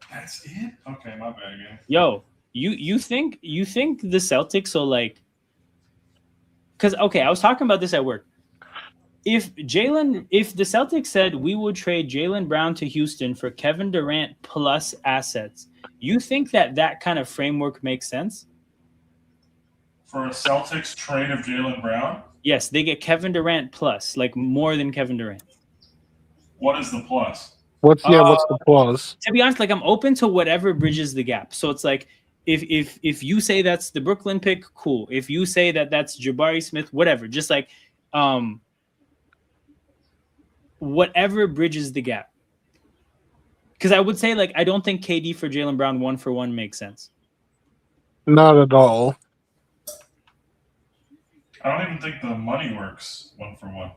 That's it? Okay, my bad again. Yo, you think the Celtics will like? Because okay, I was talking about this at work. If the Celtics said we would trade Jaylen Brown to Houston for Kevin Durant plus assets, you think that kind of framework makes sense? For a Celtics trade of Jaylen Brown? Yes, they get Kevin Durant plus, like more than Kevin Durant. What is the plus? What's the plus? To be honest, like I'm open to whatever bridges the gap. So it's like if you say that's the Brooklyn pick, cool. If you say that that's Jabari Smith, whatever. Just like whatever bridges the gap. Because I would say like I don't think KD for Jaylen Brown 1-for-1 makes sense. Not at all. I don't even think the money works 1-for-1.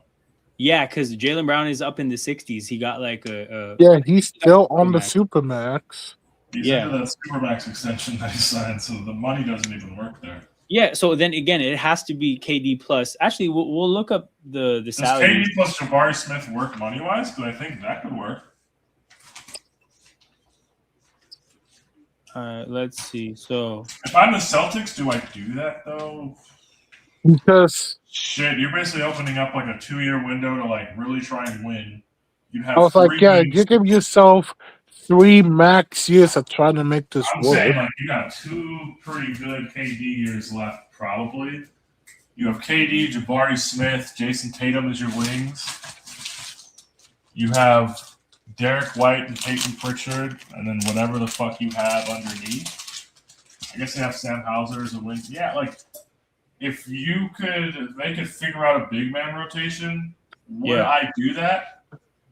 Yeah, because Jaylen Brown is up in the 60s. He got like a Yeah, he's still on the Supermax. He's into that Supermax extension that he signed, so the money doesn't even work there. Yeah, so then again, it has to be KD plus. Actually, we'll look up the salary. Does KD plus Jabari Smith work money-wise? Because I think that could work. Let's see. So if I'm the Celtics, do I do that though? Because shit, you're basically opening up like a 2-year window to like really try and win. You have I was like, yeah, you give yourself 3 max years of trying to make this I'm work. saying like you got 2 pretty good KD years left, probably. You have KD, Jabari Smith, Jason Tatum as your wings. You have Derek White and Peyton Pritchard, and then whatever the fuck you have underneath. I guess they have Sam Hauser as a wing. Yeah, like if they could figure out a big man rotation, would I do that?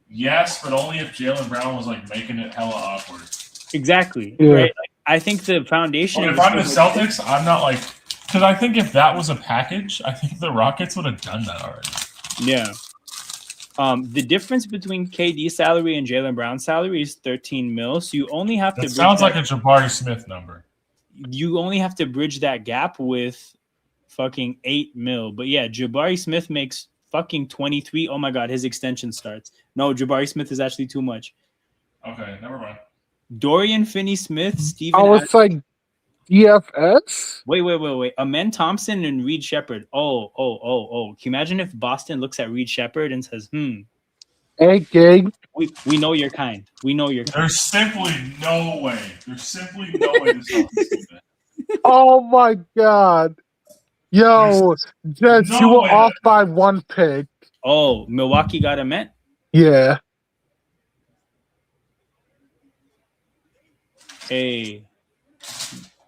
Yes, but only if Jaylen Brown was like making it hella awkward. Exactly. Yeah. Right. Like, I think the foundation. If I'm the Celtics, I'm not like because I think if that was a package, I think the Rockets would have done that already. Yeah. The difference between KD salary and Jaylen Brown salary is 13 mil. So you only have to. Sounds like a Jabari Smith number. You only have to bridge that gap with fucking 8 mil. But yeah, Jabari Smith makes fucking 23. Oh my god, his extension starts. No, Jabari Smith is actually too much. Okay, never mind. Dorian Finney-Smith, Steven. I was like, DFS? Wait. Amen Thompson and Reed Shepherd. Oh. Can you imagine if Boston looks at Reed Shepherd and says, Hey, gang. We know you're kind. We know you're kind. There's simply no way. There's simply no way to do that. Oh my god. Yo, Jess, you were off by 1 pick. Oh, Milwaukee got Amen? Yeah. Hey.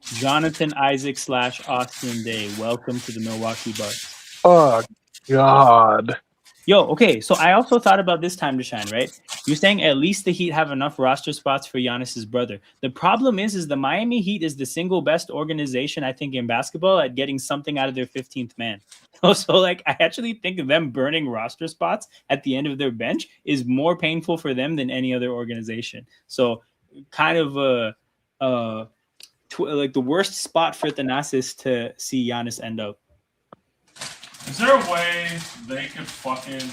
Jonathan Isaac / Austin Day. Welcome to the Milwaukee Bucks. Oh, God. Yo, okay. So I also thought about this time to shine, right? You're saying at least the Heat have enough roster spots for Giannis's brother. The problem is the Miami Heat is the single best organization, I think, in basketball at getting something out of their 15th man. So like, I actually think them burning roster spots at the end of their bench is more painful for them than any other organization. So kind of like the worst spot for Thanasis to see Giannis end up. Is there a way they could fucking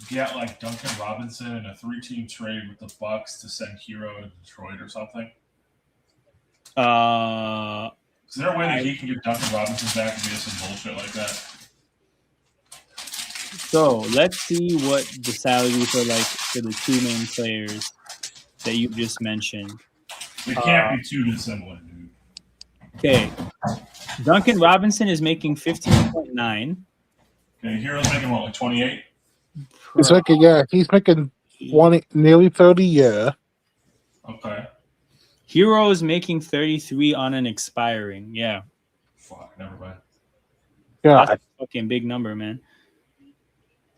get like Duncan Robinson in a 3-team trade with the Bucks to send Hero to Detroit or something? Is there a way that he can get Duncan Robinson back and do some bullshit like that? So let's see what the salaries are like for the 2 main players that you just mentioned. It can't be too dissimilar, dude. Okay. Duncan Robinson is making 15.9. Okay, Hero's making what, like 28? He's making 20, nearly 30, yeah. Okay. Hero is making 33 on an expiring. Yeah. Fuck, never mind. Yeah. That's a fucking big number, man.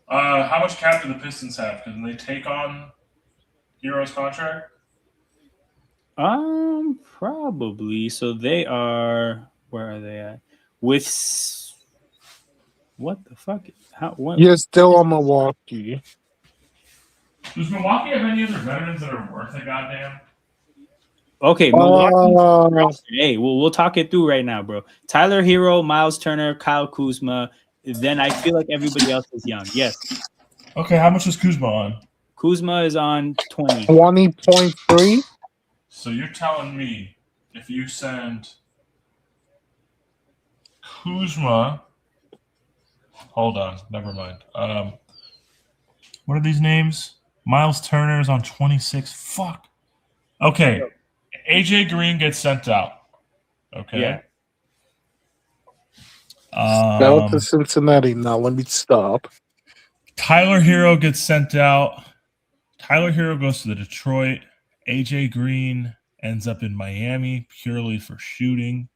How much cap do the Pistons have? Can they take on Hero's contract? Probably. So they are. Where are they at? With what the fuck? You're still on Milwaukee. Does Milwaukee have any other veterans that are worth a goddamn? Okay, Milwaukee. Hey, we'll talk it through right now, bro. Tyler Hero, Miles Turner, Kyle Kuzma. Then I feel like everybody else is young. Yes. Okay, how much is Kuzma on? Kuzma is on 20. 20.3? So you're telling me if you send Kuzma, hold on, never mind. What are these names? Miles Turner is on 26. Fuck. Okay. AJ Green gets sent out. Okay. Yeah. Go to Cincinnati now. Let me stop. Tyler Hero gets sent out. Tyler Hero goes to the Detroit. AJ Green ends up in Miami purely for shooting.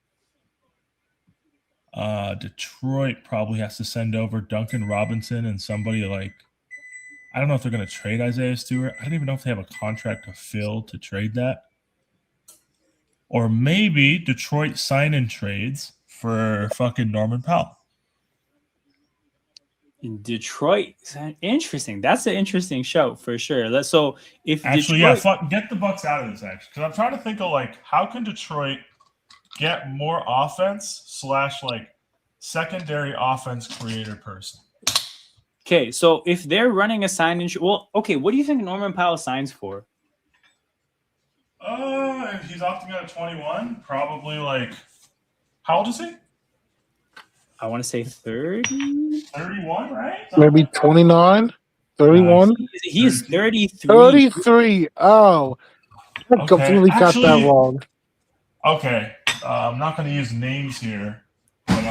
Detroit probably has to send over Duncan Robinson and somebody like, I don't know if they're going to trade Isaiah Stewart. I don't even know if they have a contract to fill to trade that. Or maybe Detroit sign and trades for fucking Norman Powell. In Detroit, interesting. That's an interesting show for sure. So if actually, Detroit, get the Bucks out of this actually, because I'm trying to think of like how can Detroit get more offense / like secondary offense creator person. Okay, so if they're running a sign and well, okay, what do you think Norman Powell signs for? If he's opting out at 21, probably like how old is he? I want to say 30? 31, right? Maybe 29, 31. He's 33. 33. Oh, I completely got that wrong. Okay, I'm not going to use names here, but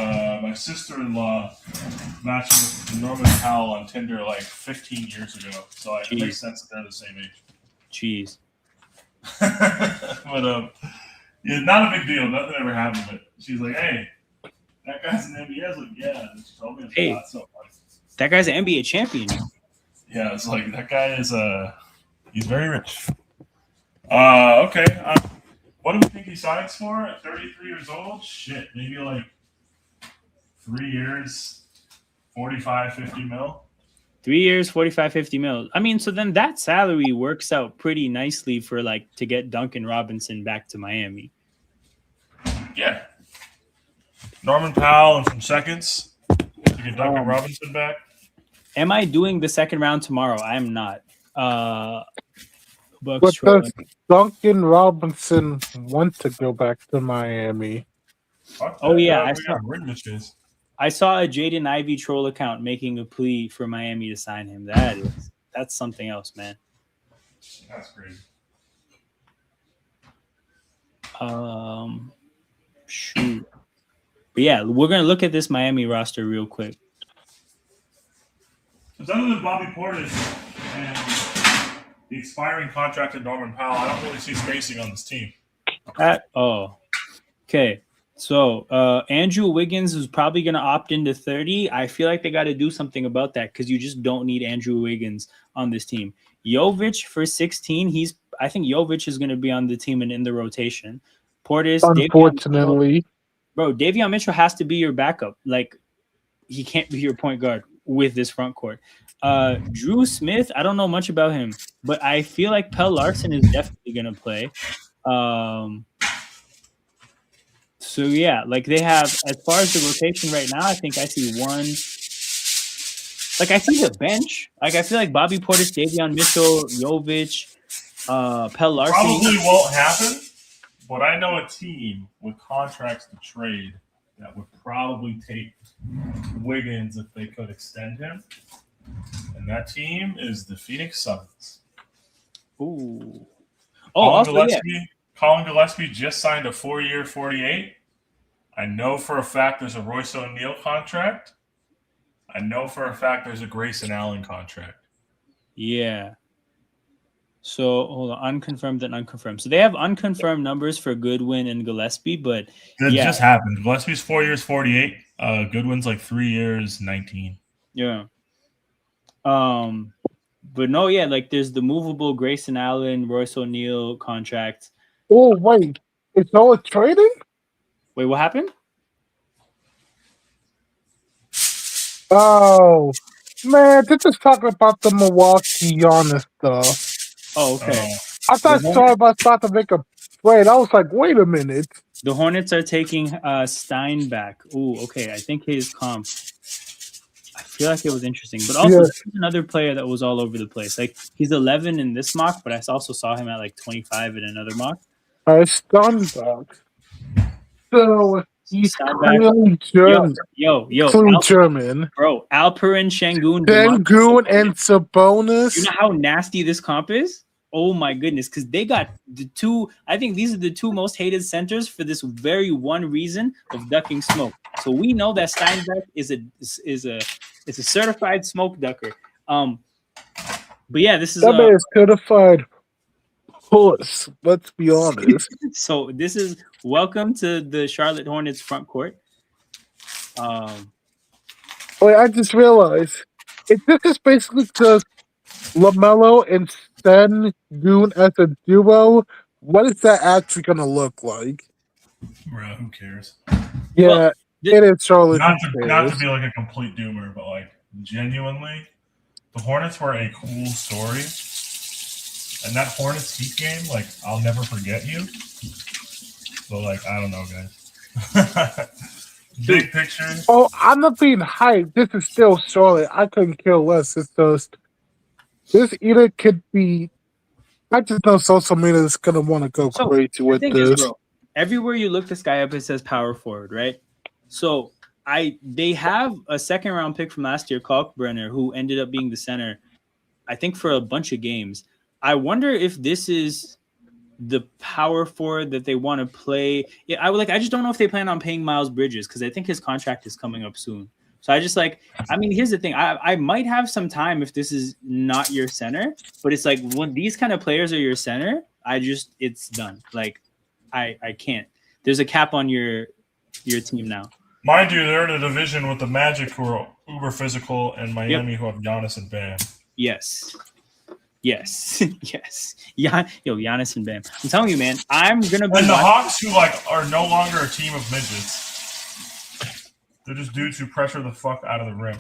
my sister-in-law matched with Norman Powell on Tinder like 15 years ago, so it makes sense that they're the same age. Jeez. But yeah, not a big deal. Nothing ever happened. But she's like, "Hey, that guy's an NBA." I was like, "Yeah." And she told me it's not so funny. That guy's an NBA champion. Yeah, it's like that guy is he's very rich. Okay. What do we think he signs for at 33 years old? Shit, maybe like 3 years, 45, 50 mil. 3 years, 45, 50 mil. I mean, so then that salary works out pretty nicely for like to get Duncan Robinson back to Miami. Yeah. Norman Powell and some seconds to get Duncan Robinson back. Am I doing the second round tomorrow? I am not. But does Duncan Robinson want to go back to Miami? Oh yeah, I saw a Jaden Ivey troll account making a plea for Miami to sign him. That's something else, man. That's crazy. Shoot. But yeah, we're gonna look at this Miami roster real quick. Because other than Bobby Portis and the expiring contract of Norman Powell, I don't really see spacing on this team. Okay. So Andrew Wiggins is probably going to opt into 30. I feel like they got to do something about that because you just don't need Andrew Wiggins on this team. Jovic for 16. I think Jovic is going to be on the team and in the rotation. Portis, unfortunately, Davion Mitchell has to be your backup. Like he can't be your point guard with this front court. Drew Smith, I don't know much about him, but I feel like Pell Larson is definitely going to play. So yeah, like they have, as far as the rotation right now, I think I see one. Like I see the bench. Like I feel like Bobby Portis, Davion Mitchell, Jovic, Pell Larson. Probably won't happen, but I know a team with contracts to trade that would probably take Wiggins if they could extend him. And that team is the Phoenix Suns. Ooh. Colin Gillespie just signed a 4-year, 48. I know for a fact there's a Royce O'Neal contract. I know for a fact there's a Grayson Allen contract. Yeah. So hold on, unconfirmed and unconfirmed. So they have unconfirmed numbers for Goodwin and Gillespie, but it just happened. Gillespie's 4 years, 48. Goodwin's like 3 years, 19. Yeah. But no, yeah, like there's the movable Grayson Allen, Royce O'Neal contract. Oh wait, it's all trading? Wait, what happened? Oh man, this is talking about the Milwaukee Giannis stuff. Oh, okay. I thought I was about to make a trade. I was like, wait a minute. The Hornets are taking Stein back. Ooh, okay. I think his comp. I feel like it was interesting, but also there's another player that was all over the place. Like he's 11 in this mock, but I also saw him at like 25 in another mock. Stein back. So he's clearly German. Yo, German. Bro, Alperen Şengün, and Sabonis. You know how nasty this comp is? Oh my goodness, because they got the two. I think these are the two most hated centers for this very one reason of ducking smoke. So we know that Steinbeck is a certified smoke ducker. But yeah, this is That man is certified puss. Let's be honest. so this is welcome to the Charlotte Hornets front court. Wait, I just realized if this is basically just LaMelo and Sengun as a duo, what is that actually going to look like? Bro, who cares? Yeah, Well, it is Charlotte. Not to be like a complete doomer, but like genuinely, the Hornets were a cool story, and that Hornets Heat game, like I'll never forget you. But like I don't know, guys. Big picture. Oh, I'm not being hyped. This is still Charlotte. I couldn't care less. It's just this either could be. I just know social media is gonna want to go crazy with this. Bro, everywhere you look this guy up, it says power forward, right? So they have a second round pick from last year, Kalkbrenner, who ended up being the center, I think, for a bunch of games. I wonder if this is the power forward that they want to play. Yeah, I just don't know if they plan on paying Miles Bridges because I think his contract is coming up soon. So I just here's the thing. I might have some time if this is not your center, but it's like when these kind of players are your center, it's done. Like I can't. There's a cap on your team now. Mind you, they're in a division with the Magic, who are uber physical, and Miami, who have Giannis and Bam. Yes. Yes. Giannis and Bam. I'm telling you, man, I'm gonna be. And the Hawks, who are no longer a team of midgets. They're just dudes who pressure the fuck out of the rim.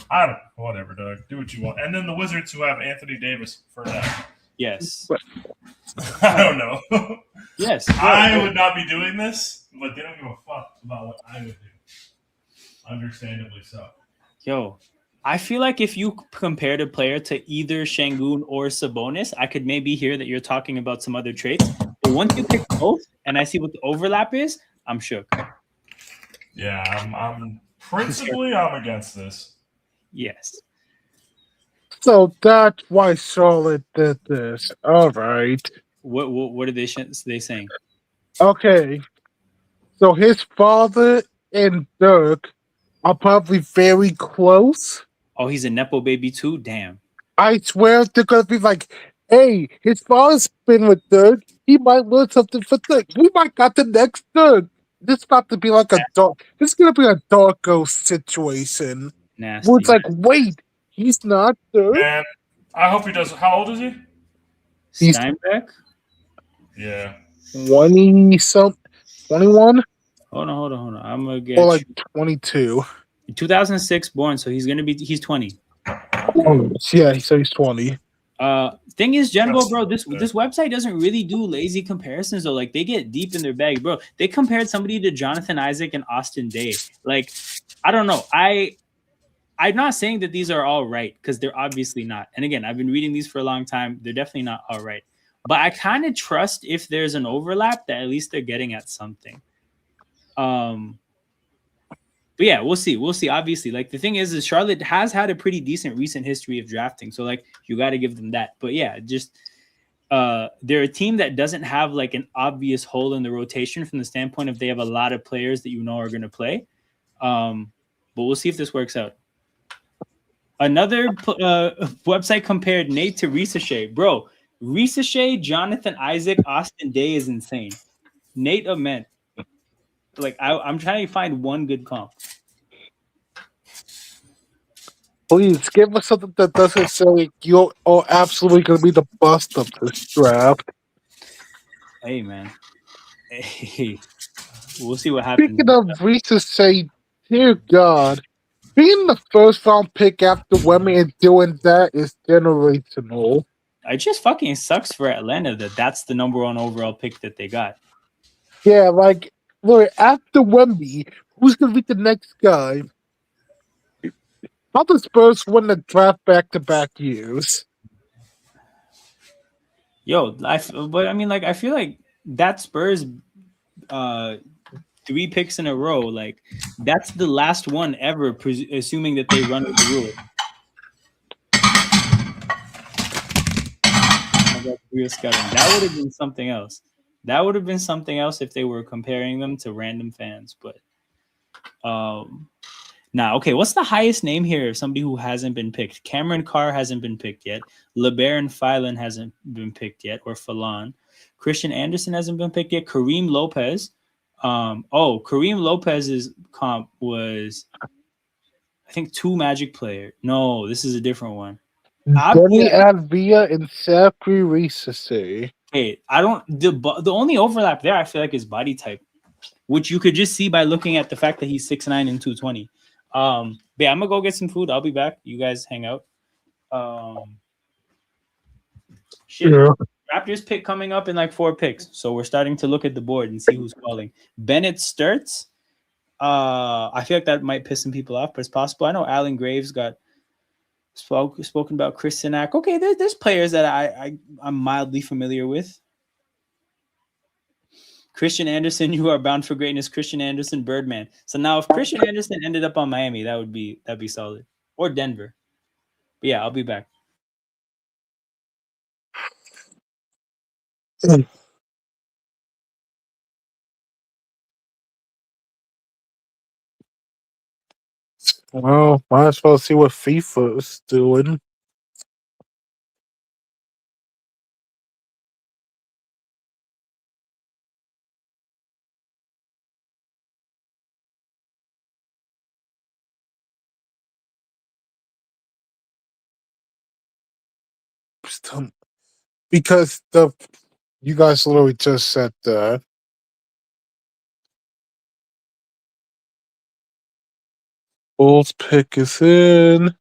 Whatever, Doug. Do what you want. And then the Wizards, who have Anthony Davis for that. Yes. I don't know. Yes. I would not be doing this, but they don't give a fuck about what I would do. Understandably so. Yo, I feel like if you compared a player to either Şengün or Sabonis, I could maybe hear that you're talking about some other traits. But once you pick both and I see what the overlap is, I'm shook. Yeah, I'm principally I'm against this. Yes. So that's why Charlotte did this. All right. What are they saying? Okay. So his father and Dirk are probably very close. Oh, he's a Nepo baby too? Damn. I swear they're gonna be like, hey, his father's been with Dirk. He might learn something for Dirk. We might got the next Dirk. This is about to be like a dark. This is gonna be a Darko situation. Nasty. Where it's like, wait, he's not Dirk. Man, I hope he does. How old is he? Steinbeck? Yeah. 20-something, 21? Hold on. I'm gonna get. Or like 22. 2006 born, so he's 20. Oh, yeah, so he's 20. Thing is, Genbo, bro, this website doesn't really do lazy comparisons though. Like they get deep in their bag, bro. They compared somebody to Jonathan Isaac and Austin Day. Like, I don't know. I'm not saying that these are all right because they're obviously not. And again, I've been reading these for a long time. They're definitely not all right. But I kind of trust if there's an overlap that at least they're getting at something. But yeah, we'll see. Obviously, like the thing is Charlotte has had a pretty decent recent history of drafting. So like you got to give them that. But yeah, just they're a team that doesn't have like an obvious hole in the rotation from the standpoint of they have a lot of players that are going to play. But we'll see if this works out. Another website compared Nate to Ricochet. Bro, Ricochet, Jonathan Isaac, Austin Day is insane. Nate Ament. Like I'm trying to find one good comp. Please give us something that doesn't say you're absolutely going to be the bust of this draft. Hey, man. Hey, we'll see what happens. Speaking of Ricochet, dear God, being the first round pick after Wemmy and doing that is generational. It just fucking sucks for Atlanta that's the number one overall pick that they got. Yeah, like, look, after Wemby, who's going to be the next guy? How the Spurs win the draft back-to-back years? Yo, I feel like that Spurs 3 picks in a row, like that's the last one ever, assuming that they run with the rule. That would have been something else. That would have been something else if they were comparing them to random fans. But Nah, okay. What's the highest name here of somebody who hasn't been picked? Cameron Carr hasn't been picked yet. LeBaron Filan hasn't been picked yet, or Falan. Christian Anderson hasn't been picked yet. Kareem Lopez. Kareem Lopez's comp was, I think, 2 Magic player. No, this is a different one. Denny Avia and Sapri Reese. Hey, I don't. The only overlap there, I feel like, is body type, which you could just see by looking at the fact that he's 6'9" and 220. But yeah, I'm gonna go get some food. I'll be back. You guys hang out. Yeah. Raptors pick coming up in like 4 picks, so we're starting to look at the board and see who's calling. Bennett Sturts. I feel like that might piss some people off, but it's possible. I know Alan Graves got spoken about. Chris Sinak. Okay, there's players that I'm mildly familiar with. Christian Anderson, you are bound for greatness. Christian Anderson, Birdman. So now, if Christian Anderson ended up on Miami, that'd be solid, or Denver. But yeah, I'll be back. Well, might as well see what FIFA is doing. Because you guys literally just said that. Bulls pick is in.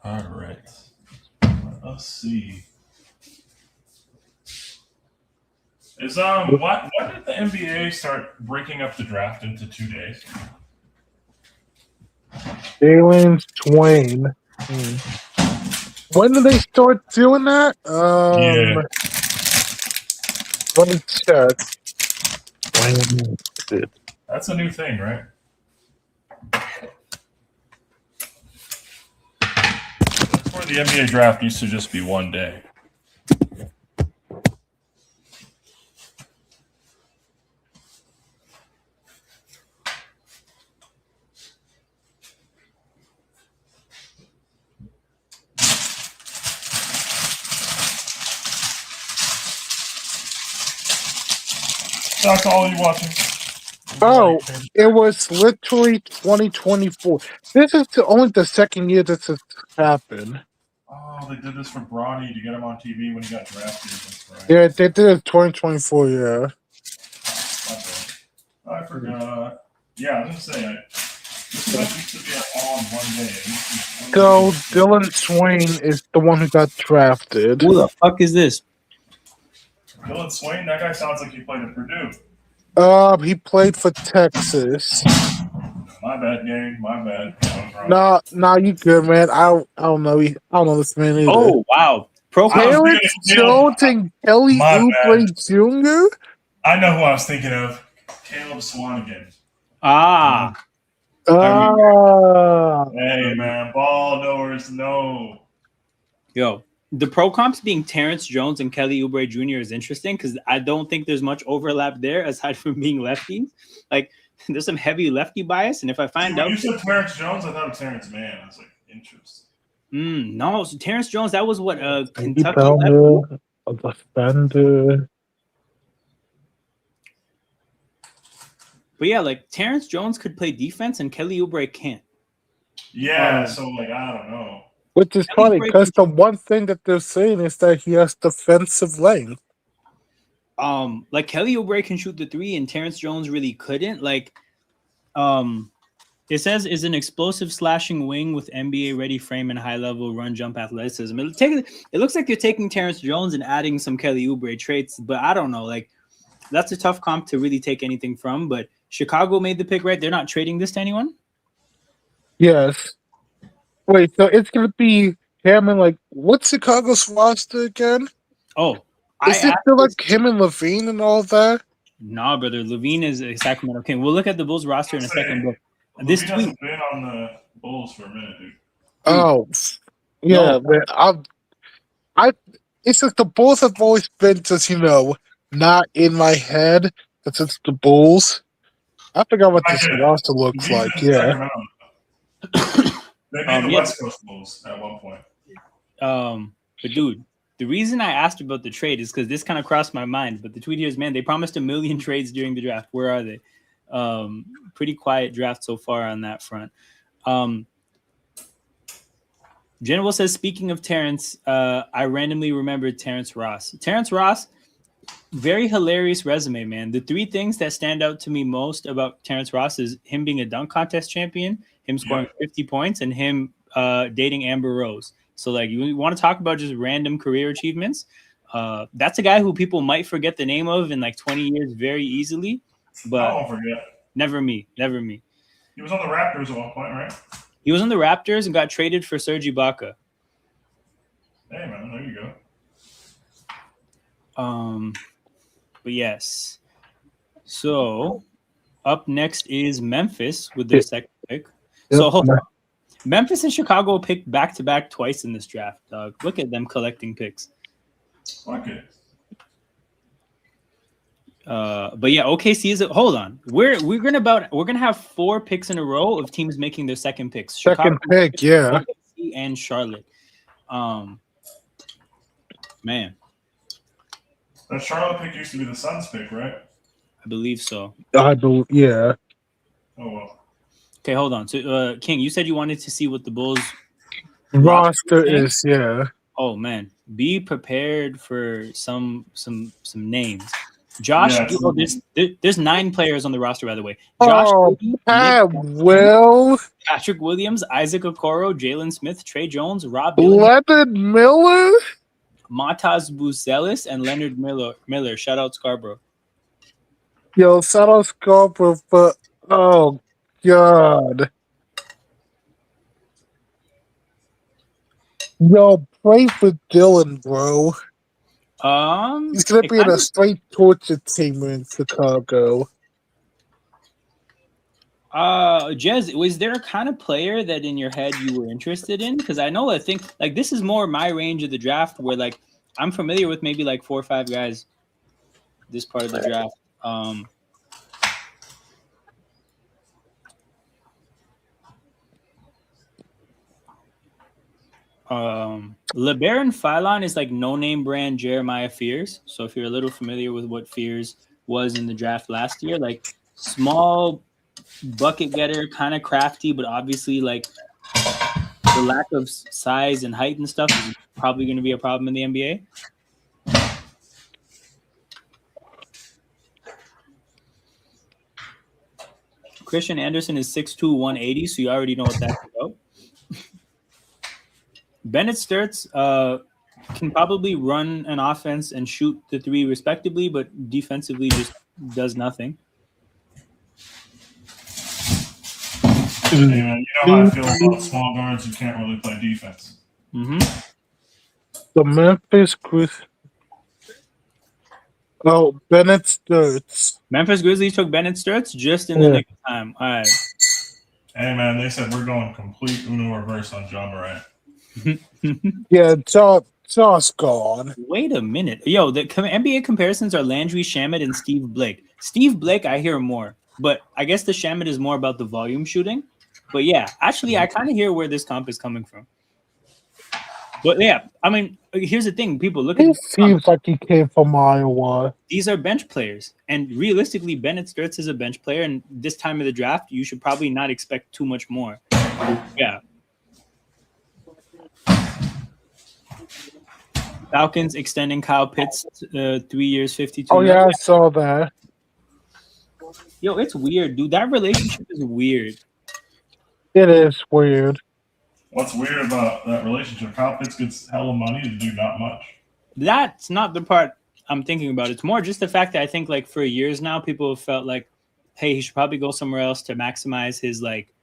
All right. Let's see. Is what when did the NBA start breaking up the draft into 2 days? Jalen Swain. When did they start doing that? Yeah. Let me check. When did it? That's a new thing, right? Before the NBA draft used to just be 1 day. That's all you watching? Oh, it was literally 2024. This is only the second year this has happened. Oh, they did this for Bronny to get him on TV when he got drafted. That's right. Yeah, they did it 2024, yeah. Okay. I forgot. Yeah, I was gonna say this event used to be all in 1 day. So Dylan Swain is the one who got drafted. Who the fuck is this? Dylan Swain, that guy sounds like he played at Purdue. He played for Texas. My bad, gang. My bad. Nah, you good, man. I don't know. I don't know this man either. Oh wow, Taylor Jones and Kelly Oubre Jr. I know who I was thinking of. Caleb Swanigan. Hey man, ball knowers know. Yo, the pro comps being Terrence Jones and Kelly Oubre Jr. is interesting because I don't think there's much overlap there aside from being lefties. Like, there's some heavy lefty bias, and if I find out, when you said Terrence Jones, I thought of Terrence Mann. I was like, interesting. No, so Terrence Jones, that was what Kentucky a defender. But yeah, like Terrence Jones could play defense and Kelly Oubre can't. Yeah, so like I don't know. Which is funny because the one thing that they're saying is that he has defensive length. Like Kelly Oubre can shoot the 3 and Terrence Jones really couldn't. Like, It says is an explosive slashing wing with NBA ready frame and high level run jump athleticism. It looks like you're taking Terrence Jones and adding some Kelly Oubre traits, but I don't know. Like that's a tough comp to really take anything from. But Chicago made the pick, right? They're not trading this to anyone. Yes. Wait, so it's gonna be him and like what's Chicago's roster again? Oh, Is it still like him and Levine and all that? Nah, brother. Levine is a Sacramento King. We'll look at the Bulls roster in a second. But this tweet hasn't been on the Bulls for a minute, dude. Oh, yeah, man. It's just the Bulls have always been just not in my head. Because it's the Bulls. I forgot what this roster looks like. Yeah. They made the West Coast Bulls at one point. But dude, the reason I asked about the trade is because this kind of crossed my mind. But the tweet here is, man, they promised 1 million trades during the draft. Where are they? Pretty quiet draft so far on that front. General says, speaking of Terrence, I randomly remembered Terrence Ross. Terrence Ross, very hilarious resume, man. The 3 things that stand out to me most about Terrence Ross is him being a dunk contest champion, him scoring 50 points, and him dating Amber Rose. So, like, you want to talk about just random career achievements? That's a guy who people might forget the name of in like 20 years very easily. But I won't forget. Never me. He was on the Raptors at one point, right? He was on the Raptors and got traded for Serge Ibaka. Hey, man, there you go. But yes. So up next is Memphis with their second pick. Yep. So hold on. Memphis and Chicago picked back-to-back twice in this draft, dog. Look at them collecting picks. Fuck it. But yeah, OKC is hold on. We're gonna have 4 picks in a row of teams making their second picks. Second pick, yeah. OKC and Charlotte. Man. That Charlotte pick used to be the Suns pick, right? I believe so. Yeah. Oh well. Okay, hold on. So King, you said you wanted to see what the Bulls roster is, yeah. Oh man. Be prepared for some names. Josh, there's 9 players on the roster, by the way. Josh, Patrick Williams, Isaac Okoro, Jalen Smith, Trey Jones, Rob Leonard Miller, Matas Buzelis, and Leonard Miller. Shout out Scarborough. Yo, shout out Scarborough, but oh god. Yo, pray for Dylan, bro. He's gonna be in a straight torture chamber in Chicago. Jez, was there a kind of player that in your head you were interested in? Because I think like this is more my range of the draft where like I'm familiar with maybe like 4 or 5 guys this part of the draft. LeBaron Philon is like no-name brand Jeremiah Fears. So if you're a little familiar with what Fears was in the draft last year, like small bucket getter, kind of crafty, but obviously like the lack of size and height and stuff is probably going to be a problem in the NBA. Christian Anderson is 6'2", 180, so you already know what that's about. Bennett Sturts can probably run an offense and shoot the 3 respectively, but defensively just does nothing. Yeah, you know how I feel about small guards who can't really play defense. Mm-hmm. The Memphis Bennett Sturts. Memphis Grizzlies took Bennett Sturts just in the nick of time. All right. Hey, man, they said we're going complete Uno reverse on John Morant. Yeah, Josh gone. Wait a minute. Yo, the NBA comparisons are Landry Shamet and Steve Blake. Steve Blake, I hear more, but I guess the Shamet is more about the volume shooting. But yeah, actually, I kind of hear where this comp is coming from. But yeah, I mean, here's the thing. People look at it seems like he came from Iowa. These are bench players. And realistically, Bennett Sturts is a bench player. And this time of the draft, you should probably not expect too much more. Yeah. Falcons extending Kyle Pitts 3 years, 52 Oh, yeah, I saw that. Yo, it's weird, dude. That relationship is weird. It is weird. What's weird about that relationship? Kyle Pitts gets hella money to do not much. That's not the part I'm thinking about. It's more just the fact that I think like for years now, people have felt like, hey, he should probably go somewhere else to maximize his like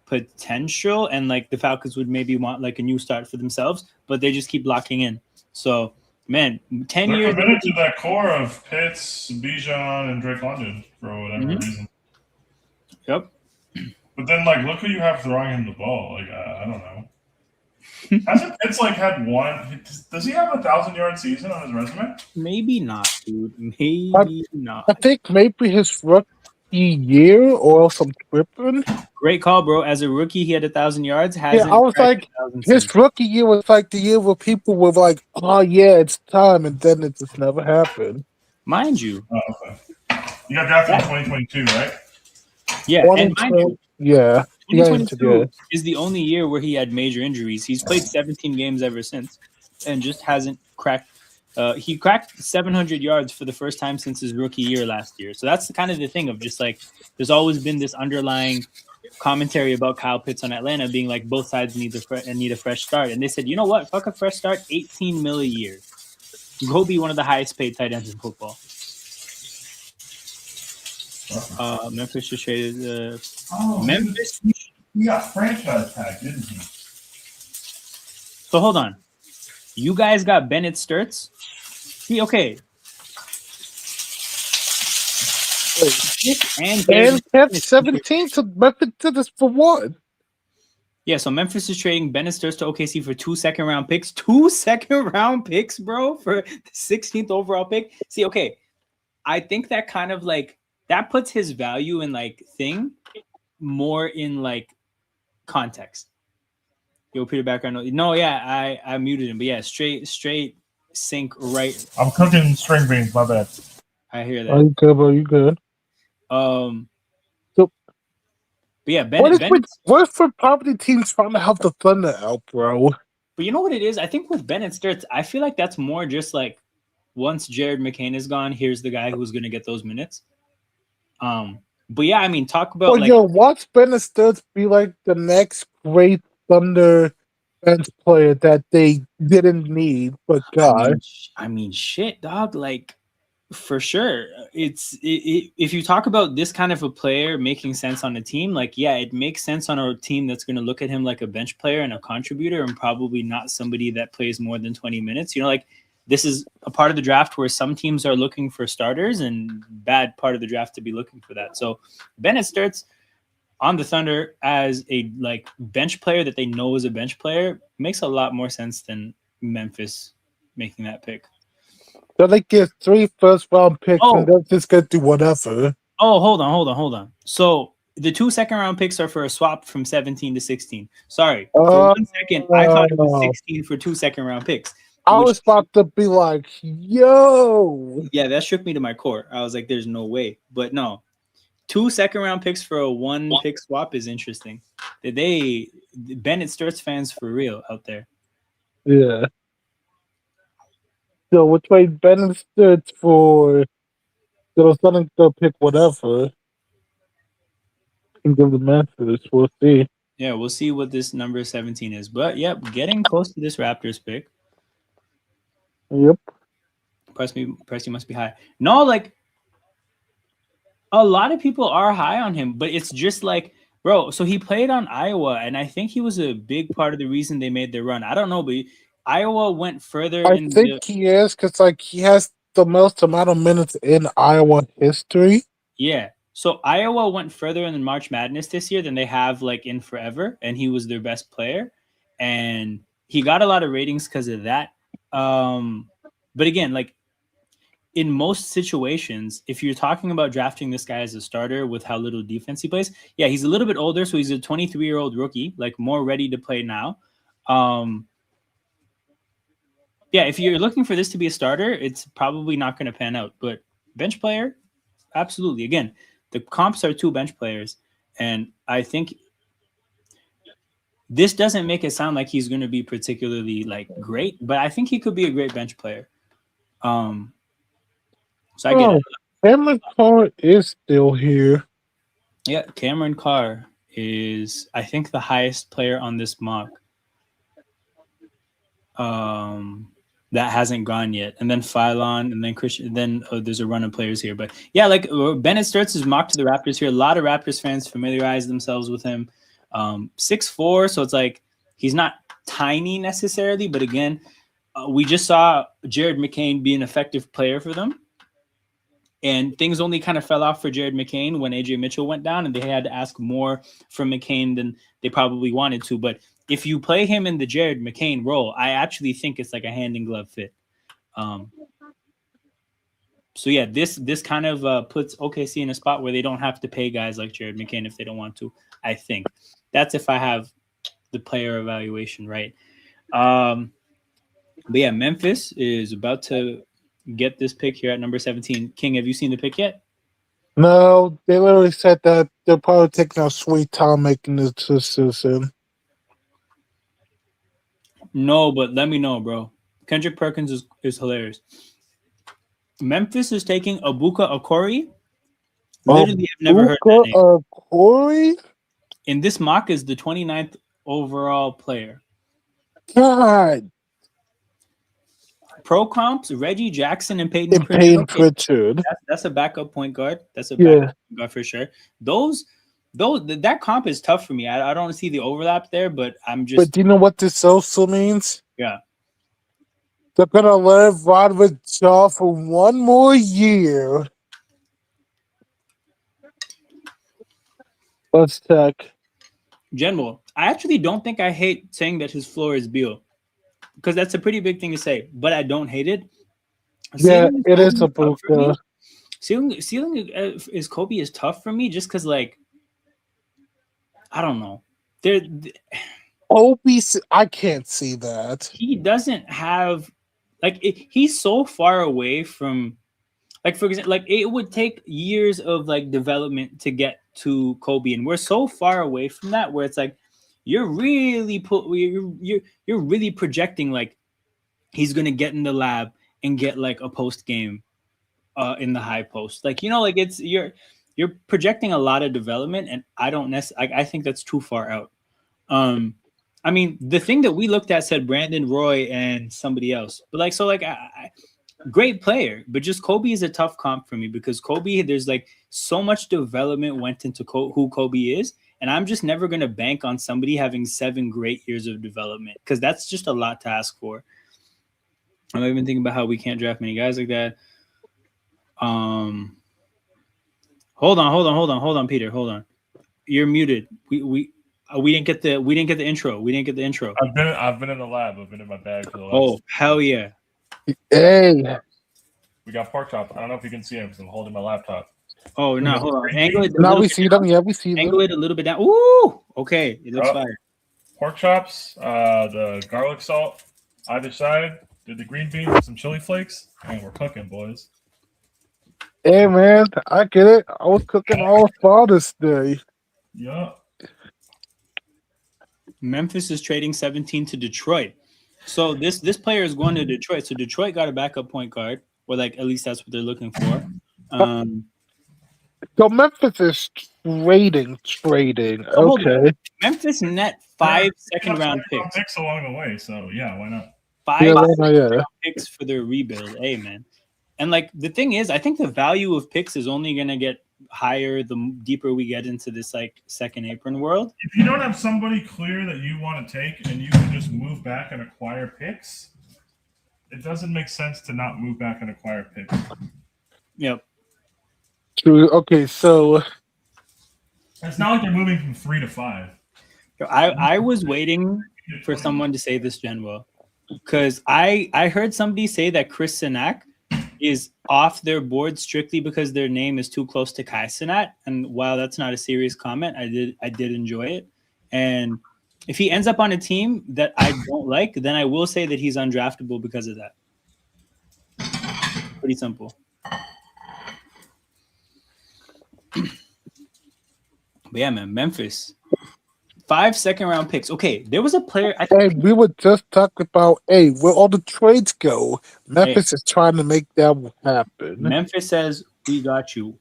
potential, and like the Falcons would maybe want like a new start for themselves, but they just keep locking in. So, man, 10 They're years. committed to that core of Pitts, Bijan, and Drake London for whatever reason. Yep. But then, like, look who you have throwing him the ball. Like, I don't know. Hasn't Pitts like had one? Does he have 1,000-yard season on his resume? Maybe not, dude. Maybe not. I think maybe his rookie year or some tripping. Great call, bro. As a rookie, he had 1,000 yards. Yeah, I was like, his rookie year was like the year where people were like, "Oh yeah, it's time," and then it just never happened. Mind you. Oh, okay. You got drafted in 2022, right? Yeah, and mind you, yeah. 2022 is the only year where he had major injuries. He's played 17 games ever since, and just hasn't cracked. He cracked 700 yards for the first time since his rookie year last year. So that's kind of the thing of just like there's always been this underlying commentary about Kyle Pitts on Atlanta being like both sides need a fresh start, and they said, you know what, fuck a fresh start, 18 mil a year. Go be one of the highest paid tight ends in football. Memphis just traded. Memphis. He got franchise tag, didn't he? So hold on. You guys got Bennett Sturts. See, okay. And kept 17 to Memphis did this for what? Yeah, so Memphis is trading Bennett Sturts to OKC for 2 second-round picks. 2 second-round picks, bro, for the 16th overall pick. See, okay, I think that kind of like that puts his value in like thing more in like context. Yo, Peter background. No, yeah, I muted him, but yeah, straight sink right. I'm cooking string beans. My bad. I hear that. Are you good, bro? You good? But yeah, Bennett. What for property teams trying to help the Thunder out, bro? But you know what it is? I think with Bennett Sturts, I feel like that's more just like once Jared McCain is gone, here's the guy who's gonna get those minutes. But yeah, I mean, talk about watch Bennett Sturts be like the next great Thunder bench player that they didn't need, but God. I mean, shit, dog. Like, for sure, if you talk about this kind of a player making sense on a team, like, yeah, it makes sense on a team that's going to look at him like a bench player and a contributor, and probably not somebody that plays more than 20 minutes. You know, like this is a part of the draft where some teams are looking for starters, and bad part of the draft to be looking for that. So Bennett Sturts on the Thunder as a like bench player that they know is a bench player makes a lot more sense than Memphis making that pick. So they get 3 first-round picks and they're just going to do whatever. Oh, hold on. So the 2 second-round picks are for a swap from 17 to 16. Sorry. For 1 second, I thought it was 16 for 2 second-round picks. I was about to be like, yo. Yeah, that shook me to my core. I was like, there's no way. But no. 2 second-round picks for a 1-pick swap is interesting. Bennett Sturts fans for real out there. Yeah. So we'll trade Bennett Sturts for they'll suddenly go pick whatever and give the Memphis. We'll see. Yeah, we'll see what this number 17 is. But yep, getting close to this Raptors pick. Yep. Pressy must be high. No, like a lot of people are high on him, but it's just like, bro, so he played on Iowa, and I think he was a big part of the reason they made their run. I don't know, but Iowa went further. I think he is because like he has the most amount of minutes in Iowa history. Yeah. So Iowa went further in the March Madness this year than they have like in forever, and he was their best player, and he got a lot of ratings because of that. But again, like in most situations, if you're talking about drafting this guy as a starter with how little defense he plays, yeah, he's a little bit older, so he's a 23-year-old rookie, like more ready to play now. Yeah, if you're looking for this to be a starter, it's probably not going to pan out. But bench player, absolutely. Again, the comps are 2 bench players, and I think this doesn't make it sound like he's going to be particularly like great, but I think he could be a great bench player. So I get it. Cameron Carr is still here. Yeah, Cameron Carr is, I think, the highest player on this mock. That hasn't gone yet, and then Phylon, and then Christian. Then there's a run of players here, but yeah, like Bennett Sturts is mocked to the Raptors here. A lot of Raptors fans familiarize themselves with him. 6'4", so it's like he's not tiny necessarily, but again, we just saw Jared McCain be an effective player for them, and things only kind of fell off for Jared McCain when AJ Mitchell went down, and they had to ask more from McCain than they probably wanted to, but if you play him in the Jared McCain role, I actually think it's like a hand in glove fit. So yeah, this kind of puts OKC in a spot where they don't have to pay guys like Jared McCain if they don't want to. I think that's if I have the player evaluation right. But yeah, Memphis is about to get this pick here at number 17. King, have you seen the pick yet? No, they literally said that they're probably taking a sweet time making this decision. No, but let me know, bro. Kendrick Perkins is hilarious. Memphis is taking Abuka Okori. Literally, I've never heard that name. Okori? In this mock is the 29th overall player. God. Pro comps, Reggie Jackson and Peyton Pritchard. That's a backup point guard. That's a backup point guard for sure. That comp is tough for me. I don't see the overlap there, but I'm just. But do you know what this also means? Yeah. They're going to let Roderick Shaw for one more year. Let's check. General, I actually don't think I hate saying that his floor is Beal, because that's a pretty big thing to say, but I don't hate it. Ceiling it is a Buka. Ceiling is Kobe is tough for me just because, like, I don't know. Kobe, I can't see that. He doesn't have, like, he's so far away from, like, for example, like, it would take years of, like, development to get to Kobe, and we're so far away from that where it's like you're really projecting like he's gonna get in the lab and get like a post game in the high post, like, you know, like it's you're projecting a lot of development, and I don't necessarily, I think that's too far out. I mean, the thing that we looked at said Brandon Roy and somebody else, but like, so like great player, but just Kobe is a tough comp for me because Kobe, there's like so much development went into who Kobe is, and I'm just never going to bank on somebody having 7 great years of development because that's just a lot to ask for. I'm even thinking about how we can't draft many guys like that. Hold on, Peter. Hold on. You're muted. We didn't get the intro. I've been in the lab. I've been in my bag for the last. Oh, hell yeah. Hey, we got pork chop. I don't know if you can see him because I'm holding my laptop. Oh no, hold on. Angle it. Now we see them. Yeah, we see them. Angle it a little bit down. Ooh, okay. It looks fire. Pork chops, the garlic salt, either side. Did the green beans with some chili flakes, and we're cooking, boys. Hey man, I get it. I was cooking all Father's Day. Yeah. Memphis is trading 17 to Detroit. So this player is going to Detroit. So Detroit got a backup point guard, or like at least that's what they're looking for. So Memphis is trading. Okay. Memphis net 5 second-round picks along the way. So yeah, why not? 5 picks for their rebuild. Hey man, and like the thing is, I think the value of picks is only going to get higher the deeper we get into this like second apron world. If you don't have somebody clear that you want to take and you can just move back and acquire picks, it doesn't make sense to not move back and acquire picks. Yep. True. Okay, so it's not like they're moving from 3 to 5. I was waiting for someone to say this, Genwell, because I heard somebody say that Chris Sinak is off their board strictly because their name is too close to Kai Cenat. And while that's not a serious comment, I did enjoy it. And if he ends up on a team that I don't like, then I will say that he's undraftable because of that. Pretty simple. But yeah, man, Memphis. 5 second-round picks. Okay, there was a player. We were just talking about, where all the trades go. Memphis is trying to make that happen. Memphis says, we got you.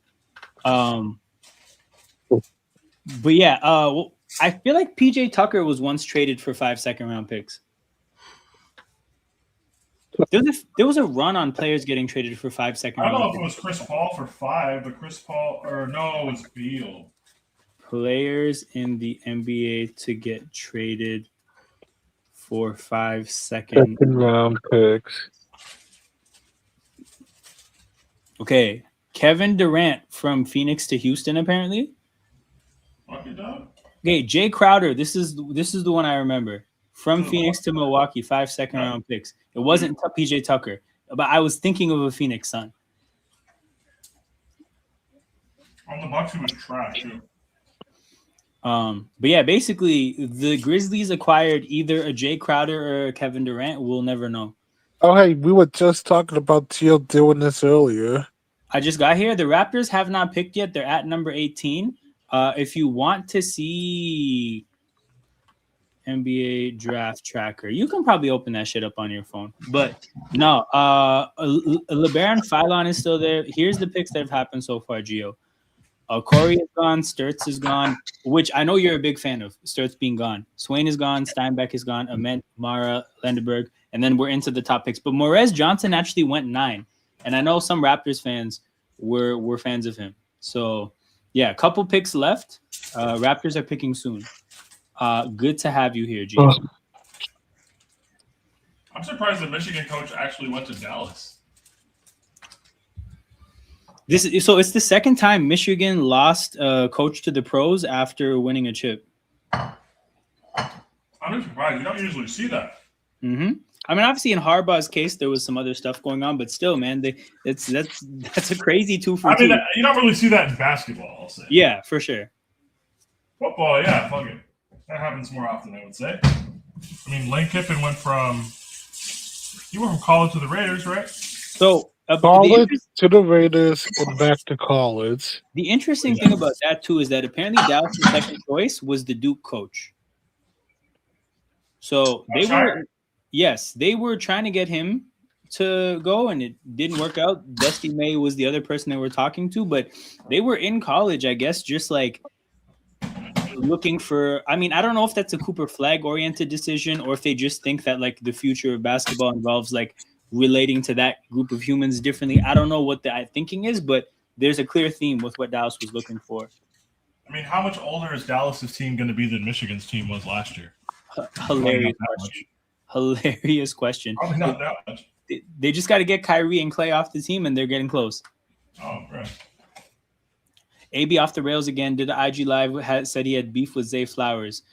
But yeah, I feel like PJ Tucker was once traded for 5 second-round picks. There was a run on players getting traded for 5 I second-round don't know if picks. it was Chris Paul for 5, but Chris Paul or no, it was Beal. Players in the NBA to get traded for 5 second. Second round picks. Okay, Kevin Durant from Phoenix to Houston apparently. Fuck it, dog. Okay, Jay Crowder. This is the one I remember. From Phoenix to Milwaukee, 5 second-round picks. It wasn't PJ Tucker, but I was thinking of a Phoenix Sun. On the Bucks, he was trash too. But yeah, basically the Grizzlies acquired either a Jay Crowder or a Kevin Durant. We'll never know. Oh, hey, we were just talking about Teal doing this earlier. I just got here. The Raptors have not picked yet. They're at number 18. If you want to see NBA draft tracker, you can probably open that shit up on your phone. But no, LeBaron Philon is still there. Here's the picks that have happened so far, Gio. Corey is gone. Sturts is gone, which I know you're a big fan of. Sturts being gone. Swain is gone. Steinbeck is gone. Ament, Mara, Lenderberg. And then we're into the top picks. But Morez Johnson actually went 9. And I know some Raptors fans were fans of him. So, yeah, a couple picks left. Raptors are picking soon. Good to have you here, Gio. I'm surprised the Michigan coach actually went to Dallas. So it's the second time Michigan lost a coach to the pros after winning a chip. I'm just surprised. You don't usually see that. Mm-hmm. I mean, obviously in Harbaugh's case, there was some other stuff going on, but still, man, that's a crazy 2 for 2. I mean, you don't really see that in basketball, I'll say. Yeah, for sure. Football, yeah, fuck it. That happens more often, I would say. I mean, Lane Kiffin went from college to the Raiders, right? So college to the Raiders and back to college. The interesting thing about that too is that apparently Dallas' second choice was the Duke coach. So they were trying to get him to go, and it didn't work out. Dusty May was the other person they were talking to, but they were in college, I guess, just like looking for. I mean, I don't know if that's a Cooper Flag oriented decision or if they just think that like the future of basketball involves like relating to that group of humans differently. I don't know what the thinking is, but there's a clear theme with what Dallas was looking for. I mean, how much older is Dallas's team going to be than Michigan's team was last year? Hilarious question. Probably not that much. They just got to get Kyrie and Clay off the team, and they're getting close. Oh, bro. AB off the rails again. Did the IG Live said he had beef with Zay Flowers.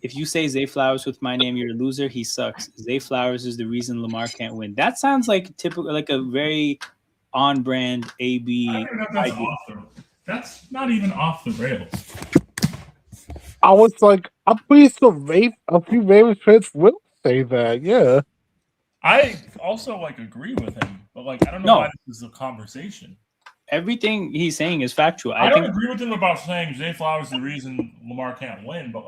If you say Zay Flowers with my name, you're a loser. He sucks. Zay Flowers is the reason Lamar can't win. That sounds like typical, like a very on-brand AB. I don't even know if that's not even off the rails. I was like, I'm pretty sure a few Ravens fans will say that. Yeah. I also agree with him, but I don't know why this is a conversation. Everything he's saying is factual. I don't agree with him about saying Zay Flowers is the reason Lamar can't win, but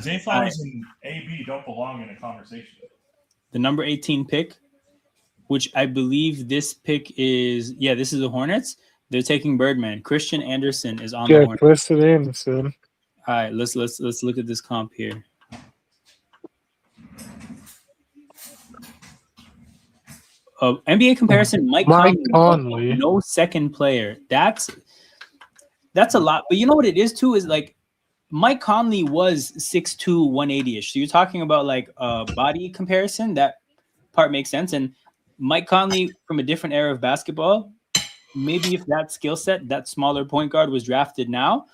Zay Flowers and AB don't belong in a conversation. The number 18 pick, which I believe this pick is, this is the Hornets. They're taking Birdman. Christian Anderson is on the Hornets. Christian Anderson. All right, let's look at this comp here. NBA comparison: Mike Conley, no second player. That's a lot. But you know what it is too is Mike Conley was 6'2", 180-ish. So you're talking about body comparison. That part makes sense. And Mike Conley from a different era of basketball, maybe if that skill set, that smaller point guard was drafted now,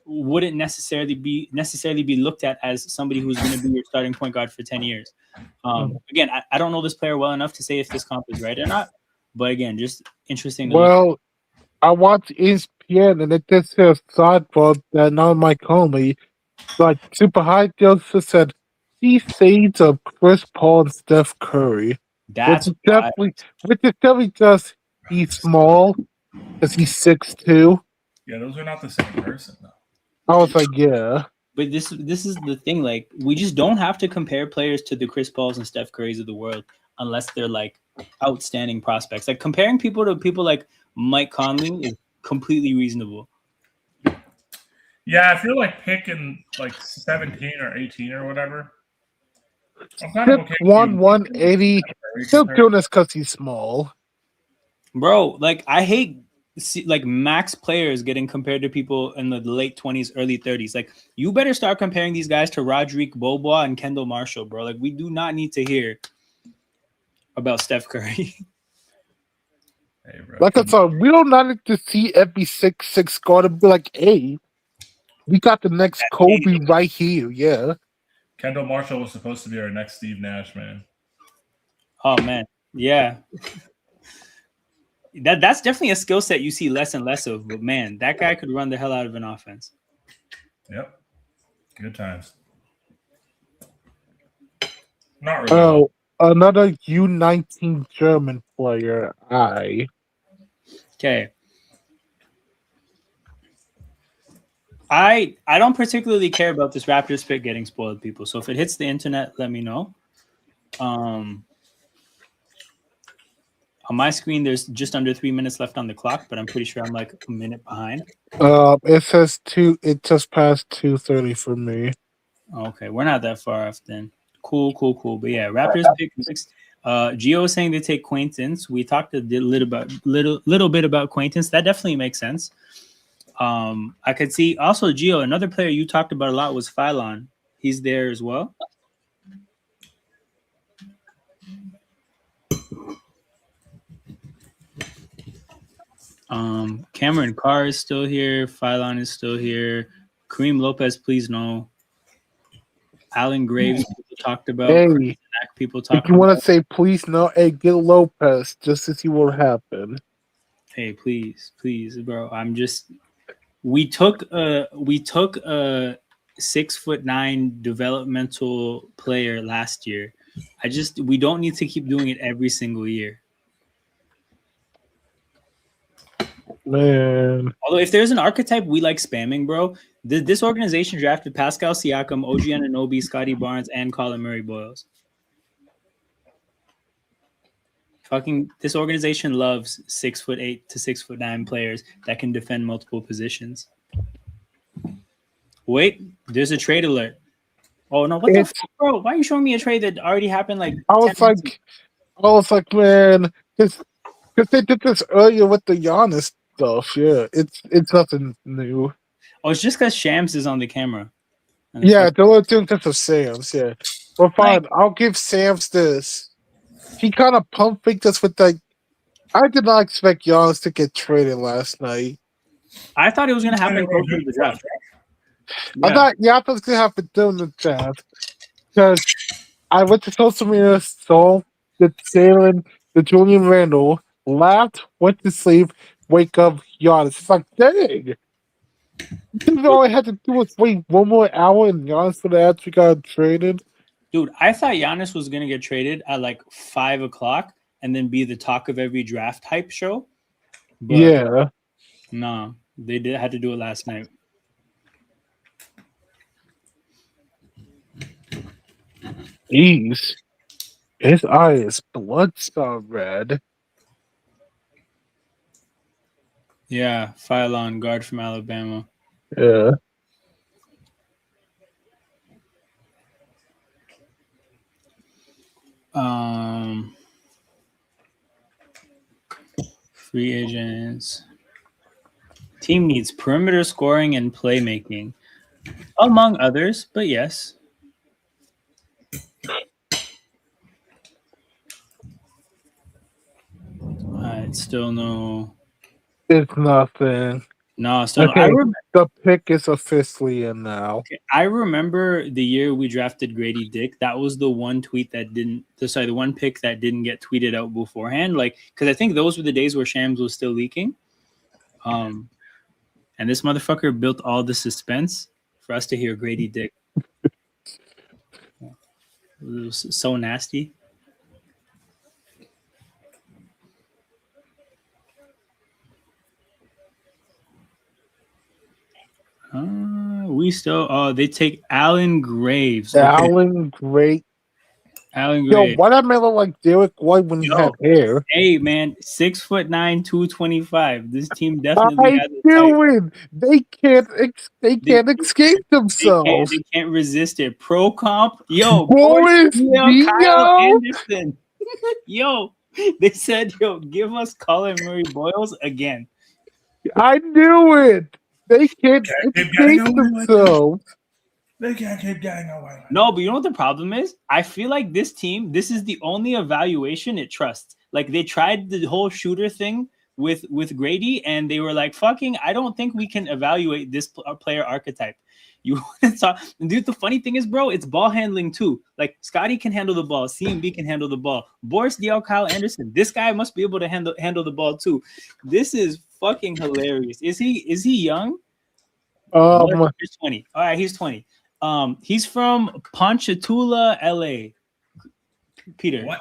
wouldn't necessarily be looked at as somebody who's going to be your starting point guard for 10 years. Again, I don't know this player well enough to say if this comp is right or not. But again, just interesting. Well, I watched ESPN and it just says sidebar that now Mike Conley, super high just said he shades of Chris Paul and Steph Curry. Which is definitely just he's small because he's 6'2". Yeah, those are not the same person though. I was like, yeah. But this is the thing. We just don't have to compare players to the Chris Pauls and Steph Currys of the world unless they're outstanding prospects. Comparing people to people like Mike Conley is completely reasonable. Yeah, if you're like picking like 17 or 18 or whatever, I'm kind of okay with you. 180. Still doing this because he's small. Bro, like I hate like max players getting compared to people in the late 20s, early 30s. Like you better start comparing these guys to Rodrigue Bobois and Kendall Marshall, bro. Like we do not need to hear about Steph Curry. Hey, bro. Like I said, we don't need to see every 6'6" guard and be like, hey, we got the next Kobe right here. Yeah. Kendall Marshall was supposed to be our next Steve Nash, man. Oh man, yeah. That's definitely a skill set you see less and less of. But man, that guy could run the hell out of an offense. Yep. Good times. Not really. Oh, another U19 German player. Okay. I don't particularly care about this Raptors pick getting spoiled, people. So if it hits the internet, let me know. On my screen, there's just under 3 minutes left on the clock, but I'm pretty sure I'm like a minute behind. It says it just passed 2:30 for me. Okay, we're not that far off then. Cool. But yeah, Raptors pick 6. Gio was saying they take Quaintance. We talked a little bit about Quaintance. That definitely makes sense. I could see also Gio, another player you talked about a lot was Phylon. He's there as well. Cameron Carr is still here. Phylon is still here. Kareem Lopez, please no. Alan Graves, people talked about. Hey, people talked if you want to say please no, hey, get Lopez just to see what happened. Hey, please, bro. We took a 6'9" developmental player last year. We don't need to keep doing it every single year. Man. Although if there's an archetype we like spamming, bro, this organization drafted Pascal Siakam, OG Anunoby, Scotty Barnes, and Colin Murray Boyles. Fucking this organization loves 6'8" to 6'9" players that can defend multiple positions. Wait, there's a trade alert. Oh no, what the fuck, bro? Why are you showing me a trade that already happened like I was like, man, because they did this earlier with the Giannis stuff. Yeah, it's nothing new. Oh, it's just because Shams is on the camera. Yeah, they were doing this with Sam's. Yeah, but fine. I'll give Sam's this. He kind of pump faked us with like. I did not expect Giannis to get traded last night. I thought it was gonna happen closer to the draft. Yeah. I thought it was gonna happen during the draft because I went to social media, saw the Jalen, the Julian Randle, laughed, went to sleep, wake up, Giannis. It's like, dang. All I had to do was wait 1 more hour and Giannis would have actually got traded. Dude, I thought Giannis was gonna get traded at like 5 o'clock and then be the talk of every draft hype show. But yeah. No, they had to do it last night. Jeez. His eye is blood-star red. Yeah, Phylon, guard from Alabama. Yeah. Free agents. Team needs perimeter scoring and playmaking, among others, but yes. Still no. It's nothing. No, still okay, no. the pick is officially in now. Okay. I remember the year we drafted Grady Dick. That was the one tweet that didn't. Sorry, the one pick that didn't get tweeted out beforehand. Like, because I think those were the days where Shams was still leaking. And this motherfucker built all the suspense for us to hear Grady Dick. It was so nasty. We still they take Alan Graves. Alan Graves. Alan Yo, Gray. why that man look like Derek White when he Yo. had hair? Hey man, 6'9", 225. This team definitely I has a type. knew it. They can't escape themselves. They can't resist it. Pro comp, yo, Boris Kyle Dio. Anderson. Yo, they said, yo, give us Colin Murray Boyles again. I knew it. They can't Keep getting escape away with it. themselves. They can't keep getting away with it. No, but you know what the problem is? I feel like this team, this is the only evaluation it trusts. Like they tried the whole shooter thing with Grady, and they were like, "Fucking, I don't think we can evaluate this player archetype." You saw, dude. The funny thing is, bro, it's ball handling too. Like Scotty can handle the ball, CMB can handle the ball. Boris Diaw, Kyle Anderson, this guy must be able to handle the ball too. This is fucking hilarious. Is he young? He's 20. All right, he's 20. He's from Ponchatoula, LA. Peter, What?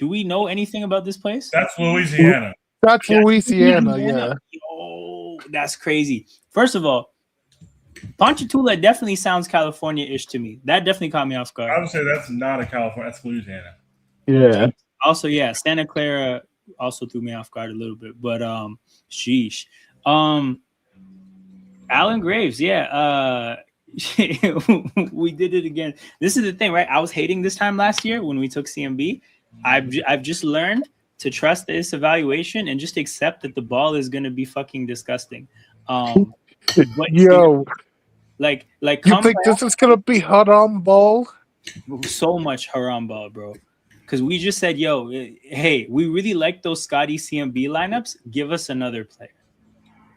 do we know anything about this place? That's Louisiana. That's Louisiana, yeah. Yo, that's crazy. First of all, Ponchatoula definitely sounds California-ish to me. That definitely caught me off I guard. would say that's not a California. That's Louisiana. Yeah. Also, yeah, Santa Clara also threw me off guard a little bit, but sheesh. Alan Graves, yeah. We did it again. This is the thing, right? I was hating this time last year when we took CMB. I've just learned to trust this evaluation and just accept that the ball is going to be fucking disgusting. But Yo, like you think this is gonna be haram ball? so much haram ball, bro. Because we just said, yo, hey, we really like those Scotty CMB lineups. Give us another player.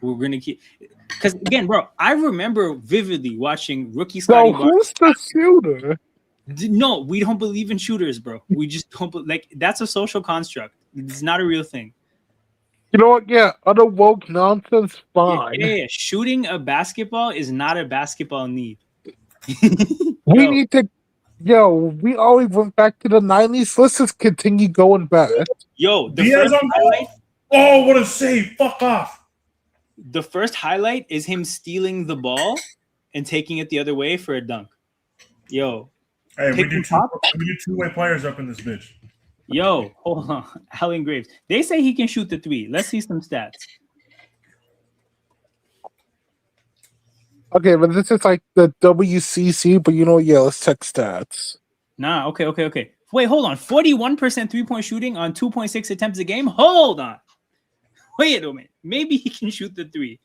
We're gonna keep. Because again, bro, I remember vividly watching rookie Scotty. So who's the shooter? No, we don't believe in shooters, bro. We just don't like. That's a social construct. It's not a real thing. You know what? Yeah, unwoke nonsense. Fine. Yeah. Shooting a basketball is not a basketball need. We need to. Yo, we always went back to the 90s. Let's just continue going back. Yo, the Diaz first on highlight. Oh, what a save! Fuck off. The first highlight is him stealing the ball and taking it the other way for a dunk. Yo. Hey, we do two-way players up in this bitch. Yo, hold on. Alan Graves. They say he can shoot the three. Let's see some stats. Okay, but this is like the WCC, but yeah, let's check stats. Nah, okay. Wait, hold on. 41% 3-point shooting on 2.6 attempts a game? Hold on. Wait a minute. Maybe he can shoot the three.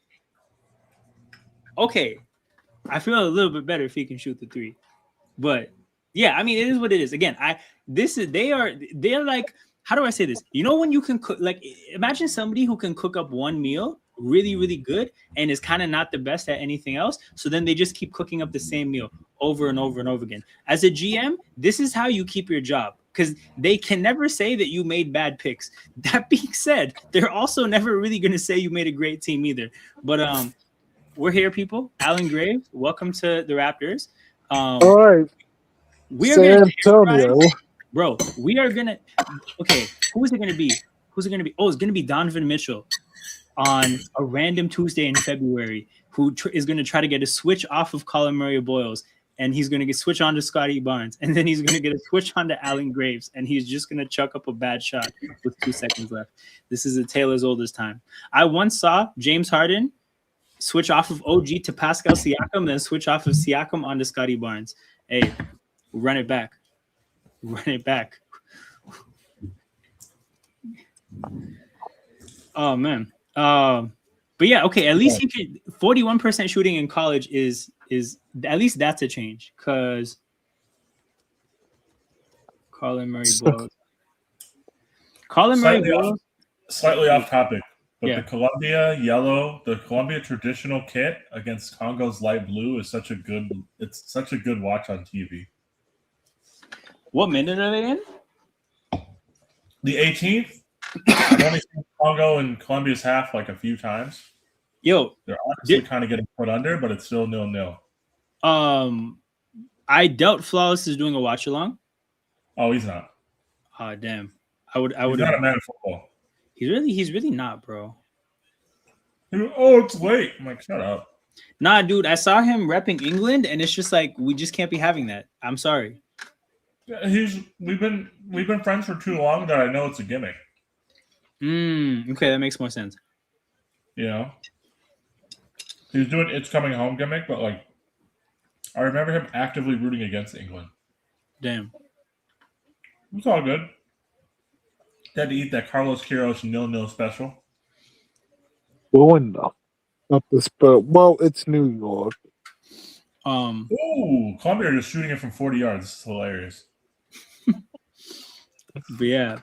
Okay. I feel a little bit better if he can shoot the three. But yeah, I mean, it is what it is. Again, they're like, how do I say this? You know, when you can cook, like, imagine somebody who can cook up one meal really, really good and is kind of not the best at anything else. So then they just keep cooking up the same meal over and over and over again. As a GM, this is how you keep your job because they can never say that you made bad picks. That being said, they're also never really going to say you made a great team either. But we're here, people. Alan Graves, welcome to the Raptors. All right. We're San Antonio. Bro, we are gonna. Okay, who is it gonna be? Oh, it's gonna be Donovan Mitchell on a random Tuesday in February, who is gonna try to get a switch off of Colin Murray Boyles, and he's gonna get switch on to Scotty Barnes, and then he's gonna get a switch on to Alan Graves, and he's just gonna chuck up a bad shot with 2 seconds left. This is a tale as old as time. I once saw James Harden switch off of OG to Pascal Siakam, then switch off of Siakam onto Scotty Barnes. Hey. Run it back. Oh man. But yeah, okay. At least he could 41% shooting in college is at least that's a change because Colin Murray Boyles. Slightly off topic, but Yeah. the Columbia traditional kit against Congo's light blue is such a good watch on TV. What minute are they in? The 18th. I've only seen Congo and Columbia's half like a few times. Yo, they're honestly kind of getting put under, but it's still 0-0. I doubt Flawless is doing a watch along. Oh, he's not. Oh, damn. He's not a man of football. He's really not, bro. Oh, it's late. I'm like, shut up. Nah, dude, I saw him repping England, and it's just like we just can't be having that. I'm sorry. we've been friends for too long that I know it's a gimmick. Okay, that makes more sense. You know, he's doing It's Coming Home gimmick, but like, I remember him actively rooting against England. Damn. It's all good. They had to eat that Carlos Queiroz 0-0 special. Oh, no. Not the Spurs. Well, it's New York. Ooh, Columbia just shooting it from 40 yards. It's hilarious. But yeah,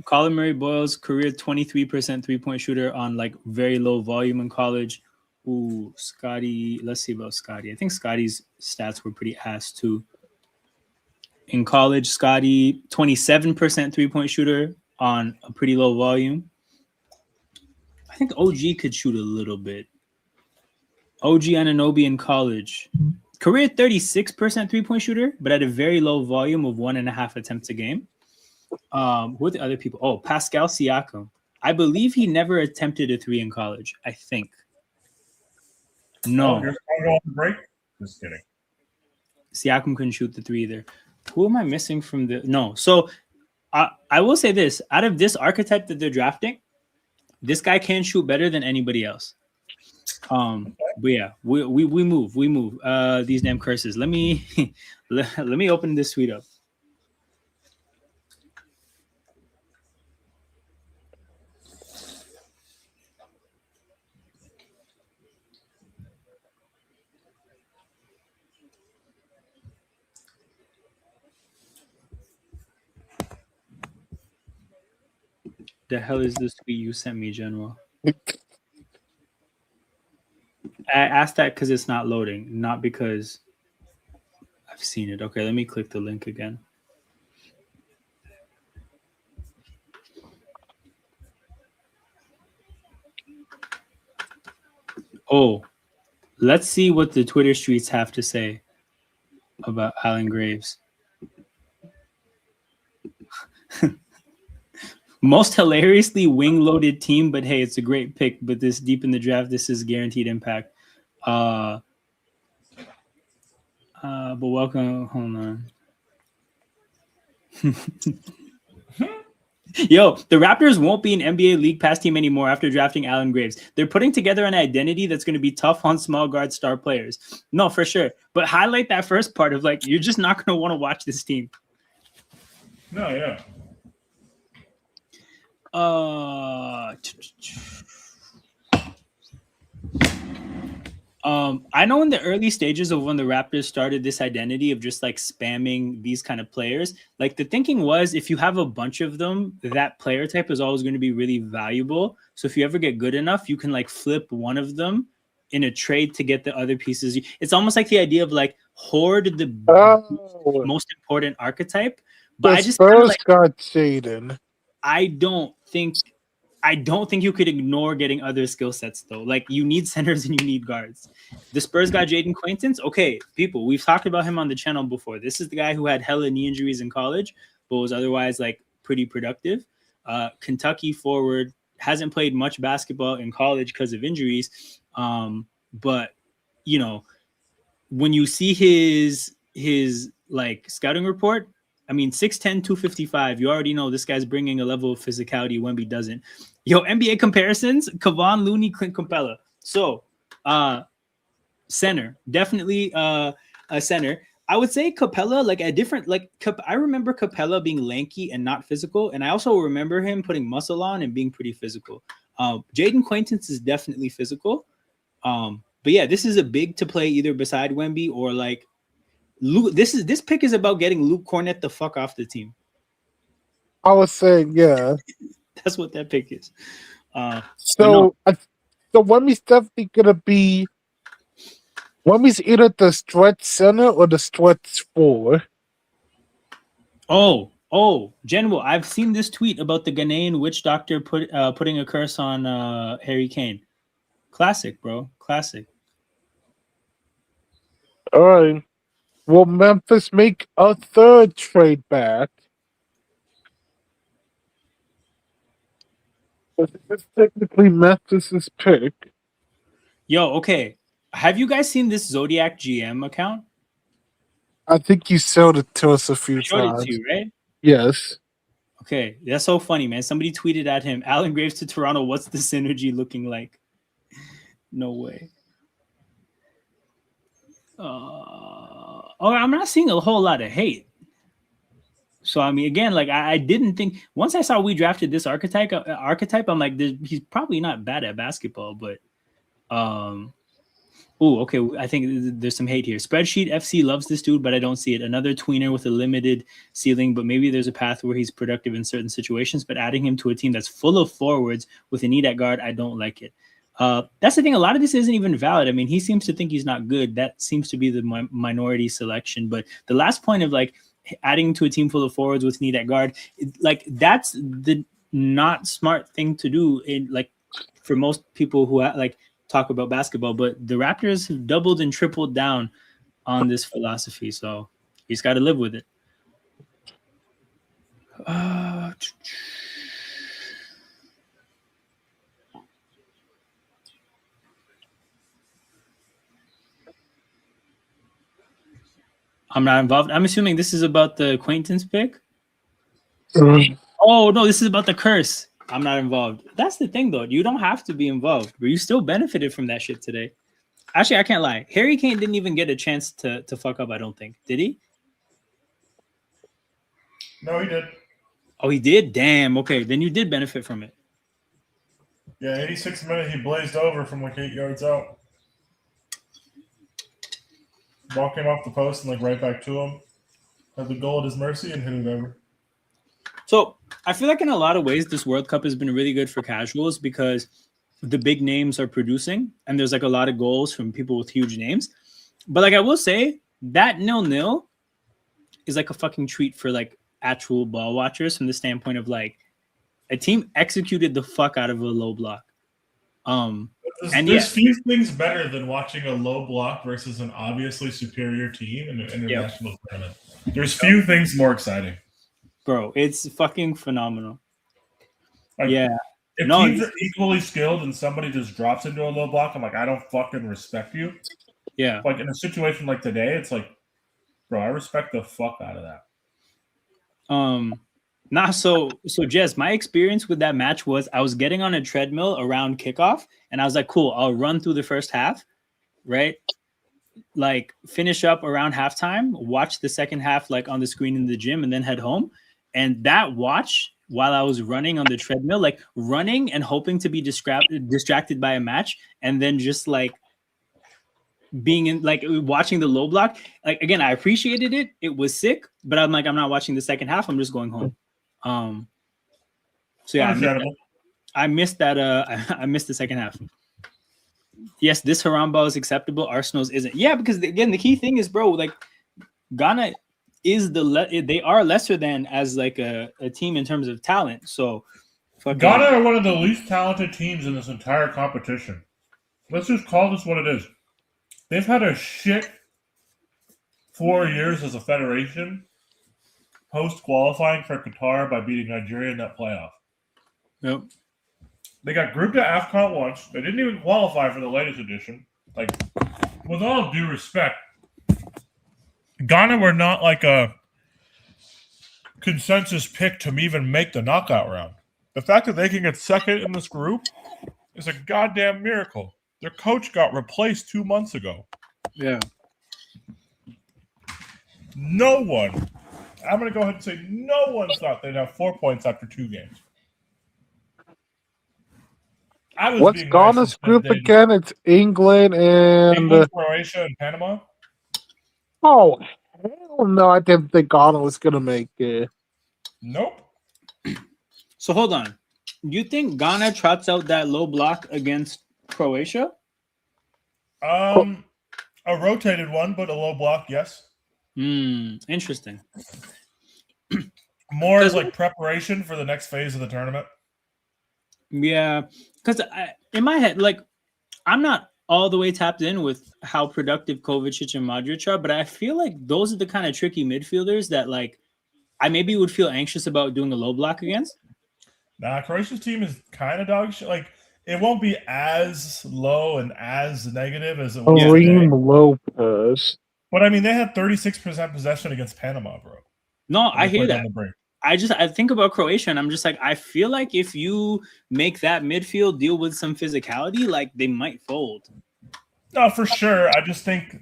Colin Murray Boyle's career 23% 3-point shooter on like very low volume in college. Ooh, Scotty. Let's see about Scotty. I think Scotty's stats were pretty ass too. In college, Scotty 27% 3-point shooter on a pretty low volume. I think OG could shoot a little bit. OG Anunoby in college. Career 36% 3-point shooter, but at a very low volume of 1.5 attempts a game. Who are the other people? Oh, Pascal Siakam. I believe he never attempted a 3 in college. I think. No. Oh, here's going on break. Just kidding. Siakam couldn't shoot the 3 either. Who am I missing from the? No. So I will say this: out of this archetype that they're drafting, this guy can shoot better than anybody else. But yeah, we move. These damn curses. Let me let me open this tweet up. The hell is this tweet you sent me, General? I asked that because it's not loading, not because I've seen it. Okay, let me click the link again. Oh, let's see what the Twitter streets have to say about Alan Graves. Most hilariously wing-loaded team, but hey, it's a great pick. But this deep in the draft, this is guaranteed impact. But welcome. Hold on. Yo, the Raptors won't be an NBA League Pass team anymore after drafting Alan Graves. They're putting together an identity that's going to be tough on small guard star players. No, for sure. But highlight that first part of like, you're just not going to want to watch this team. No, yeah. I know in the early stages of when the Raptors started this identity of just like spamming these kind of players, like the thinking was if you have a bunch of them, that player type is always going to be really valuable. So if you ever get good enough, you can like flip one of them in a trade to get the other pieces. It's almost like the idea of like hoard the most important archetype. But I just Spurs got Jaden. I don't think you could ignore getting other skill sets though. Like you need centers and you need guards. The Spurs got Jaden Quaintance. Okay, people, we've talked about him on the channel before. This is the guy who had hella knee injuries in college, but was otherwise like pretty productive. Kentucky forward, hasn't played much basketball in college because of injuries. But you know, when you see his like scouting report, I mean, 6'10", 255. You already know this guy's bringing a level of physicality Wemby doesn't. Yo, NBA comparisons, Kevon Looney, Clint Capella. So, center. Definitely a center. I would say Capella, like a different, like, I remember Capella being lanky and not physical. And I also remember him putting muscle on and being pretty physical. Jaden Quaintance is definitely physical. But yeah, this is a big to play either beside Wemby or like, Luke, this pick is about getting Luke Cornett the fuck off the team. I was saying, yeah. That's what that pick is. So Wemmy's definitely gonna be. Wemmy's either the stretch center or the stretch 4. Oh, General, I've seen this tweet about the Ghanaian witch doctor putting a curse on Harry Kane. Classic, bro. Classic. All right. Will Memphis make a third trade back? It's technically Memphis's pick. Yo, okay. Have you guys seen this Zodiac GM account? I think you showed it to us a few I showed it times. to you, right? Yes. Okay, that's so funny, man. Somebody tweeted at him, Alan Graves to Toronto, what's the synergy looking like? No way. I'm not seeing a whole lot of hate. So I mean, again, like I didn't think once I saw we drafted this archetype, I'm like, he's probably not bad at basketball, but okay. I think there's some hate here. Spreadsheet FC loves this dude, but I don't see it. Another tweener with a limited ceiling, but maybe there's a path where he's productive in certain situations. But adding him to a team that's full of forwards with a need at guard, I don't like it. That's the thing. A lot of this isn't even valid. I mean, he seems to think he's not good. That seems to be the minority selection. But the last point of like adding to a team full of forwards with need at guard, like that's the not smart thing to do in like for most people who like talk about basketball. But the Raptors have doubled and tripled down on this philosophy, so you just got to live with it. I'm not involved. I'm assuming this is about the acquaintance pick. Oh no, this is about the curse. I'm not involved. That's the thing, though. You don't have to be involved, but you still benefited from that shit today. Actually, I can't lie. Harry Kane didn't even get a chance to fuck up. I don't think. Did he? No, he did. Oh, he did. Damn. Okay, then you did benefit from it. Yeah, 86th minute, he blazed over from like 8 yards out. Ball came off the post and like right back to him. Had the goal at his mercy and hit it over. So I feel like in a lot of ways, this World Cup has been really good for casuals because the big names are producing and there's like a lot of goals from people with huge names. But like I will say that 0-0 is like a fucking treat for like actual ball watchers from the standpoint of like a team executed the fuck out of a low block. There's few things better than watching a low block versus an obviously superior team in an international tournament. There's few things more exciting. Bro, it's fucking phenomenal. Like, yeah. If teams are equally skilled and somebody just drops into a low block, I'm like, I don't fucking respect you. Yeah. Like in a situation like today, it's like, bro, I respect the fuck out of that. So Jess, my experience with that match was I was getting on a treadmill around kickoff and I was like, cool, I'll run through the first half, right? Like finish up around halftime, watch the second half like on the screen in the gym and then head home. And that watch while I was running on the treadmill, like running and hoping to be distracted by a match and then just like being in like watching the low block. Like again, I appreciated it. It was sick, but I'm like, I'm not watching the second half. I'm just going home. So yeah, I missed that. I missed the second half. Yes, this Haram is acceptable. Arsenal's isn't. Yeah, because again, the key thing is, bro, like Ghana is they are lesser than as like a team in terms of talent. So Ghana are one of the least talented teams in this entire competition. Let's just call this what it is. They've had a shit 4 years as a federation post qualifying for Qatar by beating Nigeria in that playoff. Yep. They got grouped at AFCON once. They didn't even qualify for the latest edition. Like, with all due respect, Ghana were not like a consensus pick to even make the knockout round. The fact that they can get second in this group is a goddamn miracle. Their coach got replaced 2 months ago. Yeah. No one, I'm going to go ahead and say no one thought they'd have 4 points after 2 games. What's Ghana's group again? It's England, Croatia, and Panama. Oh, hell no. I didn't think Ghana was going to make it. Nope. So hold on. Do you think Ghana trots out that low block against Croatia? A rotated one, but a low block, yes. Interesting. More as like preparation for the next phase of the tournament. Yeah, because in my head, like, I'm not all the way tapped in with how productive Kovacic and Modric are, but I feel like those are the kind of tricky midfielders that, like, I maybe would feel anxious about doing a low block against. Nah, Croatia's team is kind of dog shit. Like, it won't be as low and as negative as it was today. Lopez. But I mean, they had 36% possession against Panama, bro. No, And I they hear played that. on the break. I think about Croatia and I'm just like, I feel like if you make that midfield deal with some physicality, like they might fold. No, for sure. I just think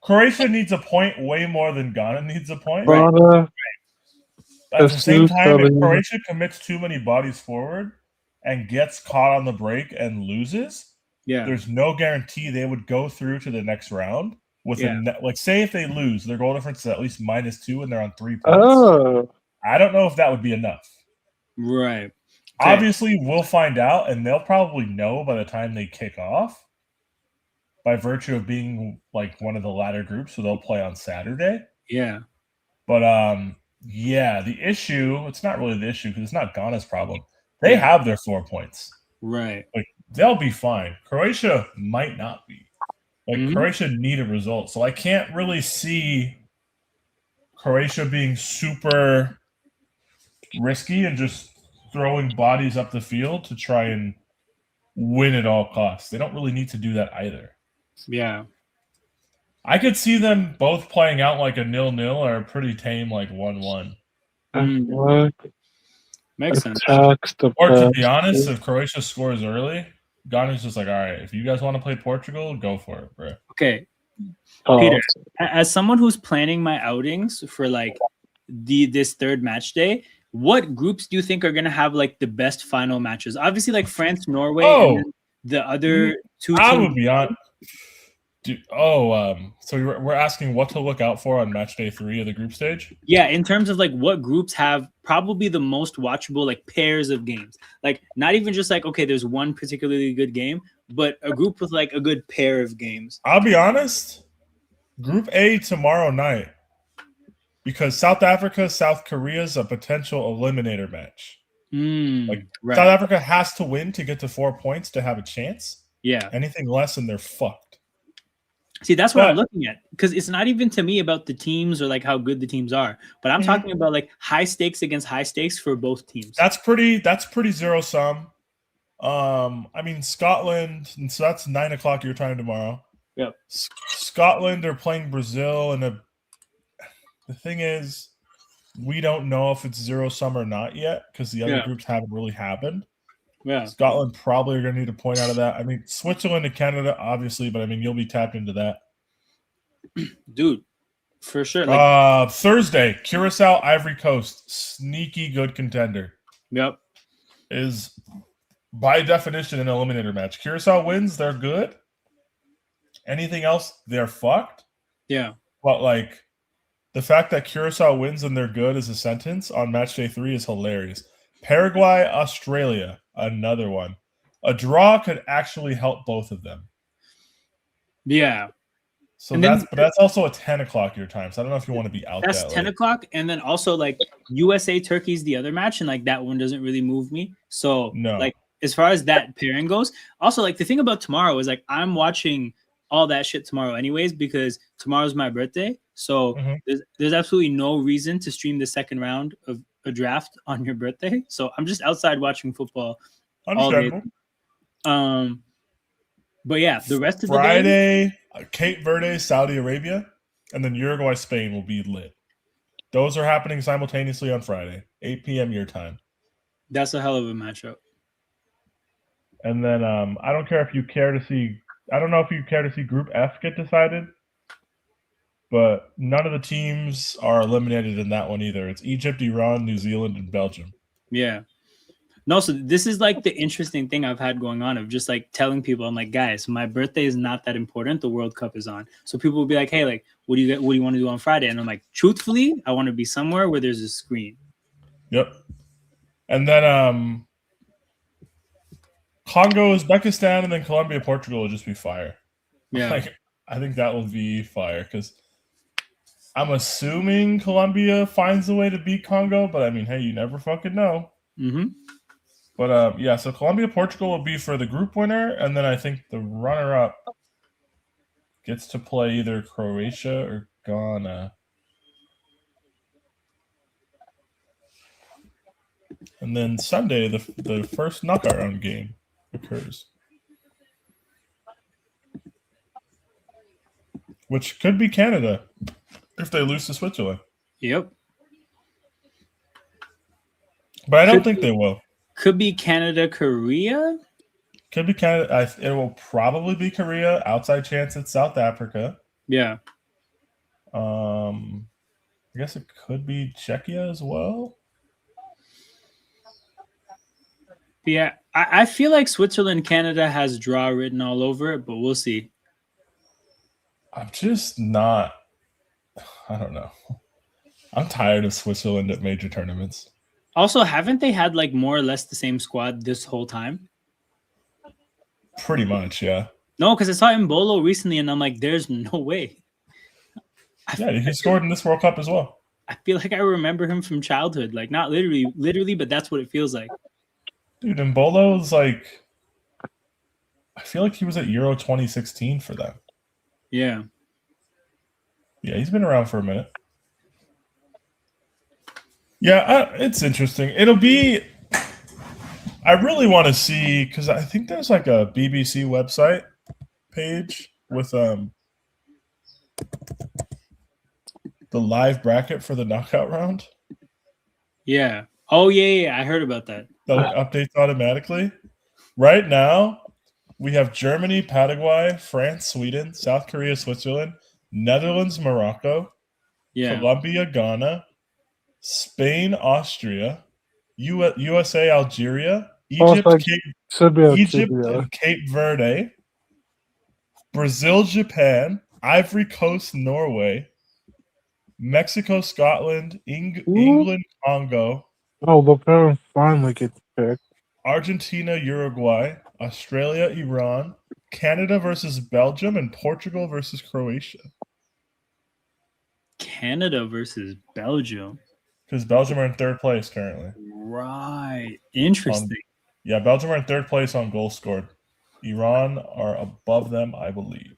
Croatia needs a point way more than Ghana needs a point. Right. Brother, At the same time, if F2 Croatia commits too many bodies forward and gets caught on the break and loses, Yeah. there's no guarantee they would go through to the next round with Yeah. like say if they lose, their goal difference is at least -2 and they're on 3 points. Oh, I don't know if that would be enough. Right. Okay. Obviously, we'll find out, and they'll probably know by the time they kick off, by virtue of being like one of the latter groups, so they'll play on Saturday. Yeah. But yeah, the issue, it's not really the issue because it's not Ghana's problem. They have their 4 points. Right. Like they'll be fine. Croatia might not be. Like Croatia need a result. So I can't really see Croatia being super risky and just throwing bodies up the field to try and win at all costs. They don't really need to do that either. Yeah. I could see them both playing out like a 0-0 or a pretty tame like 1-1. what? Makes sense. Attacks the Or to be best. honest, if Croatia scores early, Ghana's just like, all right, if you guys want to play Portugal, go for it, bro. Okay. Oh, Peter, as someone who's planning my outings for like this third match day, what groups do you think are gonna have like the best final matches? Obviously, like France, Norway, and then the other two I teams. would be on. So we're asking what to look out for on match day 3 of the group stage? Yeah, in terms of like what groups have probably the most watchable like pairs of games. Like not even just like, okay, there's one particularly good game, but a group with like a good pair of games. I'll be honest, Group A tomorrow night, because South Africa, South Korea is a potential eliminator match. Like Right. South Africa has to win to get to 4 points to have a chance. Yeah. Anything less and they're fucked. See, that's what I'm looking at, because it's not even to me about the teams or like how good the teams are, but I'm talking about like high stakes against high stakes for both teams. That's pretty zero sum. I mean Scotland, and so that's 9 o'clock your time tomorrow. Yep. Scotland are playing Brazil, and the thing is, we don't know if it's zero sum or not yet because the other groups haven't really happened. Yeah. Scotland probably are going to need a point out of that. I mean, Switzerland and Canada, obviously, but I mean, you'll be tapped into that. Dude, for sure. Like, Thursday, Curacao, Ivory Coast, sneaky good contender. Yep. Is by definition an eliminator match. Curacao wins, they're good. Anything else, they're fucked. Yeah. But like the fact that Curacao wins and they're good as a sentence on match day 3 is hilarious. Paraguay, Australia, another one. A draw could actually help both of them. Yeah. So that's also a 10 o'clock your time. So I don't know if you want to be out. That's 10 o'clock, and then also like USA Turkey's the other match, and like that one doesn't really move me. So no. Like as far as that pairing goes, also like the thing about tomorrow is like I'm watching all that shit tomorrow anyways because tomorrow's my birthday. So there's absolutely no reason to stream the second round of a draft on your birthday. So I'm just outside watching football all day. But yeah, the rest of the day, Friday, Cape Verde, Saudi Arabia, and then Uruguay, Spain will be lit. Those are happening simultaneously on Friday, 8 p.m. your time. That's a hell of a matchup. And then I don't care if you care to see. I don't know if you care to see Group F get decided, but none of the teams are eliminated in that one either. It's Egypt, Iran, New Zealand, and Belgium. Yeah. No, so this is like the interesting thing I've had going on of just like telling people, I'm like, guys, my birthday is not that important. The World Cup is on. So people will be like, hey, like, what do you want to do on Friday? And I'm like, truthfully, I want to be somewhere where there's a screen. Yep. And then Congo, Uzbekistan, and then Colombia, Portugal will just be fire. Yeah. Like, I think that will be fire because I'm assuming Colombia finds a way to beat Congo, but I mean, hey, you never fucking know. But yeah, so Colombia, Portugal will be for the group winner, and then I think the runner-up gets to play either Croatia or Ghana. And then Sunday, the first knockout round game occurs. which could be Canada if they lose to Switzerland. Yep. But I don't think they will. Could be Canada, Korea. Could be Canada. It will probably be Korea. Outside chance it's South Africa. Yeah. I guess it could be Czechia as well. Yeah, I feel like Switzerland, Canada has draw written all over it, but we'll see. I'm just not. I don't know. I'm tired of Switzerland at major tournaments. Also, haven't they had like more or less the same squad this whole time? Pretty much, yeah. No, because I saw Mbolo recently, and I'm like, there's no way. Yeah, he scored in this World Cup as well. I feel like I remember him from childhood, like not literally, but that's what it feels like. Dude, Mbolo's like, I feel like he was at Euro 2016 for them. Yeah. Yeah, he's been around for a minute. Yeah, it's interesting. It'll be. I really want to see, because I think there's like a BBC website page with the live bracket for the knockout round. Yeah. Oh yeah, I heard about that. That like updates automatically. Right now, we have Germany, Paraguay, France, Sweden, South Korea, Switzerland, Netherlands, Morocco, Colombia, Ghana, Spain, Austria, USA, Algeria, Egypt, and Cape Verde, Brazil, Japan, Ivory Coast, Norway, Mexico, Scotland, England, Congo. Oh, the parents finally get picked. Argentina, Uruguay, Australia, Iran, Canada versus Belgium, and Portugal versus Croatia. Canada versus Belgium. Because Belgium are in third place currently. Right. Interesting. Belgium are in third place on goals scored. Iran are above them, I believe.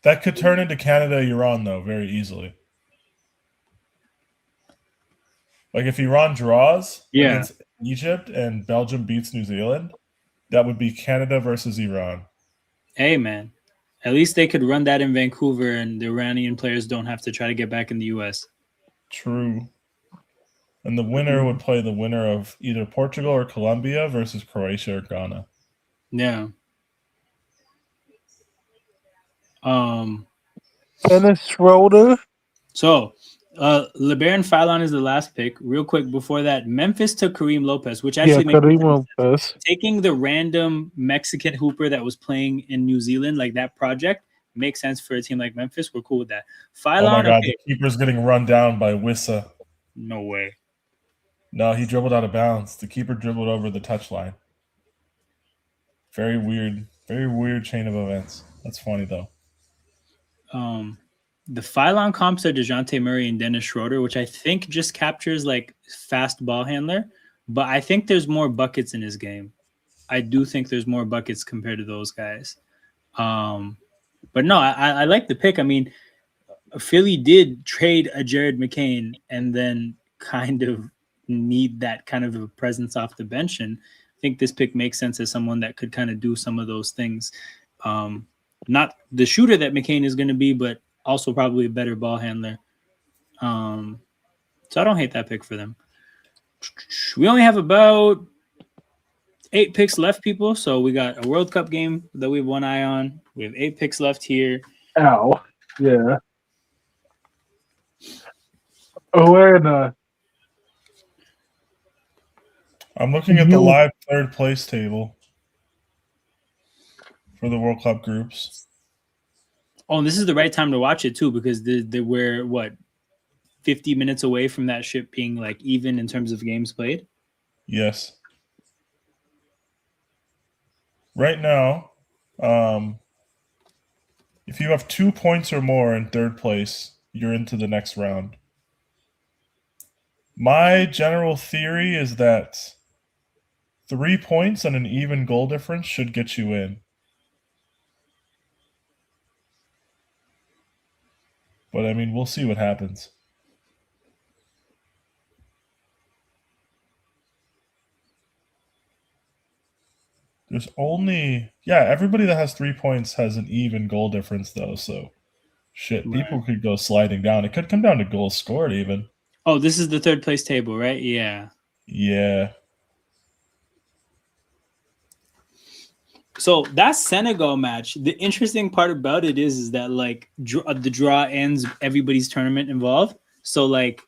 That could turn into Canada-Iran, though, very easily. Like, if Iran draws against Egypt and Belgium beats New Zealand, that would be Canada versus Iran. Hey, man. At least they could run that in Vancouver, and the Iranian players don't have to try to get back in the U.S. True. And the winner would play the winner of either Portugal or Colombia versus Croatia or Ghana. Yeah. Dennis Schroeder. So, LeBaron Philon is the last pick. Real quick before that, Memphis took Kareem Lopez, which actually makes Kareem Lopez. Taking the random Mexican hooper that was playing in New Zealand, like that project, makes sense for a team like Memphis. We're cool with that. Philon, oh my God, the keeper's getting run down by Wissa. No way. No, he dribbled out of bounds. The keeper dribbled over the touchline. Very weird chain of events. That's funny though. The Philon comps are DeJounte Murray and Dennis Schroeder, which I think just captures like fast ball handler, but I think there's more buckets in his game. I do think there's more buckets compared to those guys. But no, I like the pick. I mean, Philly did trade a Jared McCain and then kind of need that kind of a presence off the bench. And I think this pick makes sense as someone that could kind of do some of those things. Not the shooter that McCain is going to be, but also probably a better ball handler. So I don't hate that pick for them. We only have about 8 picks left, people. So we got a World Cup game that we have one eye on. We have 8 picks left here. Ow. Yeah. Atlanta. I'm looking at the live third place table for the World Cup groups. Oh, and this is the right time to watch it too, because we're 50 minutes away from that ship being like even in terms of games played. Yes. Right now, if you have 2 points or more in third place, you're into the next round. My general theory is that 3 points and an even goal difference should get you in. But, I mean, we'll see what happens. There's only everybody that has 3 points has an even goal difference though. So shit, people could go sliding down. It could come down to goals scored even. Oh, this is the third place table, right? Yeah. Yeah. So that Senegal match, the interesting part about it is that like the draw ends everybody's tournament involved. So like,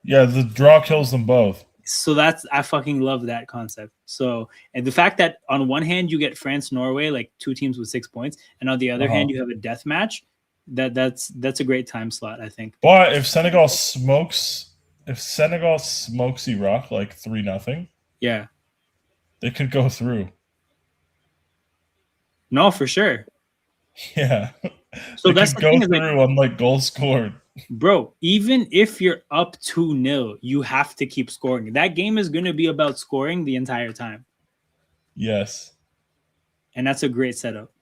yeah, the draw kills them both. So I fucking love that concept. So, and the fact that on one hand you get France Norway, like 2 teams with 6 points, and on the other hand you have a death match. That's a great time slot, I think. But if Senegal smokes Iraq like 3-0, yeah, they could go through. No, for sure. Yeah. So they that's could the go thing, through on like goals scored. Bro, even if you're up 2-0, you have to keep scoring. That game is going to be about scoring the entire time. Yes. And that's a great setup.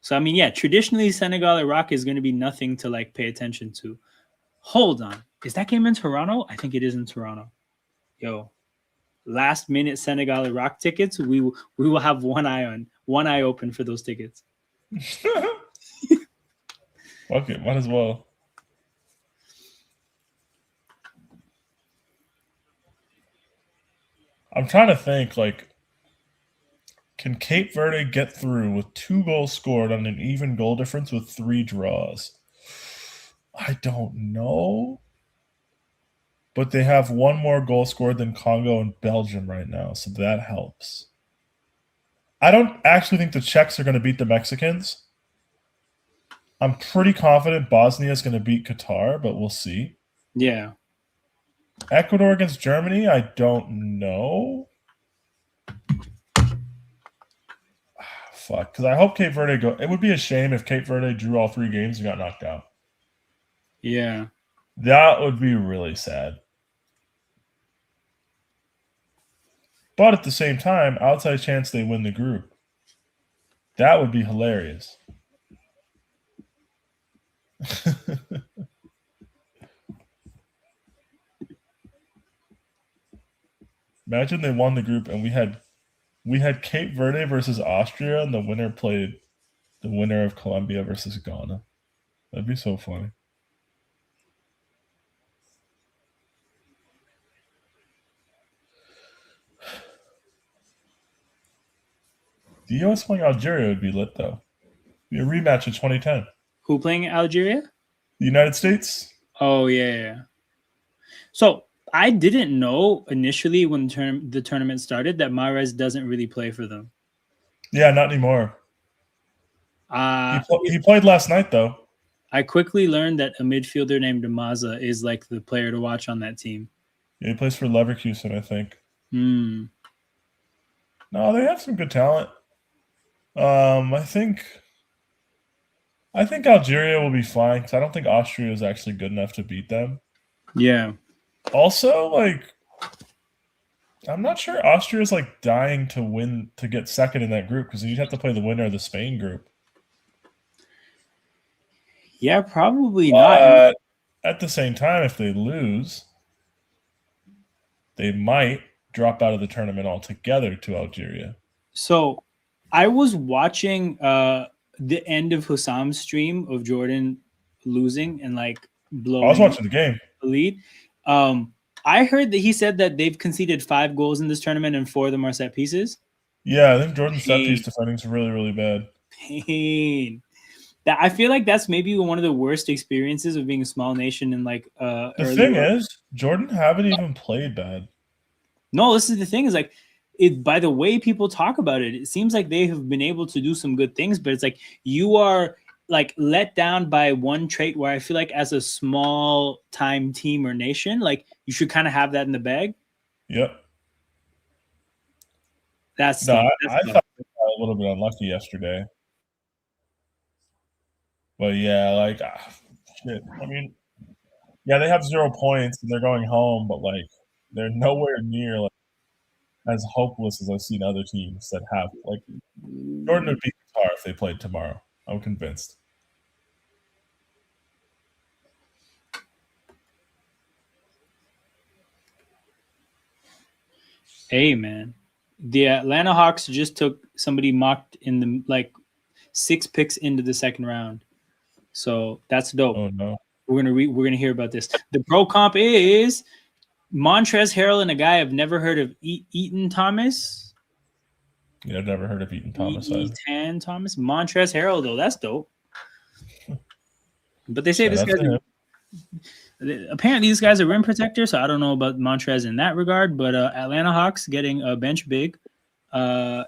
So, I mean, yeah, traditionally Senegal Iraq is going to be nothing to like pay attention to. Hold on. Is that game in Toronto? I think it is in Toronto. Yo, last minute Senegal Iraq tickets. We will have one eye open for those tickets. Okay, might as well. I'm trying to think, like, can Cape Verde get through with 2 goals scored on an even goal difference with 3 draws? I don't know. But they have 1 more goal scored than Congo and Belgium right now, so that helps. I don't actually think the Czechs are going to beat the Mexicans. I'm pretty confident Bosnia is going to beat Qatar, but we'll see. Yeah. Ecuador against Germany, I don't know. Fuck, because I hope Cape Verde go. It would be a shame if Cape Verde drew all 3 games and got knocked out. Yeah. That would be really sad. But at the same time, outside chance they win the group. That would be hilarious. Imagine they won the group and we had Cape Verde versus Austria and the winner played the winner of Colombia versus Ghana. That'd be so funny. The US playing Algeria would be lit though. Be a rematch of 2010. Who playing Algeria? The United States? Oh, yeah. So I didn't know initially when the tournament started that Mahrez doesn't really play for them. Yeah, not anymore. He played last night, though. I quickly learned that a midfielder named Maza is like the player to watch on that team. Yeah, he plays for Leverkusen, I think. No, they have some good talent. I think Algeria will be fine because I don't think Austria is actually good enough to beat them. Yeah. Also, like, I'm not sure Austria is like dying to win to get second in that group because you'd have to play the winner of the Spain group. Yeah, probably not. At the same time, if they lose, they might drop out of the tournament altogether to Algeria. So I was watching the end of Hussam's stream of Jordan losing and like blowing. I was watching the game. The lead. I heard that he said that they've conceded 5 goals in this tournament and 4 of them are set pieces. Yeah, I think Jordan's set piece defending is really, really bad. Pain. That I feel like that's maybe one of the worst experiences of being a small nation in like the thing is, Jordan haven't even played bad. No, this is the thing is like by the way people talk about it, it seems like they have been able to do some good things, but it's like you are like let down by one trait where I feel like as a small time team or nation, like you should kind of have that in the bag. Yep. I thought they got a little bit unlucky yesterday. But yeah, like shit. I mean, yeah, they have 0 points and they're going home, but like they're nowhere near like as hopeless as I've seen other teams that have. Like Jordan would beat Qatar if they played tomorrow. I'm convinced. Hey man, the Atlanta Hawks just took somebody mocked in the like 6 picks into the second round. So that's dope. Oh no. We're gonna hear about this. The pro comp is Montrezl Harrell and a guy I've never heard of, Eaton Thomas. Yeah, I've never heard of Eaton Thomas. Eaton Thomas. Montrezl Harrell though, that's dope. But they say Shout this out to him. apparently these guys are rim protectors, so I don't know about Montrez in that regard. But Atlanta Hawks getting a bench big in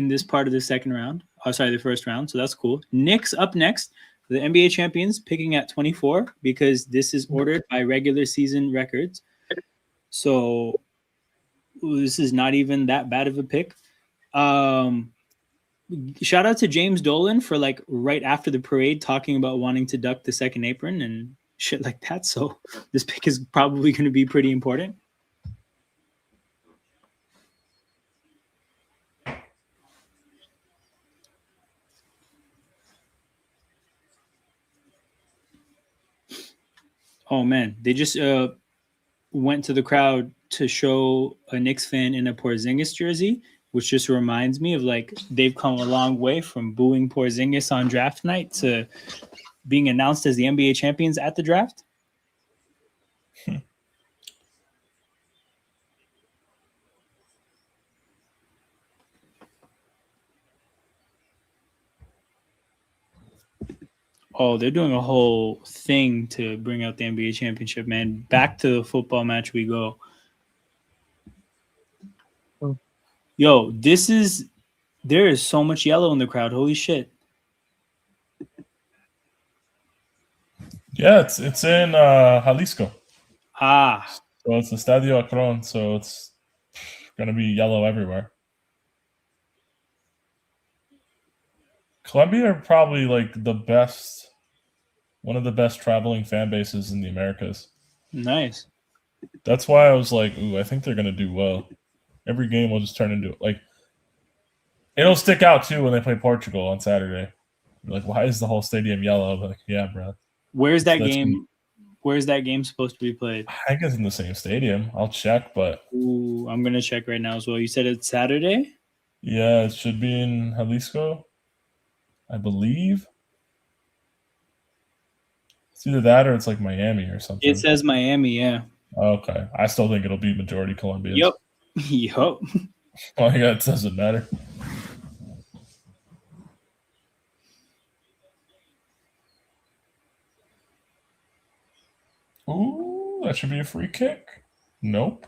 this part of the second round. Oh, sorry, the first round. So that's cool. Knicks up next. The NBA champions picking at 24 because this is ordered by regular season records. So this is not even that bad of a pick. Shout out to James Dolan for like right after the parade talking about wanting to duck the second apron and shit like that. So this pick is probably going to be pretty important. Oh man, they just went to the crowd to show a Knicks fan in a Porzingis jersey, which just reminds me of like they've come a long way from booing Porzingis on draft night to being announced as the NBA champions at the draft. Oh, they're doing a whole thing to bring out the NBA championship, man. Back to the football match we go. Yo, there is so much yellow in the crowd. Holy shit. Yeah, it's in Jalisco. Ah. So it's the Estadio Akron, so it's gonna be yellow everywhere. Colombia are probably like one of the best traveling fan bases in the Americas. Nice. That's why I was like, ooh, I think they're gonna do well. Every game will just turn into like it'll stick out too when they play Portugal on Saturday. You're like, why is the whole stadium yellow? I'm like, yeah, bro. Where's that game? Where's that game supposed to be played? I think it's in the same stadium. I'll check, but ooh, I'm gonna check right now as well. You said it's Saturday? Yeah, it should be in Jalisco, I believe. It's either that or it's like Miami or something. It says Miami, yeah. Okay. I still think it'll be majority Colombians. Yep. Yup. Oh yeah, it doesn't matter. Ooh, that should be a free kick. Nope.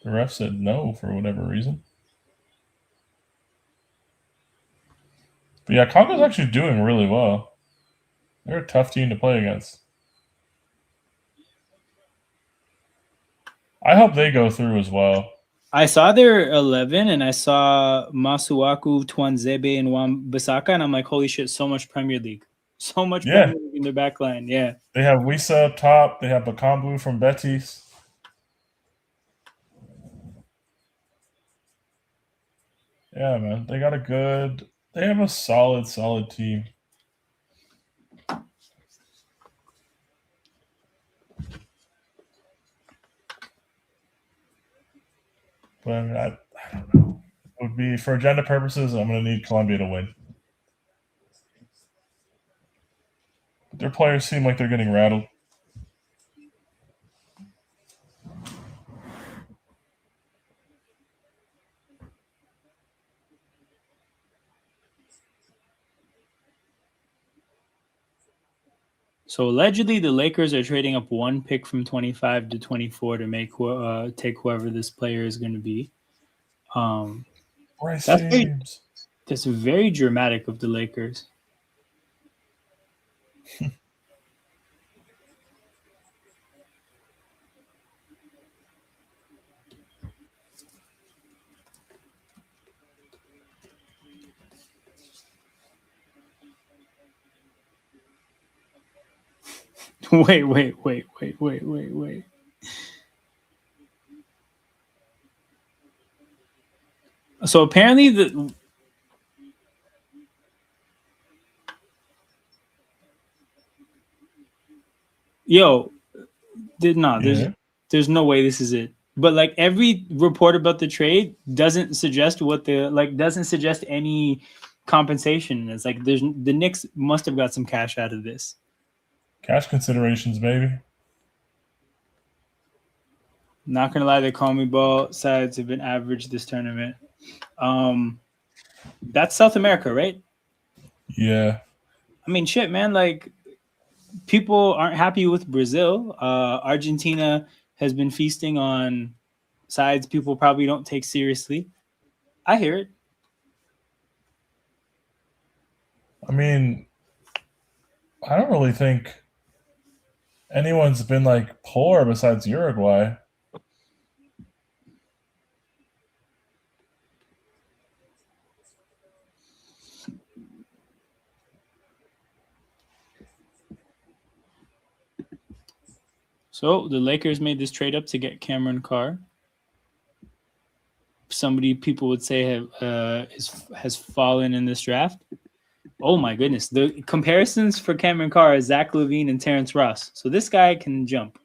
The ref said no for whatever reason. But yeah, Congo's actually doing really well. They're a tough team to play against. I hope they go through as well. I saw their 11 and I saw Masuaku, Twanzebe, and Wan-Bissaka, and I'm like, holy shit, so much Premier League. So much Premier League in their back line. Yeah. They have Wisa up top. They have Bakambu from Betis. Yeah, man. They have a solid team. But I mean, I don't know. It would be, for agenda purposes, I'm going to need Colombia to win. But their players seem like they're getting rattled. So allegedly, the Lakers are trading up one pick from 25 to 24 to make take whoever this player is going to be. That's very dramatic of the Lakers. Wait. So apparently there's no way this is it. But like every report about the trade doesn't suggest doesn't suggest any compensation. It's like the Knicks must have got some cash out of this. Cash considerations, baby. Not gonna lie, the CONMEBOL sides have been average this tournament. That's South America, right? Yeah. I mean, shit, man. Like, people aren't happy with Brazil. Argentina has been feasting on sides people probably don't take seriously. I hear it. I mean, I don't really think anyone's been like poor besides Uruguay. So the Lakers made this trade up to get Cameron Carr. Somebody people would say has fallen in this draft. Oh my goodness. The comparisons for Cameron Carr is Zach LaVine and Terrence Ross. So this guy can jump.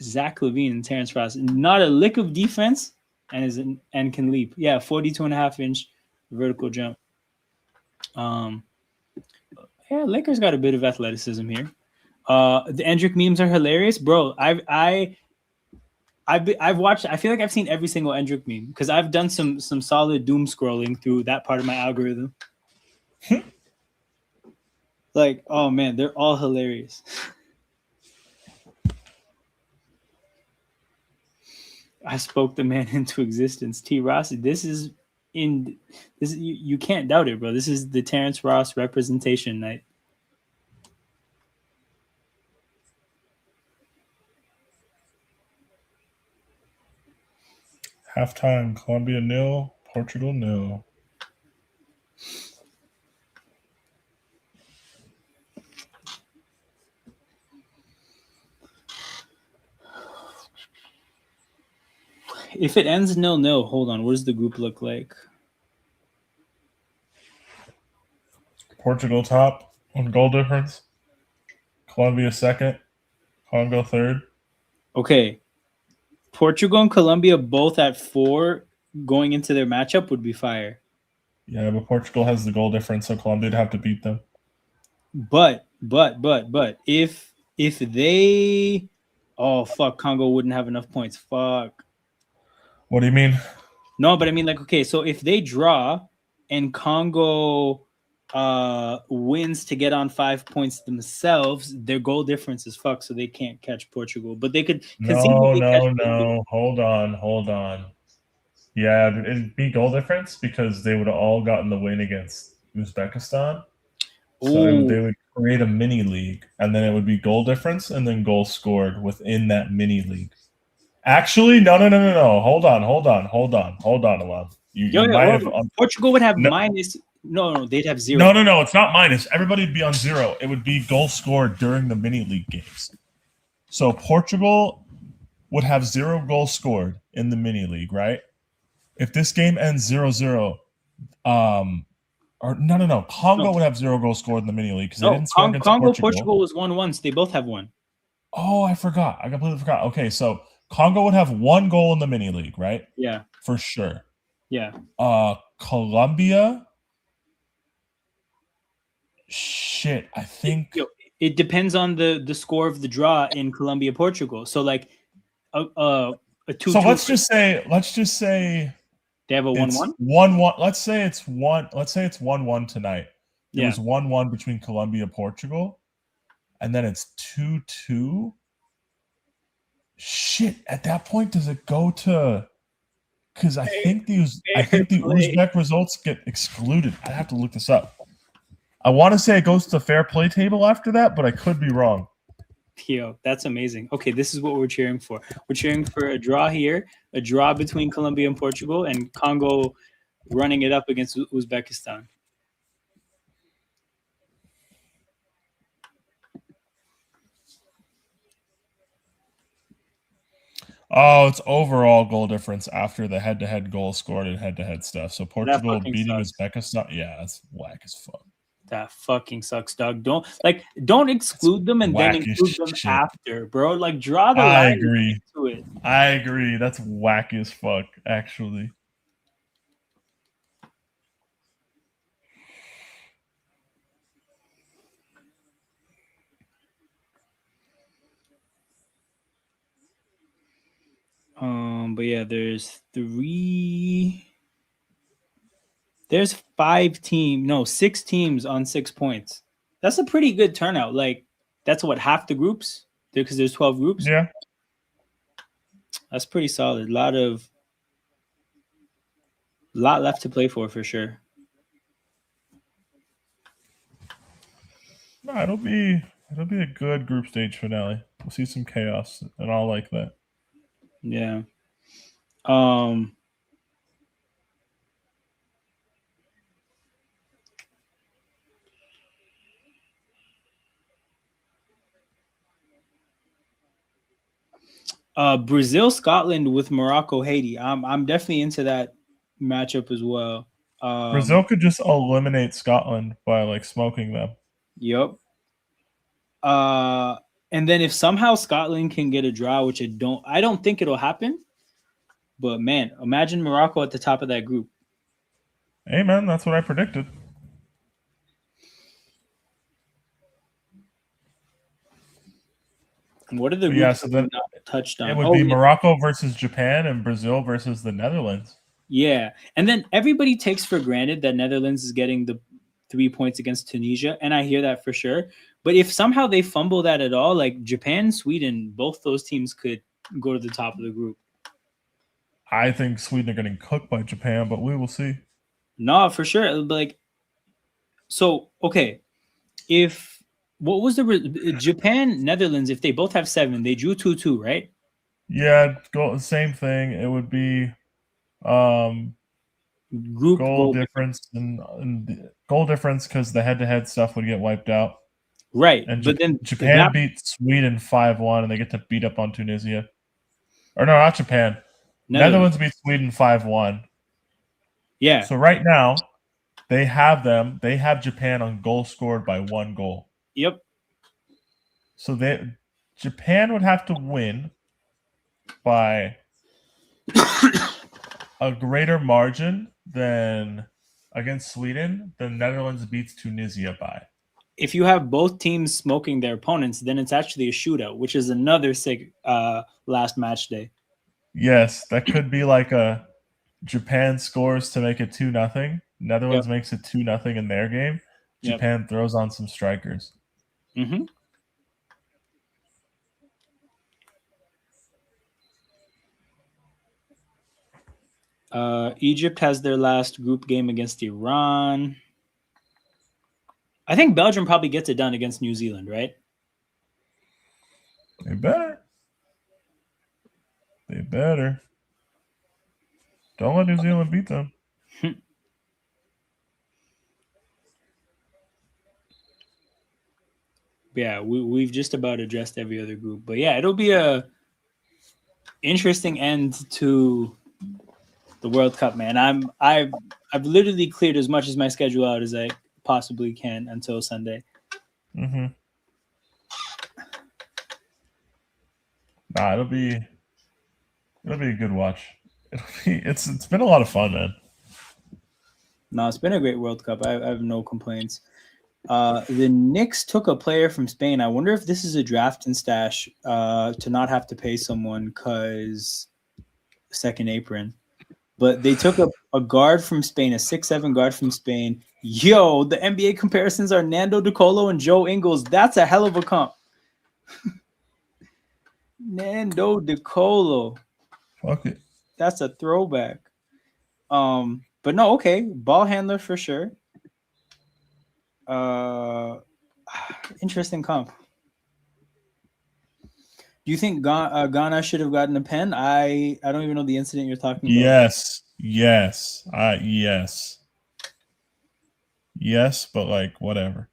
Zach LaVine and Terrence Ross. Not a lick of defense and can leap. Yeah, 42.5-inch vertical jump. Yeah, Lakers got a bit of athleticism here. The Endrick memes are hilarious, bro. I've watched. I feel like I've seen every single Endrick meme because I've done some solid doom scrolling through that part of my algorithm. Like, oh man, they're all hilarious. I spoke the man into existence. T. Ross. You can't doubt it, bro. This is the Terrence Ross representation night. Halftime, Colombia 0, Portugal 0. If it ends 0-0, hold on. What does the group look like? Portugal top on goal difference. Colombia second. Congo third. Okay. Portugal and Colombia both at 4 going into their matchup would be fire. Yeah, but Portugal has the goal difference, so Colombia would have to beat them. But if they, oh fuck, Congo wouldn't have enough points. Fuck. What do you mean? No, but I mean, like, okay, so if they draw and Congo wins to get on 5 points themselves, their goal difference is fucked, so they can't catch Portugal. But they could conceivably catch Portugal. Hold on. Yeah, it'd be goal difference because they would have all gotten the win against Uzbekistan. So they would create a mini league, and then it would be goal difference and then goals scored within that mini league. Actually, no. Hold on, Alam. Portugal would have minus. No, they'd have 0. No, it's not minus. Everybody would be on 0. It would be goal scored during the mini league games. So Portugal would have 0 goals scored in the mini league, right? If this game ends 0-0, or no. Congo would have 0 goals scored in the mini league because they didn't score against Portugal was 1-1, so they both have 1. Oh, I forgot. I completely forgot. Okay, so Congo would have 1 goal in the mini league, right? Yeah, for sure. Yeah. Colombia. Shit, I think it depends on the score of the draw in Colombia Portugal. So like a 2-2. So let's just say they have a 1-1. 1-1. Let's say it's 1-1 tonight. It was 1-1 between Colombia and Portugal, and then it's 2-2. Shit, at that point, does it go to? Because I think the Uzbek results get excluded. I have to look this up. I want to say it goes to the fair play table after that, but I could be wrong. Yo, that's amazing. Okay, this is what we're cheering for. We're cheering for a draw here, a draw between Colombia and Portugal, and Congo running it up against Uzbekistan. Oh, it's overall goal difference after the head-to-head goal scored and head-to-head stuff. So Portugal beating Uzbekistan. Yeah, that's whack as fuck. That fucking sucks, dog. Don't exclude them and then whack as include them shit. after, bro. Like draw the I line agree. to it. I agree. That's whack as fuck, actually. But yeah, there's 6 teams on 6 points. That's a pretty good turnout. Like that's what half the groups because there's 12 groups. Yeah. That's pretty solid. Lot left to play for sure. No, it'll be a good group stage finale. We'll see some chaos and all like that. Yeah. Brazil, Scotland with Morocco, Haiti. I'm definitely into that matchup as well. Brazil could just eliminate Scotland by like smoking them. Yep. And then if somehow Scotland can get a draw, which I don't think it'll happen. But man, imagine Morocco at the top of that group. Hey man, that's what I predicted. What are the Yeah, groups so then not touched on? it would be Morocco versus Japan and Brazil versus the Netherlands. Yeah. And then everybody takes for granted that Netherlands is getting the 3 points against Tunisia. And I hear that for sure. But if somehow they fumble that at all, like Japan, Sweden, both those teams could go to the top of the group. I think Sweden are getting cooked by Japan, but we will see. No, for sure. Like, so, okay. What was the Japan, Netherlands, if they both have 7, they drew 2-2, right? Yeah, same thing. It would be Group goal difference and goal difference because the head-to-head stuff would get wiped out. Right. And but then Japan beat Sweden 5-1 and they get to beat up on Tunisia. Or no, not Japan. Netherlands beat Sweden 5-1. Yeah. So right now, they have Japan on goal scored by 1 goal. Yep. So Japan would have to win by a greater margin than against Sweden than Netherlands beats Tunisia by. If you have both teams smoking their opponents, then it's actually a shootout, which is another sick last match day. Yes, that could be like a Japan scores to make it 2-0. Netherlands makes it 2-0 in their game. Japan throws on some strikers. Mm-hmm. Egypt has their last group game against Iran. I think Belgium probably gets it done against New Zealand, right? They better. They better. Don't let New Zealand beat them. Yeah, we've just about addressed every other group. But yeah, it'll be a interesting end to the World Cup, man. I've literally cleared as much as my schedule out as I possibly can until Sunday. Mm-hmm. Nah, it'll be a good watch. It's been a lot of fun, man. No, it's been a great World Cup. I have no complaints. The Knicks took a player from Spain. I wonder if this is a draft and stash to not have to pay someone because second apron. But they took a guard from Spain, a 6'7" guard from Spain. Yo, the NBA comparisons are Nando De Colo and Joe Ingles. That's a hell of a comp. Nando De Colo. Fuck it. That's a throwback. But no, okay. Ball handler for sure. Interesting comp. Do you think Ghana should have gotten a pen? I don't even know the incident you're talking about. Yes. Yes, but like whatever.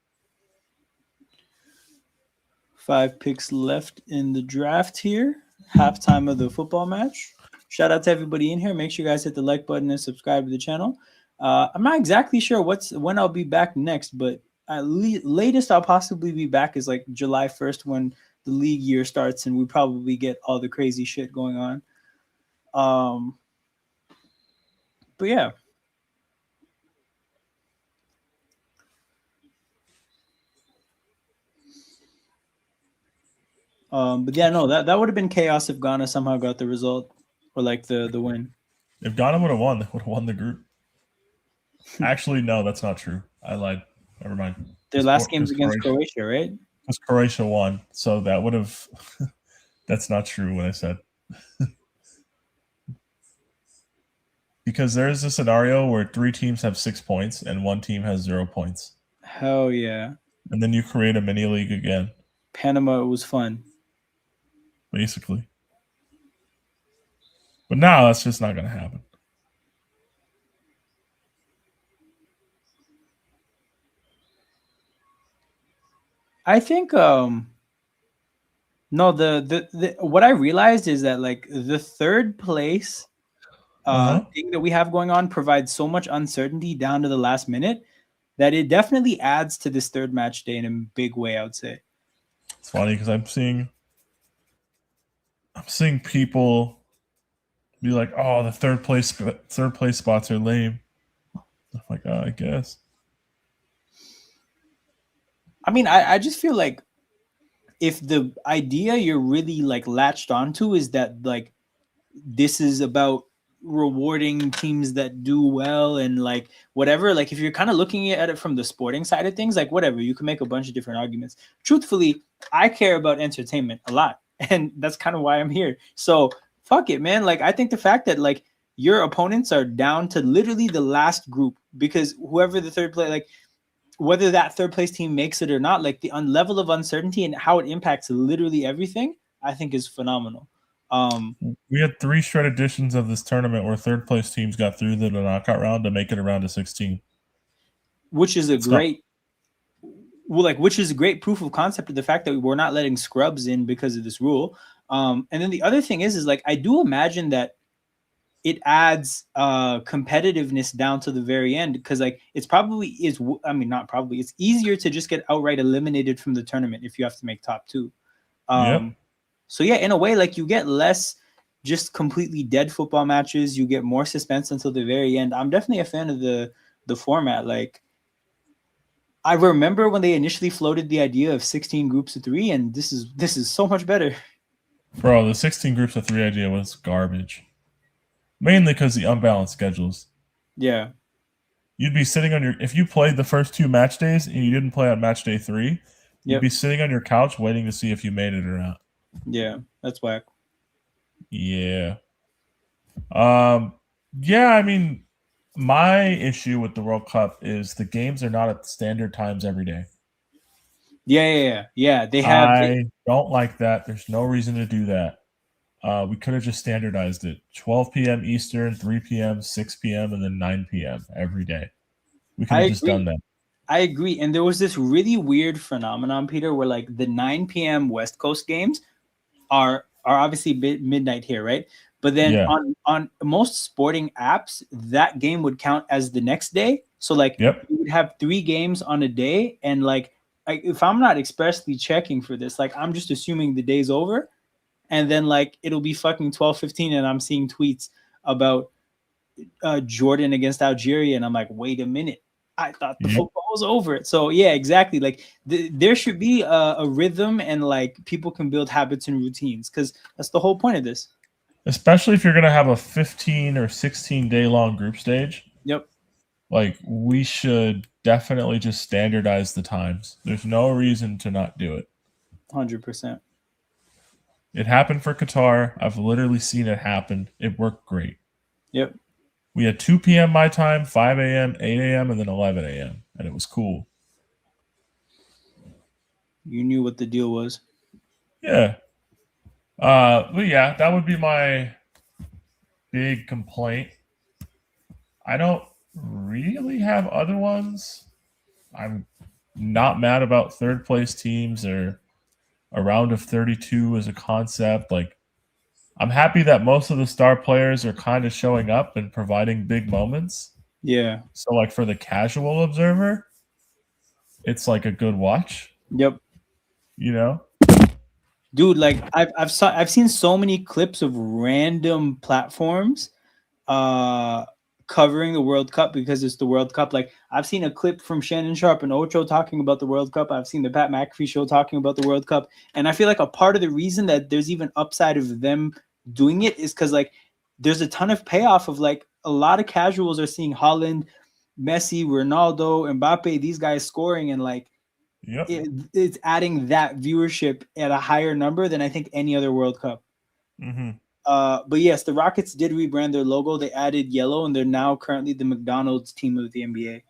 5 picks left in the draft here. Halftime of the football match. Shout out to everybody in here. Make sure you guys hit the like button and subscribe to the channel. I'm not exactly sure when I'll be back next, but latest I'll possibly be back is like July 1st when the league year starts and we probably get all the crazy shit going on. But yeah. But yeah, no, that would have been chaos if Ghana somehow got the result or like the win. If Ghana would have won, they would have won the group. Actually, no, that's not true. I lied. Never mind. Their last game's against Croatia, right? Because Croatia won, so that would have. That's not true. What I said. Because there is a scenario where 3 teams have 6 points and 1 team has 0 points. Hell yeah! And then you create a mini league again. Panama was fun. Basically. But now that's just not going to happen. I think no, the what I realized is that like the third place thing that we have going on provides so much uncertainty down to the last minute that it definitely adds to this third match day in a big way, I would say. It's funny because I'm seeing people be like, "Oh, the third place spots are lame." I'm like, "Oh, I guess." I mean, I just feel like if the idea you're really like latched onto is that like this is about rewarding teams that do well and like whatever, like if you're kind of looking at it from the sporting side of things, like whatever, you can make a bunch of different arguments. Truthfully, I care about entertainment a lot, and that's kind of why I'm here. So fuck it, man. Like I think the fact that like your opponents are down to literally the last group because whoever the third play, like whether that third place team makes it or not, like the level of uncertainty and how it impacts literally everything, I think is phenomenal. We had 3 straight editions of this tournament where third place teams got through the knockout round to make it around to 16, which is which is a great proof of concept of the fact that we're not letting scrubs in because of this rule. And then the other thing is like I do imagine that it adds competitiveness down to the very end because like it's easier to just get outright eliminated from the tournament if you have to make top 2. So yeah, in a way, like you get less just completely dead football matches. You get more suspense until the very end. I'm definitely a fan of the format. Like I remember when they initially floated the idea of 16 groups of 3, and this is so much better. Bro, the 16 groups of 3 idea was garbage. Mainly because the unbalanced schedules. Yeah. You'd be sitting on if you played the first 2 match days and you didn't play on match day 3, you'd be sitting on your couch waiting to see if you made it or not. Yeah, that's whack. Yeah. Yeah, I mean, my issue with the World Cup is the games are not at standard times every day. Yeah. I don't like that. There's no reason to do that. We could have just standardized it. 12 p.m. Eastern, 3 p.m., 6 p.m., and then 9 p.m. every day. We could have just done that. I agree. And there was this really weird phenomenon, Peter, where like the 9 p.m. West Coast games are obviously midnight here, right? But then on most sporting apps, that game would count as the next day. So like you would have 3 games on a day. And like if I'm not expressly checking for this, like I'm just assuming the day's over. And then like it'll be fucking 12:15 and I'm seeing tweets about Jordan against Algeria. And I'm like, wait a minute. I thought the football was over. So yeah, exactly. Like there should be a rhythm and like people can build habits and routines because that's the whole point of this. Especially if you're going to have a 15 or 16 day long group stage. Yep. Like we should definitely just standardize the times. There's no reason to not do it. 100%. It happened for Qatar. I've literally seen it happen. It worked great. Yep. We had 2 p.m. my time, 5 a.m., 8 a.m., and then 11 a.m. And it was cool. You knew what the deal was. Yeah. But yeah, that would be my big complaint. I don't really have other ones. I'm not mad about third place teams or a round of 32 as a concept. Like, I'm happy that most of the star players are kind of showing up and providing big moments. Yeah. So, like, for the casual observer, it's like a good watch. Yep. You know. Dude, like I've seen so many clips of random platforms covering the World Cup because it's the World Cup. Like I've seen a clip from Shannon Sharp and Ocho talking about the World Cup. I've seen the Pat McAfee show talking about the World Cup. And I feel like a part of the reason that there's even upside of them doing it is because like there's a ton of payoff of like a lot of casuals are seeing Holland, Messi, Ronaldo, Mbappe, these guys scoring and like Yep. it's adding that viewership at a higher number than I think any other World Cup. Mm-hmm. But yes, the Rockets did rebrand their logo. They added yellow, and they're now currently the McDonald's team of the NBA.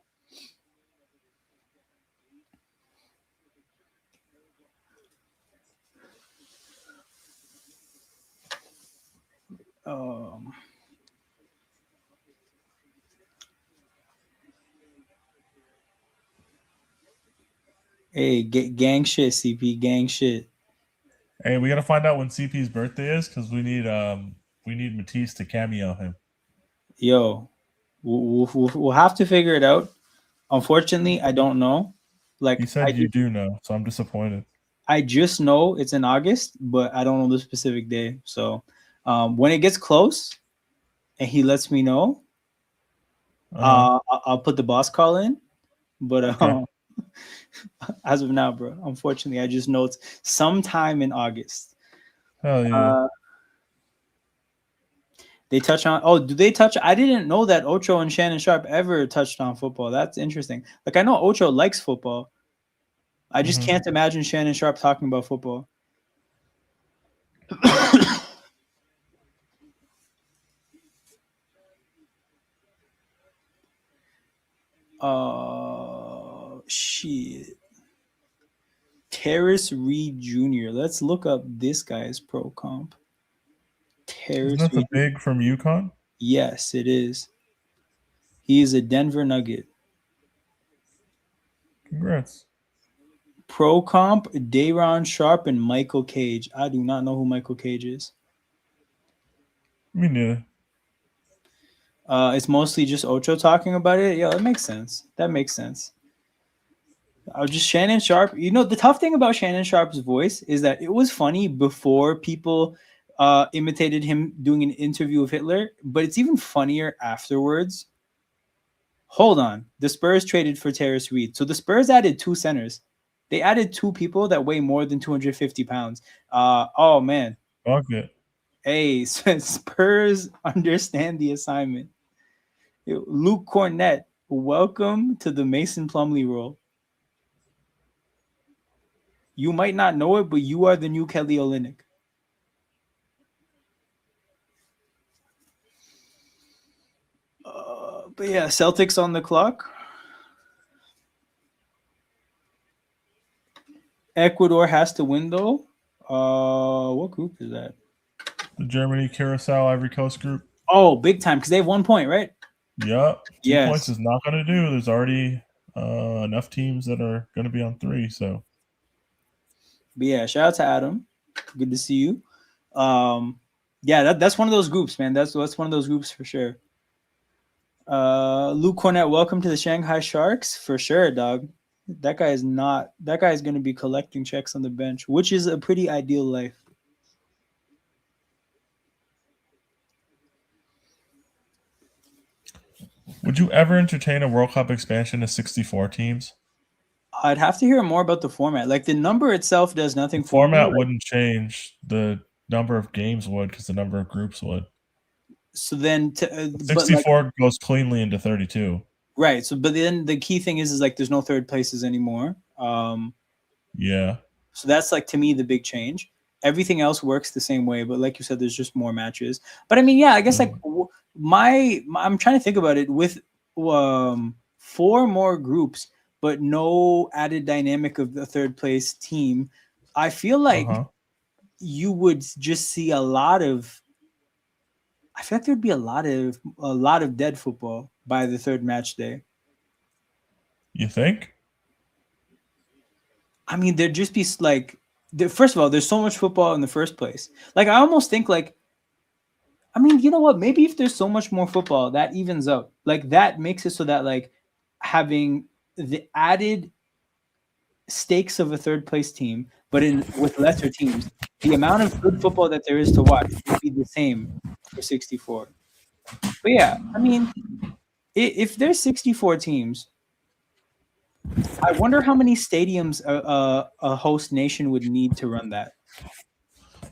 Hey, gang shit, CP, gang shit. Hey, we gotta find out when CP's birthday is because we need Matisse to cameo him. Yo, we'll have to figure it out. Unfortunately, I don't know. Like He said you do know, so I'm disappointed. I just know it's in August, but I don't know the specific day. So when it gets close and he lets me know, I'll put the boss call in. But Okay. as of now, bro, unfortunately, I just know it's sometime in August. Hell yeah. They touch on. Oh, do they touch? I didn't know that Ocho and Shannon Sharp ever touched on football. That's interesting. Like I know Ocho likes football. I just can't imagine Shannon Sharp talking about football. Shit. Terrace Reed Jr. Let's look up this guy's pro comp. Isn't that the big from UConn? Yes, it is. He is a Denver Nugget. Congrats. Pro comp, Dayron Sharp and Michael Cage. I do not know who Michael Cage is. Me neither. It's mostly just Ocho talking about it. Yeah, that makes sense. That makes sense. Just Shannon Sharp. You know, the tough thing about Shannon Sharp's voice is that it was funny before people imitated him doing an interview with Hitler, but it's even funnier afterwards. Hold on. The Spurs traded for Terrace Reed. So the Spurs added 2 centers. They added 2 people that weigh more than 250 pounds. Oh, man. Fuck it. Hey, Spurs understand the assignment. Luke Cornett, welcome to the Mason Plumlee role. You might not know it, but you are the new Kelly Olynyk. But yeah, Celtics on the clock. Ecuador has to win though. What group is that? The Germany, Curacao, Ivory Coast group. Oh, big time because they have 1 point, right? Yep. 2 Yes. points is not going to do. There's already enough teams that are going to be on 3. So. But yeah, shout out to Adam. Good to see you. Yeah, that's one of those groups, man. That's one of those groups for sure. Luke Cornett, welcome to the Shanghai Sharks for sure, dog. That guy is going to be collecting checks on the bench, which is a pretty ideal life. Would you ever entertain a World Cup expansion to 64 teams? I'd have to hear more about the format. Like the number itself does nothing for me. Format wouldn't change. The number of games would because the number of groups would. So then 64 goes cleanly into 32. Right. So but then the key thing is like there's no third places anymore. Yeah. So that's like to me the big change. Everything else works the same way, but like you said, there's just more matches. But I mean, yeah, I guess like I'm trying to think about it with 4 more groups, but no added dynamic of the third place team. I feel like you would just see a lot of. I feel like there'd be a lot of dead football by the third match day. You think? I mean, there'd just be like, first of all, there's so much football in the first place. Like, I almost think like, I mean, you know what? Maybe if there's so much more football, that evens out. Like, that makes it so that like having the added stakes of a third place team, but with lesser teams, the amount of good football that there is to watch would be the same for 64. But yeah, I mean, if there's 64 teams, I wonder how many stadiums a host nation would need to run that.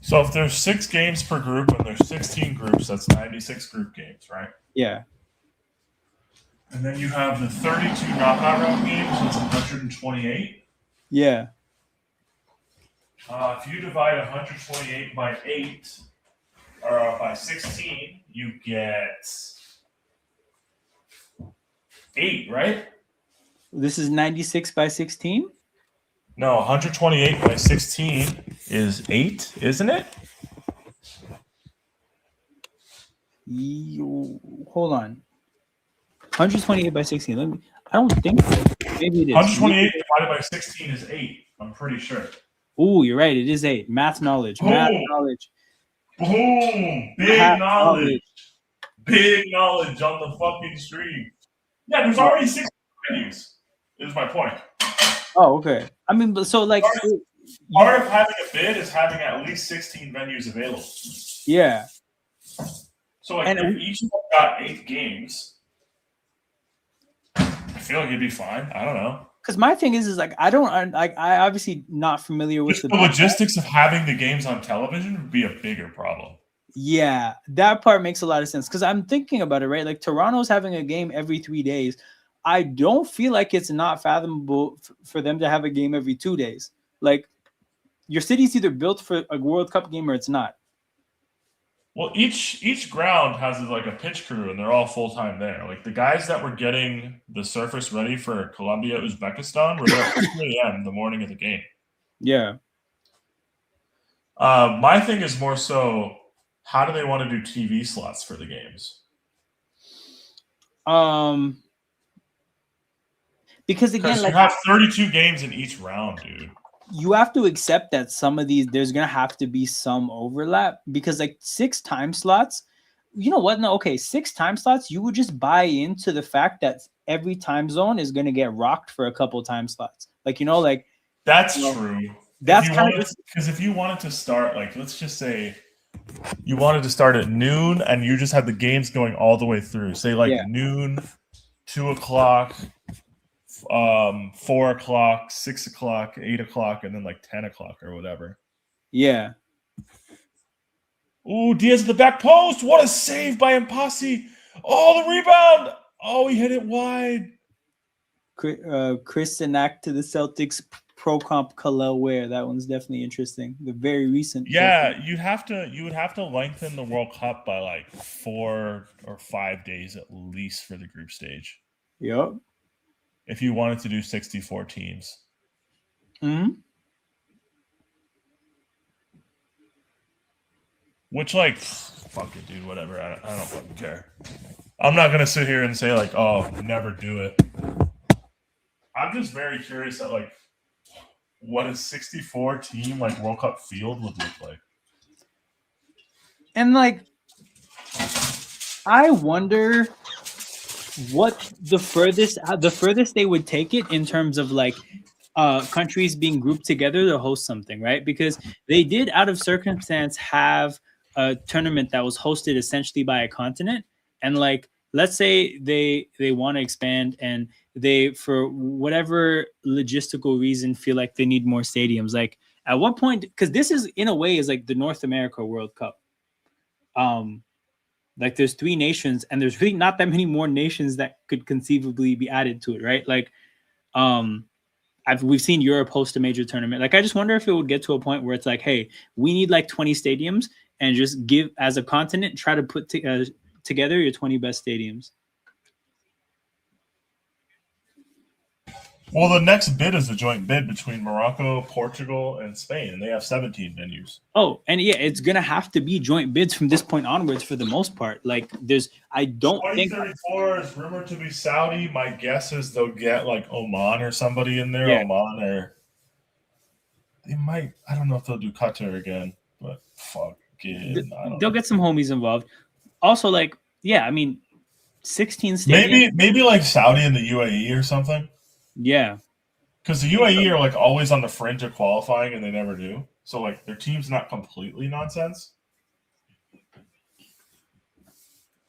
So if there's 6 games per group and there's 16 groups, that's 96 group games, right? Yeah. And then you have the 32 knockout round games, that's 128. Yeah. If you divide 128 by 8, or by 16, you get 8, right? This is 96 by 16? No, 128 by 16 is 8, isn't it? Hold on. 128 by 16. I don't think so. Maybe it is. 128 divided by 16 is 8. I'm pretty sure. Ooh, you're right. It is 8. Math knowledge. Math knowledge. Boom! Big knowledge. Big knowledge on the fucking stream. Yeah, there's already 6 venues. Is my point. Oh, okay. I mean, but so like part of having a bid is having at least 16 venues available. Yeah. So like if each of them got 8 games, I feel like it'd be fine. I don't know. Because my thing is like I obviously not familiar with the logistics of having the games on television would be a bigger problem. Yeah, that part makes a lot of sense because I'm thinking about it, right? Like Toronto's having a game every 3 days. I don't feel like it's not fathomable for them to have a game every 2 days. Like your city's either built for a World Cup game or it's not. Well, each ground has like a pitch crew and they're all full time there. Like the guys that were getting the surface ready for Colombia, Uzbekistan were there at 2 a.m. the morning of the game. Yeah. My thing is more so, how do they want to do TV slots for the games? Because again, like you have 32 games in each round, dude. You have to accept that some of these there's gonna have to be some overlap because like 6 time slots, you know what? No, okay, 6 time slots, you would just buy into the fact that every time zone is gonna get rocked for a couple time slots. Like like that's true. That's kind of because if you wanted to start, like let's just say you wanted to start at noon and you just had the games going all the way through. Say noon, 2 o'clock. 4 o'clock, 6 o'clock, 8 o'clock, and then like 10 o'clock or whatever. Yeah. Ooh, Diaz at the back post. What a save by Impasi. Oh, the rebound. Oh, he hit it wide. Chris Sinak to the Celtics pro comp Kalel Ware. That one's definitely interesting. The very recent. Yeah, you would have to lengthen the World Cup by like 4 or 5 days at least for the group stage. Yep. If you wanted to do 64 teams. Mm-hmm. Which, like, fuck it, dude, whatever. I don't fucking care. I'm not going to sit here and say, like, oh, never do it. I'm just very curious at, like, what a 64 team, like, World Cup field would look like. And, like, I wonder what the furthest they would take it in terms of like countries being grouped together to host something, right? Because they did out of circumstance have a tournament that was hosted essentially by a continent, and like let's say they want to expand and they for whatever logistical reason feel like they need more stadiums. Like at what point, because this is in a way is like the North America World Cup. Like there's 3 nations and there's really not that many more nations that could conceivably be added to it, right? Like we've seen Europe host a major tournament. Like I just wonder if it would get to a point where it's like, hey, we need like 20 stadiums and just give as a continent, try to put together your 20 best stadiums. Well, the next bid is a joint bid between Morocco, Portugal, and Spain, and they have 17 venues. Oh, and yeah, it's gonna have to be joint bids from this point onwards for the most part. Like, I don't think 2034 is rumored to be Saudi. My guess is they'll get like Oman or somebody in there. Yeah. Oman or they might. I don't know if they'll do Qatar again, but fuck it. They'll get some homies involved. Also, like, yeah, I mean, 16 stadiums. Maybe like Saudi and the UAE or something. Yeah. Because the UAE are like always on the fringe of qualifying, and they never do. So like their team's not completely nonsense.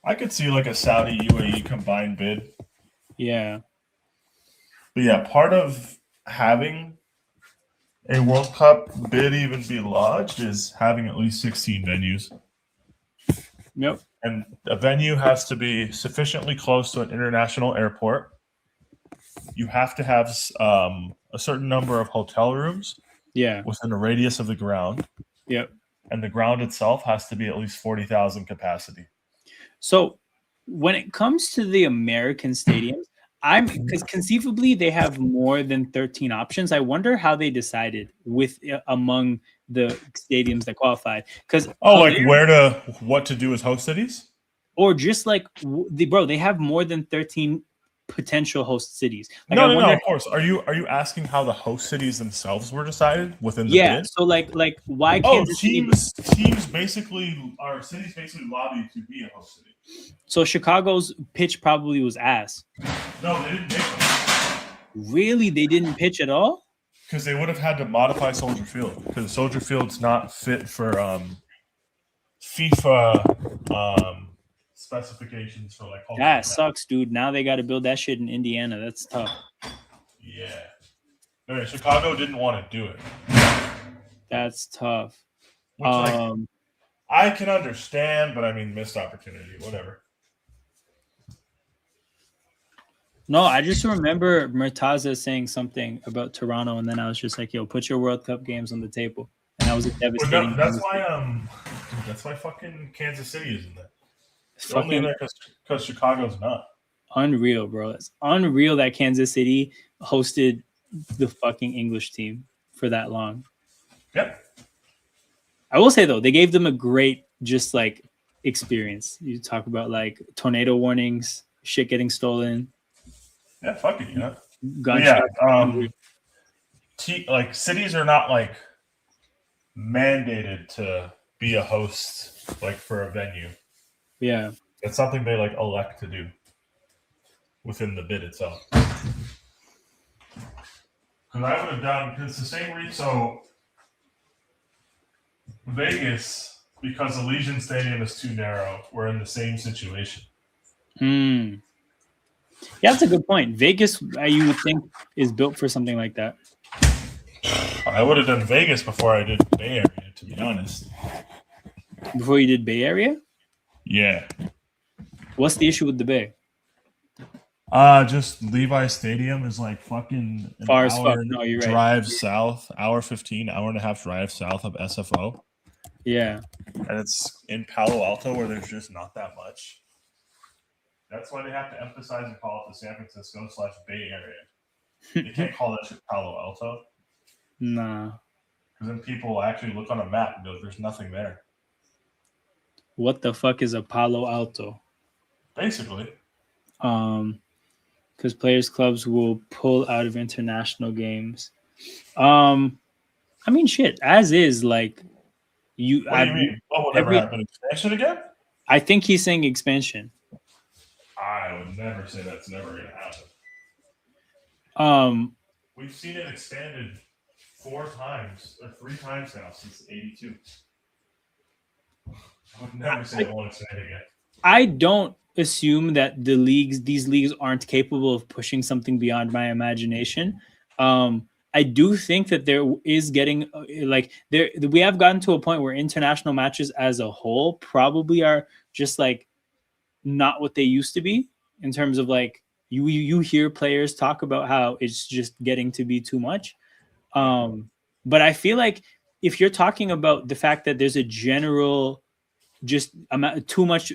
I could see like a Saudi UAE combined bid. Yeah. But yeah, part of having a World Cup bid even be lodged is having at least 16 venues. Yep. And a venue has to be sufficiently close to an international airport. You have to have a certain number of hotel rooms Yeah. within a radius of the ground. Yep. And the ground itself has to be at least 40,000 capacity. So when it comes to the American stadiums, because conceivably they have more than 13 options. I wonder how they decided with among the stadiums that qualified. Because what to do as host cities? Or just like they have more than 13 potential host cities. Like, no, of course. Are you asking how the host cities themselves were decided within the bid? So like why Oh, Kansas teams basically are cities basically lobbied to be a host city. So Chicago's pitch probably was ass. No, they didn't pitch them. Really? They didn't pitch at all? Because they would have had to modify Soldier Field. Because Soldier Field's not fit for FIFA specifications for like. That sucks, dude. Now they got to build that shit in Indiana. That's tough. Yeah. No, Chicago didn't want to do it. That's tough. Which, I can understand, but I mean, missed opportunity, whatever. No, I just remember Murtaza saying something about Toronto, and then I was just like, "Yo, put your World Cup games on the table." And that was a devastating. That's why fucking Kansas City isn't there. They're only in there because Chicago's not. Unreal, bro. It's unreal that Kansas City hosted the fucking English team for that long. Yep. I will say though, they gave them a great just like experience. You talk about like tornado warnings, shit getting stolen. Yeah, fuck it, yeah. Gunshot. Cities are not like mandated to be a host like for a venue. Yeah. It's something they like elect to do within the bid itself. Because I would have done because the same reason. So Vegas, because the Legion Stadium is too narrow, we're in the same situation. Yeah, that's a good point. Vegas, you would think, is built for something like that. I would have done Vegas before I did Bay Area, to be honest. Before you did Bay Area? Yeah. What's the issue with the Bay? Just Levi Stadium is like fucking far as fuck. No, you're right. Drive south, hour 15, hour and a half drive south of SFO. Yeah. And it's in Palo Alto where there's just not that much. That's why they have to emphasize and call it the San Francisco/Bay Area. They can't call that shit Palo Alto. Nah. Because then people actually look on a map and go, there's nothing there. What the fuck is a Palo Alto? Basically. Because players' clubs will pull out of international games. I mean, shit, as is, like, you. What do you mean? What will never happen? Expansion again? I think he's saying expansion. I would never say that's never going to happen. We've seen it expanded 4 times or 3 times now since '82. I would never say it won't expand again. I don't assume that these leagues aren't capable of pushing something beyond my imagination. I do think that there is getting we have gotten to a point where international matches as a whole probably are just like not what they used to be in terms of like you hear players talk about how it's just getting to be too much. But I feel like if you're talking about the fact that there's a general there's too much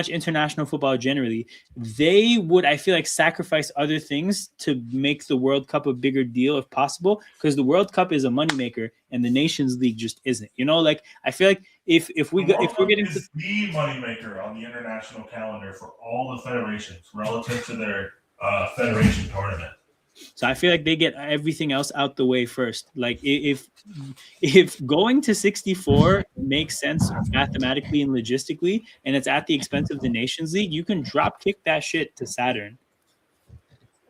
international football generally, they would, I feel like, sacrifice other things to make the World Cup a bigger deal if possible, because the World Cup is a moneymaker and the Nations League just isn't. You know, like I feel like if we're getting the moneymaker on the international calendar for all the federations relative to their federation tournament. So I feel like they get everything else out the way first. Like if going to 64 makes sense mathematically and logistically, and it's at the expense of the Nations League, you can drop kick that shit to Saturn.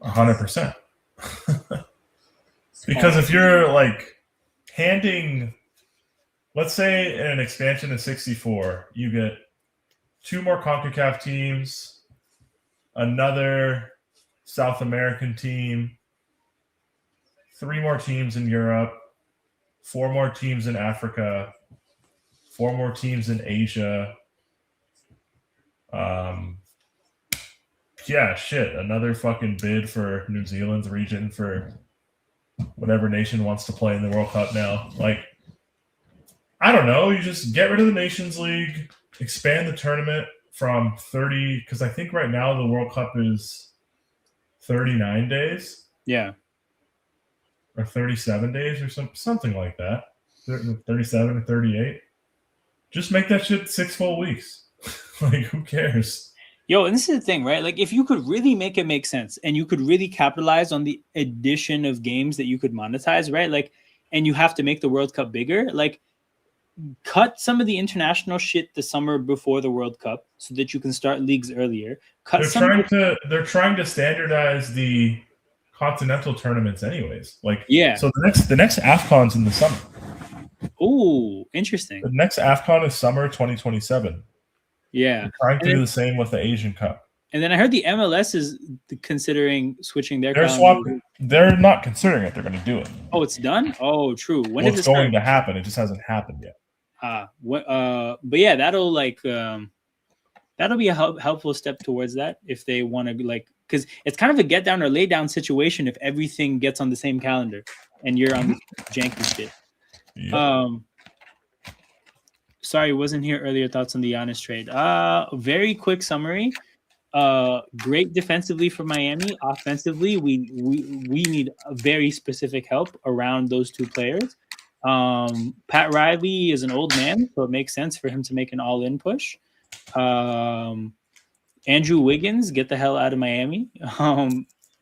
100%. Because if you're like handing, let's say in an expansion of 64, you get 2 more CONCACAF teams, another South American team, 3 more teams in Europe, 4 more teams in Africa, 4 more teams in Asia. Yeah, shit. Another fucking bid for New Zealand's region for whatever nation wants to play in the World Cup now. Like, I don't know. You just get rid of the Nations League, expand the tournament from 30, because I think right now the World Cup is 39 days. Yeah. Or 37 days or something like that. 37 or 38. Just make that shit 6 full weeks. Like, who cares? Yo, and this is the thing, right? Like, if you could really make it make sense and you could really capitalize on the addition of games that you could monetize, right? Like, and you have to make the World Cup bigger, like, cut some of the international shit the summer before the World Cup so that you can start leagues earlier. They're trying to standardize the continental tournaments anyways. Like, yeah. So the next AFCON's in the summer. Oh, interesting. The next AFCON is summer 2027. Yeah. They're trying to do the same with the Asian Cup. And then I heard the MLS is considering switching their. They're not considering it. They're going to do it. Oh, it's done. Oh, true. When is it going to happen? It just hasn't happened yet. But yeah, that'll be a helpful step towards that if they want to, like, because it's kind of a get down or lay down situation if everything gets on the same calendar and you're on the janky shit. Yep. Sorry, wasn't here earlier. Thoughts on the Giannis trade? Very quick summary. Great defensively for Miami. Offensively, we need a very specific help around those 2 players. Pat Riley is an old man, so it makes sense for him to make an all-in push. Andrew Wiggins, get the hell out of Miami.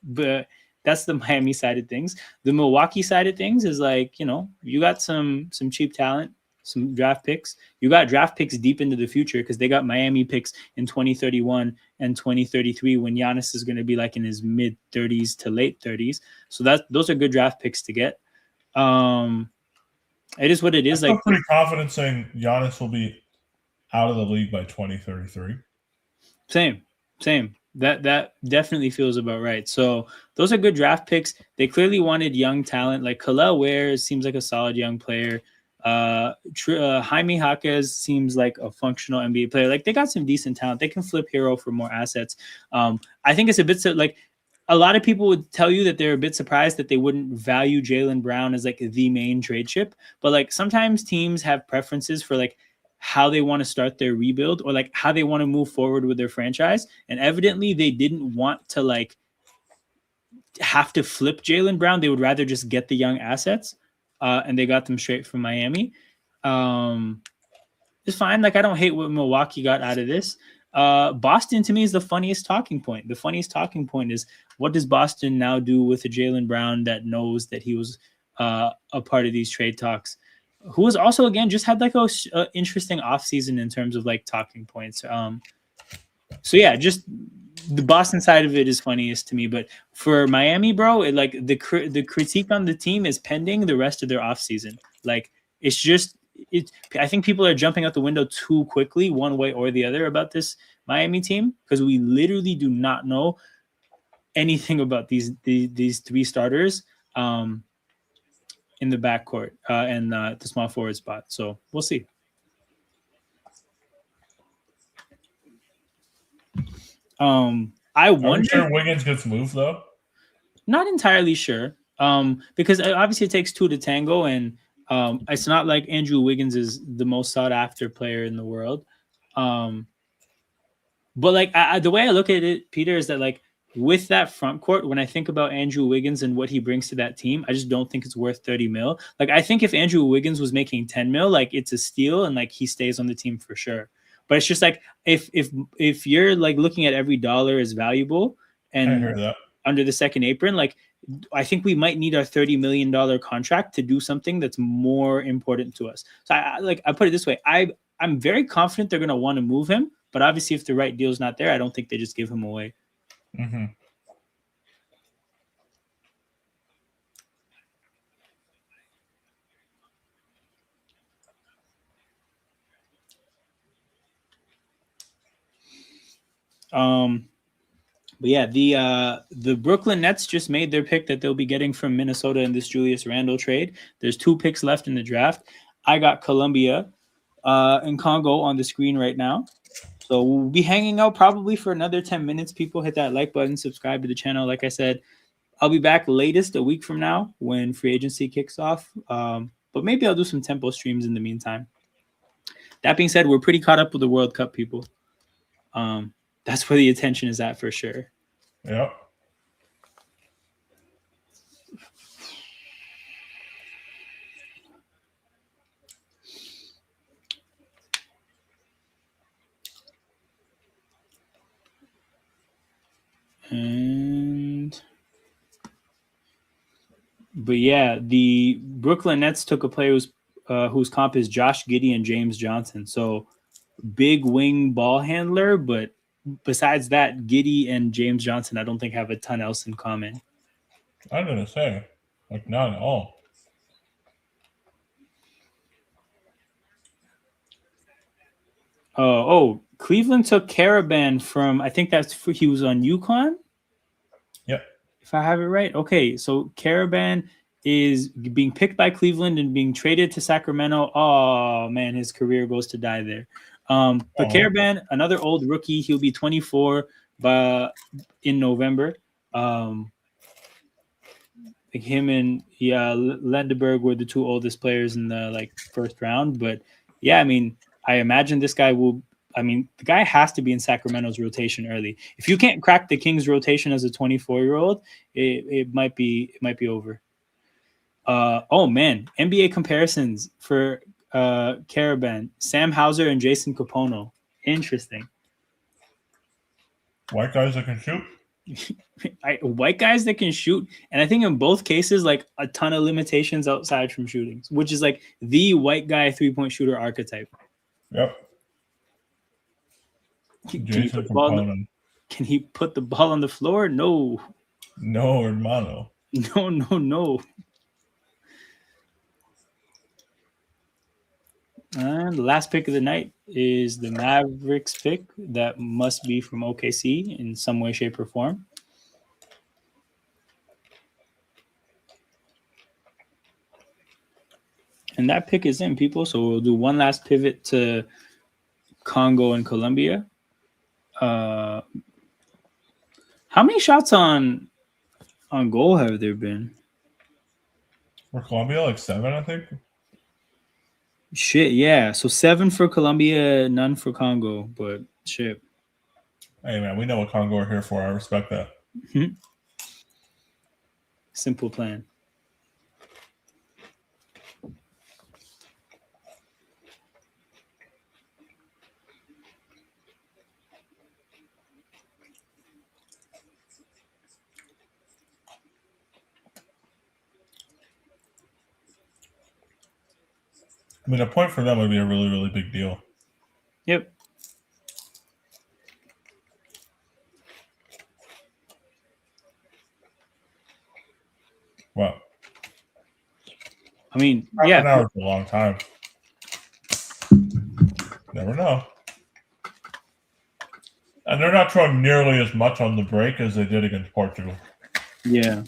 But that's the Miami side of things. The Milwaukee side of things is like, you got some cheap talent, some draft picks. You got draft picks deep into the future because they got Miami picks in 2031 and 2033 when Giannis is going to be like in his mid 30s to late 30s. So those are good draft picks to get. It is what it is. I'm pretty confident saying Giannis will be out of the league by 2033. Same. That definitely feels about right. So those are good draft picks. They clearly wanted young talent. Like Kalel Ware seems like a solid young player. Jaime Jaquez seems like a functional NBA player. Like, they got some decent talent. They can flip Hero for more assets. I think it's a bit like a lot of people would tell you that they're a bit surprised that they wouldn't value Jaylen Brown as like the main trade chip. But like sometimes teams have preferences for like how they want to start their rebuild or like how they want to move forward with their franchise. And evidently they didn't want to like have to flip Jaylen Brown. They would rather just get the young assets. And they got them straight from Miami. It's fine. Like, I don't hate what Milwaukee got out of this. Boston, to me, is the funniest talking point. The funniest talking point is, what does Boston now do with a Jaylen Brown that knows that he was a part of these trade talks, who was also, again, just had like a interesting offseason in terms of like talking points. So yeah, just the Boston side of it is funniest to me, but for Miami, bro, it, like the critique on the team is pending the rest of their offseason. Like, it's just I think people are jumping out the window too quickly, one way or the other, about this Miami team because we literally do not know anything about these 3 starters in the backcourt and the small forward spot. So we'll see. I wonder. Sure Wiggins gets moved though. Not entirely sure, because obviously it takes 2 to tango, and it's not like Andrew Wiggins is the most sought after player in the world. But like the way I look at it, Peter, is that like with that front court, when I think about Andrew Wiggins and what he brings to that team, I just don't think it's worth 30 mil. Like, I think if Andrew Wiggins was making 10 mil, like, it's a steal and like he stays on the team for sure. But it's just like if you're like looking at every dollar as valuable and under the second apron, like, I think we might need our $30 million contract to do something that's more important to us. So I put it this way. I'm very confident they're going to want to move him, but obviously if the right deal's not there, I don't think they just give him away. Mm-hmm. But yeah, the Brooklyn Nets just made their pick that they'll be getting from Minnesota in this Julius Randle trade. There's 2 picks left in the draft. I got Columbia and Congo on the screen right now. So we'll be hanging out probably for another 10 minutes. People hit that like button, subscribe to the channel. Like I said, I'll be back latest a week from now when free agency kicks off. But maybe I'll do some tempo streams in the meantime. That being said, we're pretty caught up with the World Cup, people. That's where the attention is at for sure. Yep. But yeah, the Brooklyn Nets took a player whose comp is Josh Giddey and James Johnson. So big wing ball handler, but besides that, Giddey and James Johnson, I don't think have a ton else in common. I didn't say, like, not at all. Oh, Cleveland took Caravan from, I think he was on UConn. Yep. If I have it right. Okay, so Caravan is being picked by Cleveland and being traded to Sacramento. Oh man, his career goes to die there. But Caravan, another old rookie, he'll be 24 in November. Like him and Lendeberg were the 2 oldest players in the first round. But yeah, I mean, I imagine this guy will. I mean, the guy has to be in Sacramento's rotation early. If you can't crack the Kings' rotation as a 24-year-old, it might be over. Oh man, NBA comparisons for Caravan, Sam Hauser and Jason Capono. Interesting. White guys that can shoot. White guys that can shoot, and I think in both cases, like a ton of limitations outside from shooting, which is like the white guy 3-point shooter archetype. Yep. Can he put the ball on the floor? No. No, hermano. No. And the last pick of the night is the Mavericks pick that must be from OKC in some way, shape, or form. And that pick is in, people. So we'll do one last pivot to Congo and Colombia. How many shots on goal have there been? For Colombia, like 7, I think. Shit, yeah. So 7 for Colombia, none for Congo, but shit. Hey, man, we know what Congo are here for. I respect that. Mm-hmm. Simple plan. I mean, a point for them would be a really, really big deal. Yep. Wow. I mean, An hour is a long time. Never know. And they're not throwing nearly as much on the break as they did against Portugal. Yeah.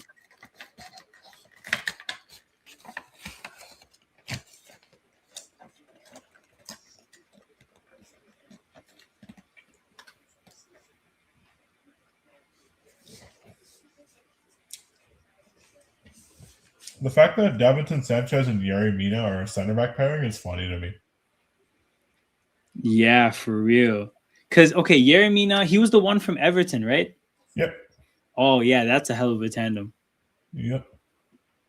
The fact that Davinson Sanchez and Yerry Mina are a center back pairing is funny to me. Yeah, for real. Because, okay, Yerry Mina, he was the one from Everton, right? Yep. Oh, yeah, that's a hell of a tandem. Yep.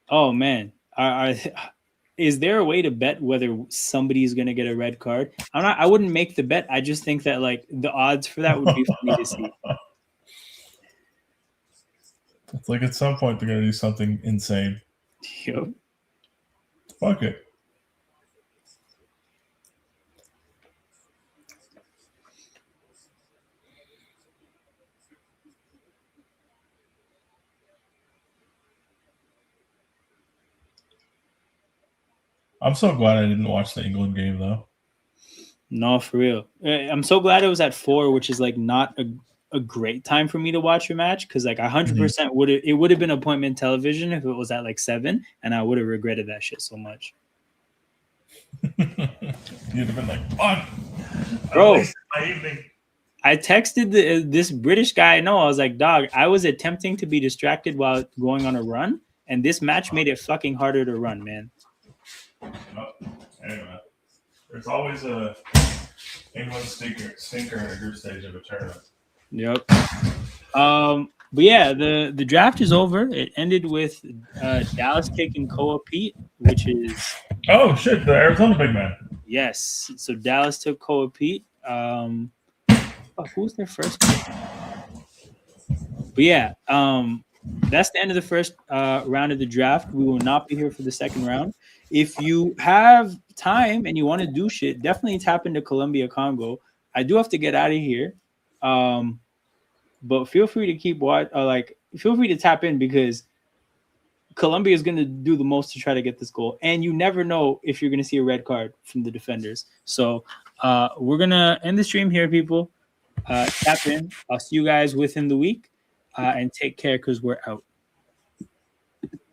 Oh, man. Is there a way to bet whether somebody's going to get a red card? I wouldn't make the bet. I just think that, like, the odds for that would be funny to see. It's like at some point they're going to do something insane. Yep. Fuck it. I'm so glad I didn't watch the England game, though. No, for real. I'm so glad it was at 4, which is like not a great time for me to watch a match because like 100% would have been appointment television if it was at like 7, and I would have regretted that shit so much. You'd have been like, fun. Bro, I wasted my evening. I texted this British guy. No, I was like, dog, I was attempting to be distracted while going on a run, and this match made it fucking harder to run, man. Anyway, there's always a England stinker in a group stage of a tournament. Yep. But yeah, the draft is over. It ended with Dallas taking Koa Pete, which is Oh shit, the Arizona big man. yes. So Dallas took Koa Pete. Who's their first pick? But yeah, that's the end of the first round of the draft. We will not be here for the second round. If you have time and you want to do shit, definitely tap into Colombia Congo. I do have to get out of here. But feel free to keep feel free to tap in because Colombia is going to do the most to try to get this goal. And you never know if you're going to see a red card from the defenders. So we're going to end the stream here, people. Tap in. I'll see you guys within the week and take care because we're out.